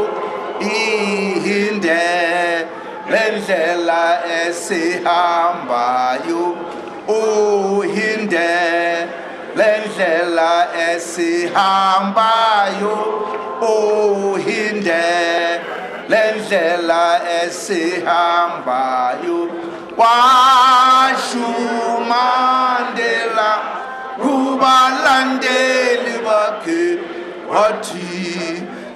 Ihinde lendlela esihambayo. Uhinde lendlela esihambayo. Uhinde lendlela esihambayo. Washumandela kubalandeli bakhe wathi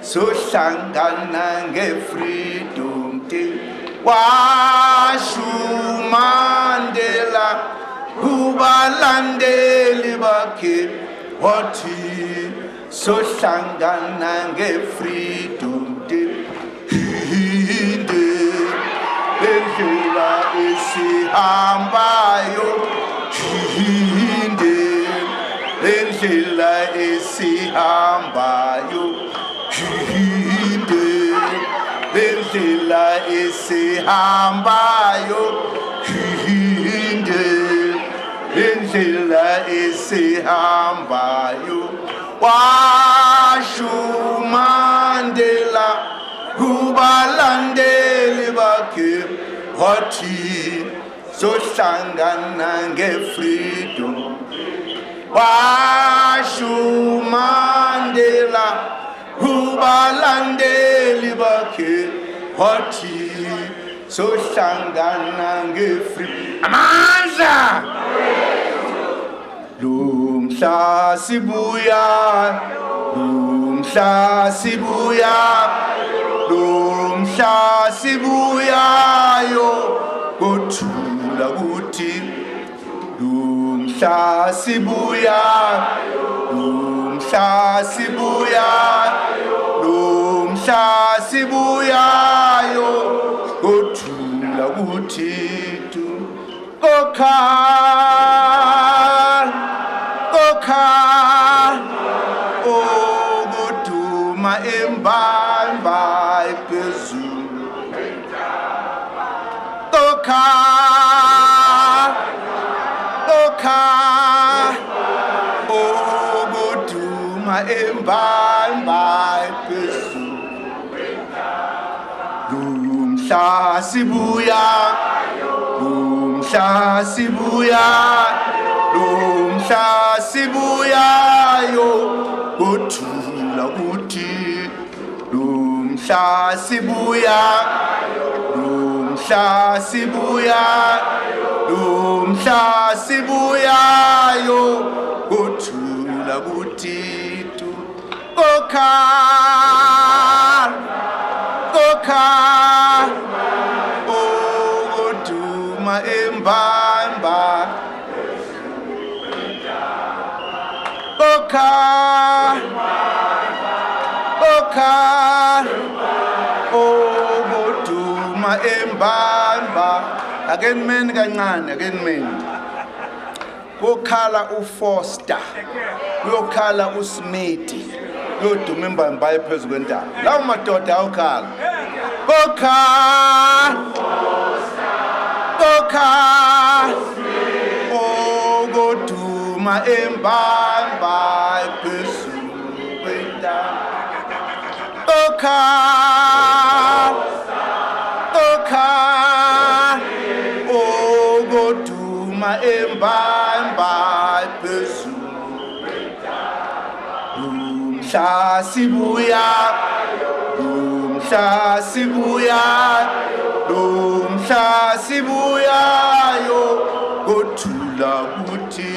sohlangana nge-freedom day. Washumandela kubalandeli bakhe wathi sohlangana nge-freedom day. Ihinde lendlela esihambayo. Ihinde lendlela esihambayo. Ihinde lendlela esihambayo. Ihinde lendlela esihambayo. Washumandela kubalandeli bakhe wathi sohlangana nge-freedom. Washumandela kubalandeli bakhe wathi sohlangana nge-freedom. Amandla! Lumhla sibuya, lumhla sibuya, lumhla sibuyayo kuthula kuthi. Lumhla sibuya, lumhla sibuya, lumhla sibuyayo kuthula kuthi. Okuduma embamba phezulu. Okuduma embamba phezulu. Lumhla sibuya, lumhla sibuya, lumhla sibuyayo kuthula kuthi. Lumhla sibuya, lumhla sibuya, lumhla sibuyayo kuthula kuthi. Okuduma embamba. kokha ogoduma embamba. Again men kancane, again men. Kokhala uFoster, uyokhala uSmith, uyoduma imbamba ephezu kwentaba. Lawo madoda awukhala. Kokha ogoduma embamba ephezu kwentaba. Kokha ogoduma embamba ephezu kwentaba. Lumhla sibuyayo gothula kuthi.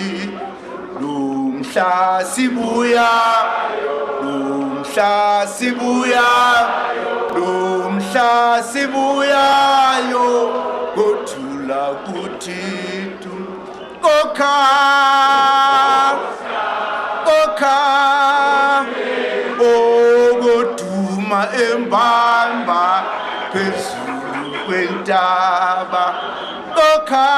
Lumhla sibuyayo gothula kuthi. Kokha ogoduma embamba phezulu kwentaba. Kokha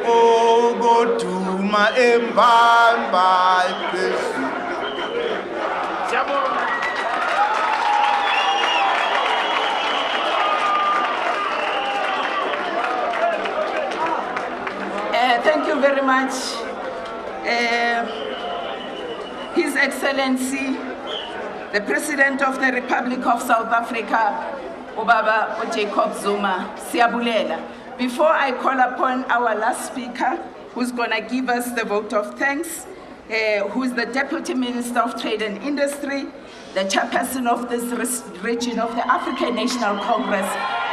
ogoduma embamba phezulu. Thank you very much. His Excellency, the President of the Republic of South Africa, Ubaba Jacob Zuma, siyabulela. Before I call upon our last speaker, who's going to give us the vote of thanks, who's the Deputy Minister of Trade and Industry, the chairperson of this region of the African National Congress,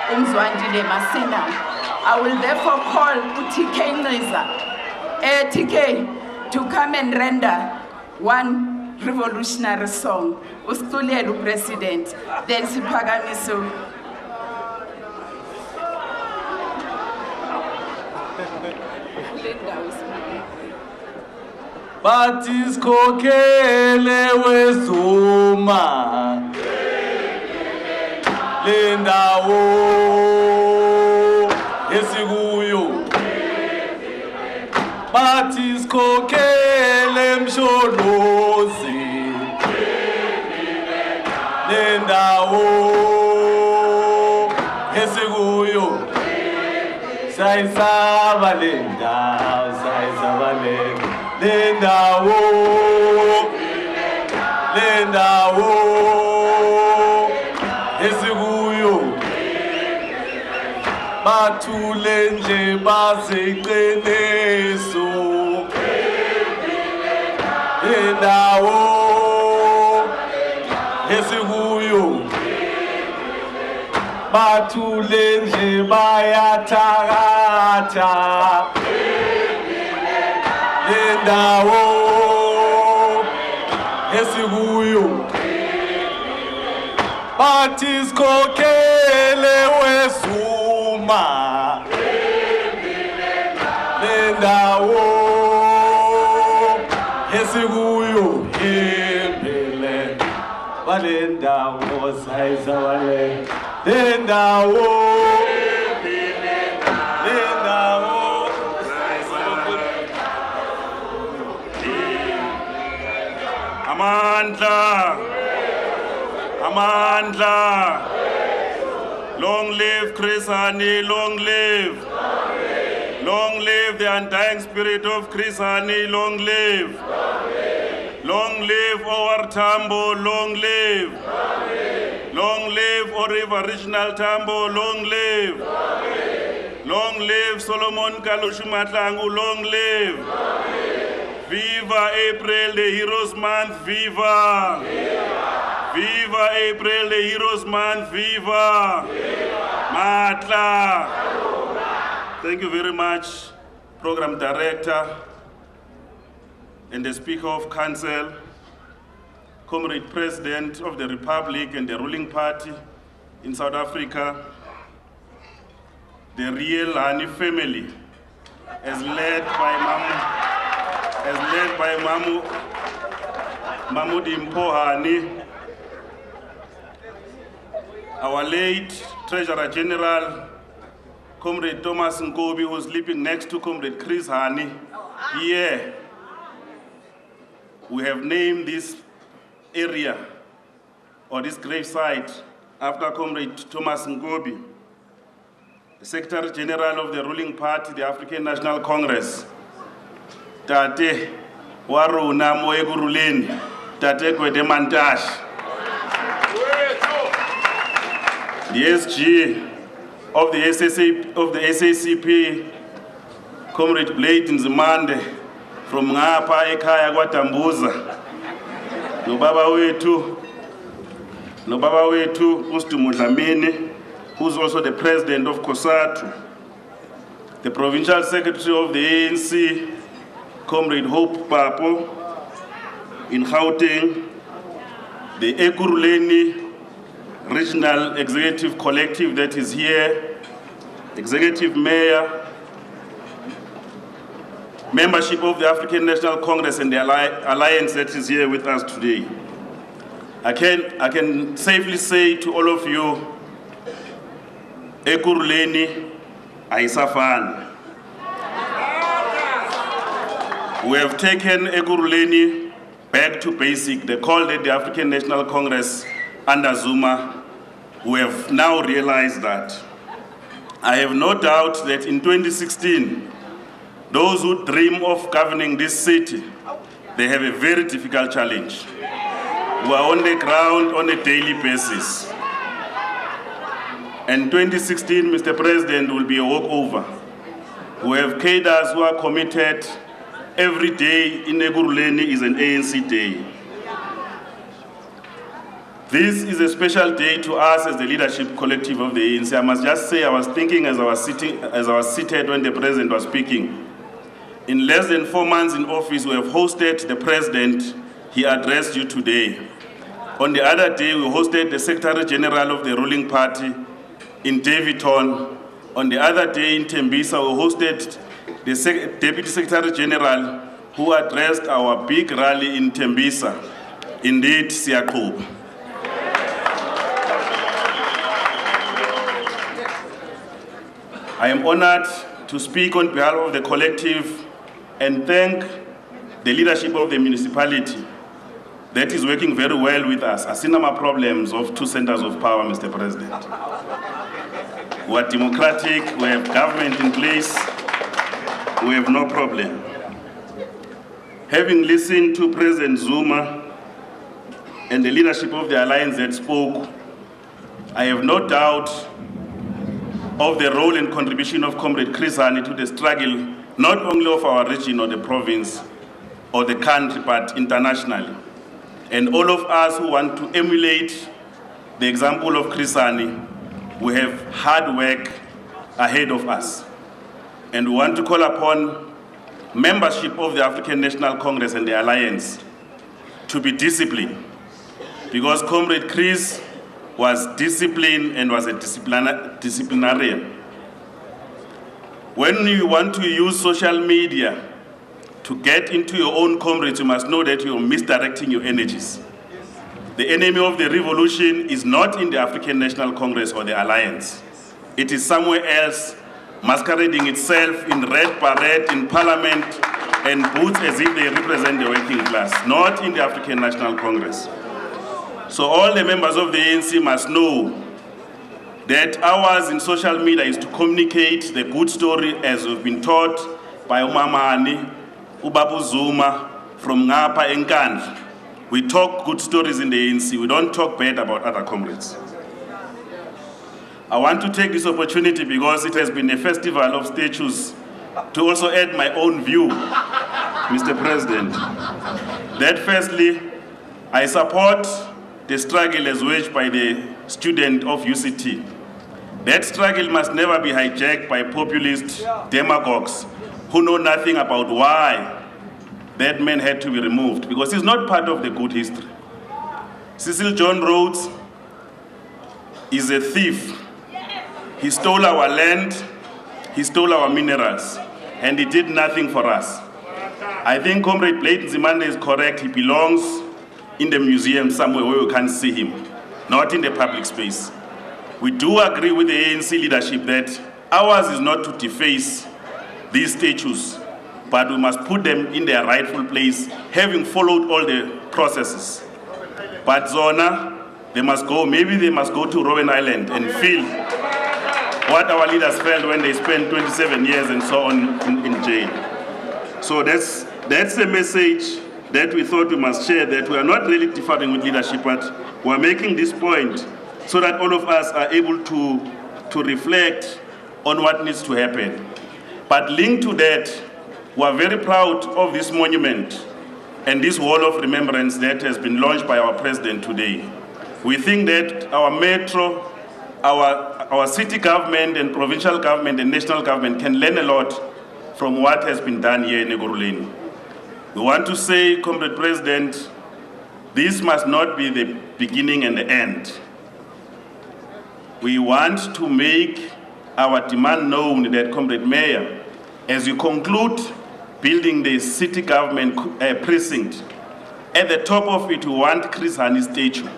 Nzimande Masina. I will therefore call TK Neza, TK, to come and render one revolutionary song. Usitulele President, then siphakamiso. Bathi sikhokhele weZuma le ndawo esikuyo. Bathi sikhokhele Msholozi le ndawo esikuyo. Sayisaba le ndawo, sayisaba le ndawo, esikuyo. Bathule nje baziqiniso le ndawo esikuyo. Bathule nje bayathakatha le ndawo esikuyo. Bathi sikhokhele weZuma le ndawo esikuyo. Imbele bale ndawo sayizabale le ndawo. Amandla. Long live Chris Hani, long live. Long live the undying spirit of Chris Hani, long live. Long live our Tambo, long live. Long live Oriva Regional Tambo, long live. Long live Solomon Kalushimatlangu, long live. Viva April, the Heroes Month, viva! Viva April, the Heroes Month, viva! Matla! Thank you very much, Program Director and the Speaker of Council, Comrade President of the Republic and the ruling party in South Africa, the real Hani family, as led by as led by Mahmoud Hani, our late Treasurer General, Comrade Thomas Nkobi, who's sleeping next to Comrade Chris Hani. Here, we have named this area or this gravesite after Comrade Thomas Nkobi, the Secretary General of the ruling party, the African National Congress. Tate waruna moeguruleni, tate kwede mantash. The SG of the SACP, Comrade Blade Nzimande, from ngapha ekhaya kwaDambuza. No baba wetu Dlamini, who's also the president of Cosatu. The provincial secretary of the ANC, Comrade Hope Papo, in Gauteng. The Ekurhuleni Regional Executive Collective that is here, Executive Mayor, membership of the African National Congress and the alliance that is here with us today. I can safely say to all of you, Ekurhuleni aisafani. We have taken Ekurhuleni back to basic. They called it the African National Congress under Zuma. We have now realized that. I have no doubt that in 2016, those who dream of governing this city, they have a very difficult challenge. We are on the ground on a daily basis. And 2016, Mr. President, will be a walkover. We have cadres who are committed. Every day in Ekurhuleni is an ANC day. This is a special day to us as the leadership collective of the ANC. I must just say, I was thinking as I was seated when the president was speaking. In less than 4 months in office, we have hosted the president. He addressed you today. On the other day, we hosted the Secretary General of the ruling party in Davidton. On the other day in Tembisa, we hosted the Deputy Secretary General who addressed our big rally in Tembisa. Indeed, SACP. I am honored to speak on behalf of the collective and thank the leadership of the municipality that is working very well with us. Asinama problems of 2 centers of power, Mr. President. We are democratic, we have government in place, we have no problem. Having listened to President Zuma and the leadership of the alliance that spoke, I have no doubt of the role and contribution of Comrade Chris Hani to the struggle, not only of our region or the province or the country, but internationally. And all of us who want to emulate the example of Chris Hani, we have hard work ahead of us. And we want to call upon membership of the African National Congress and the Alliance to be disciplined, because Comrade Chris was disciplined and was a disciplinarian. When you want to use social media to get into your own comrades, you must know that you're misdirecting your energies. The enemy of the revolution is not in the African National Congress or the Alliance. It is somewhere else, masquerading itself in red parade in parliament and boots as if they represent the working class, not in the African National Congress. So all the members of the ANC must know that ours in social media is to communicate the good story as we've been taught by Hani, Ubabu Zuma, from Ngapa and Nkandla. We talk good stories in the ANC. We don't talk bad about other comrades. I want to take this opportunity, because it has been a festival of statues, to also add my own view, Mr. President. That firstly, I support the struggle as waged by the student of UCT. That struggle must never be hijacked by populist demagogues who know nothing about why that man had to be removed, because he's not part of the good history. Cecil John Rhodes is a thief. He stole our land, he stole our minerals, and he did nothing for us. I think Comrade Blade Nzimande is correct. He belongs in the museum somewhere where you can't see him, not in the public space. We do agree with the ANC leadership that ours is not to deface these statues, but we must put them in their rightful place, having followed all the processes. But Zona, they must go to Robben Island and feel what our leaders felt when they spent 27 years and so on in jail. So that's the message that we thought we must share, that we are not really differing with leadership, but we are making this point so that all of us are able to reflect on what needs to happen. But linked to that, we are very proud of this monument and this wall of remembrance that has been launched by our president today. We think that our metro, our city government and provincial government and national government can learn a lot from what has been done here in Ekurhuleni. We want to say, Comrade President, this must not be the beginning and the end. We want to make our demand known that, Comrade Mayor, as you conclude building the city government precinct, at the top of it, we want Chris Hani's statue.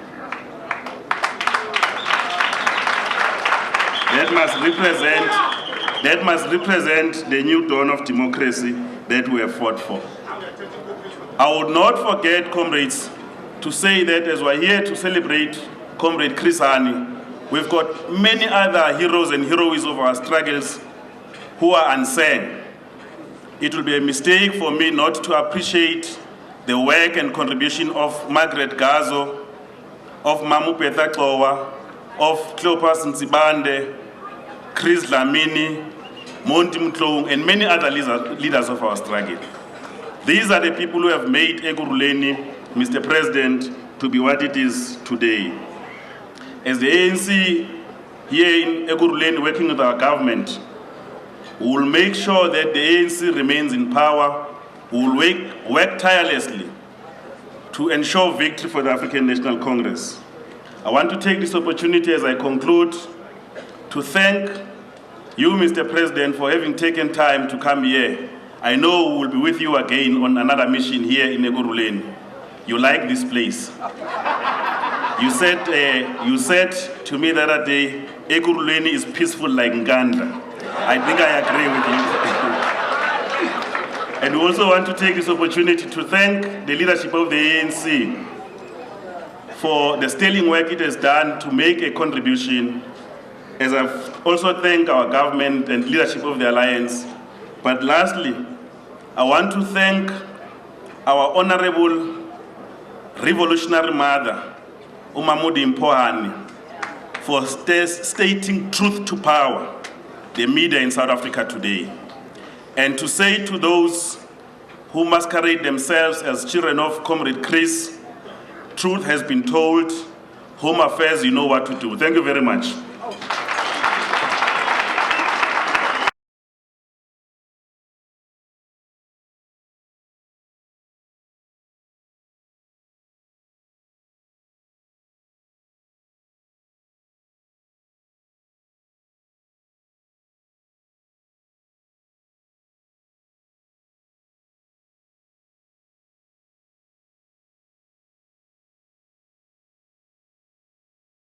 That must represent the new dawn of democracy that we have fought for. I would not forget, comrades, to say that as we're here to celebrate Comrade Chris Hani, we've got many other heroes and heroines of our struggles who are unsung. It will be a mistake for me not to appreciate the work and contribution of Margaret Gazo, of Mamu Pethakowa, of Cleopas Nzimande, Chris Dlamini, Monty Mtlong, and many other leaders of our struggle. These are the people who have made Ekurhuleni, Mr. President, to be what it is today. As the ANC here in Ekurhuleni working with our government, we will make sure that the ANC remains in power. We will work tirelessly to ensure victory for the African National Congress. I want to take this opportunity as I conclude to thank you, Mr. President, for having taken time to come here. I know we will be with you again on another mission here in Ekurhuleni. You like this place. You said to me the other day, Ekurhuleni is peaceful like Ngandla. I think I agree with you. And we also want to take this opportunity to thank the leadership of the ANC for the sterling work it has done to make a contribution, as I've also thanked our government and leadership of the Alliance. But lastly, I want to thank our honorable revolutionary mother, Umamudi Mpohani, for stating truth to power, the media in South Africa today. And to say to those who masquerade themselves as children of Comrade Chris, truth has been told, home affairs, you know what to do. Thank you very much.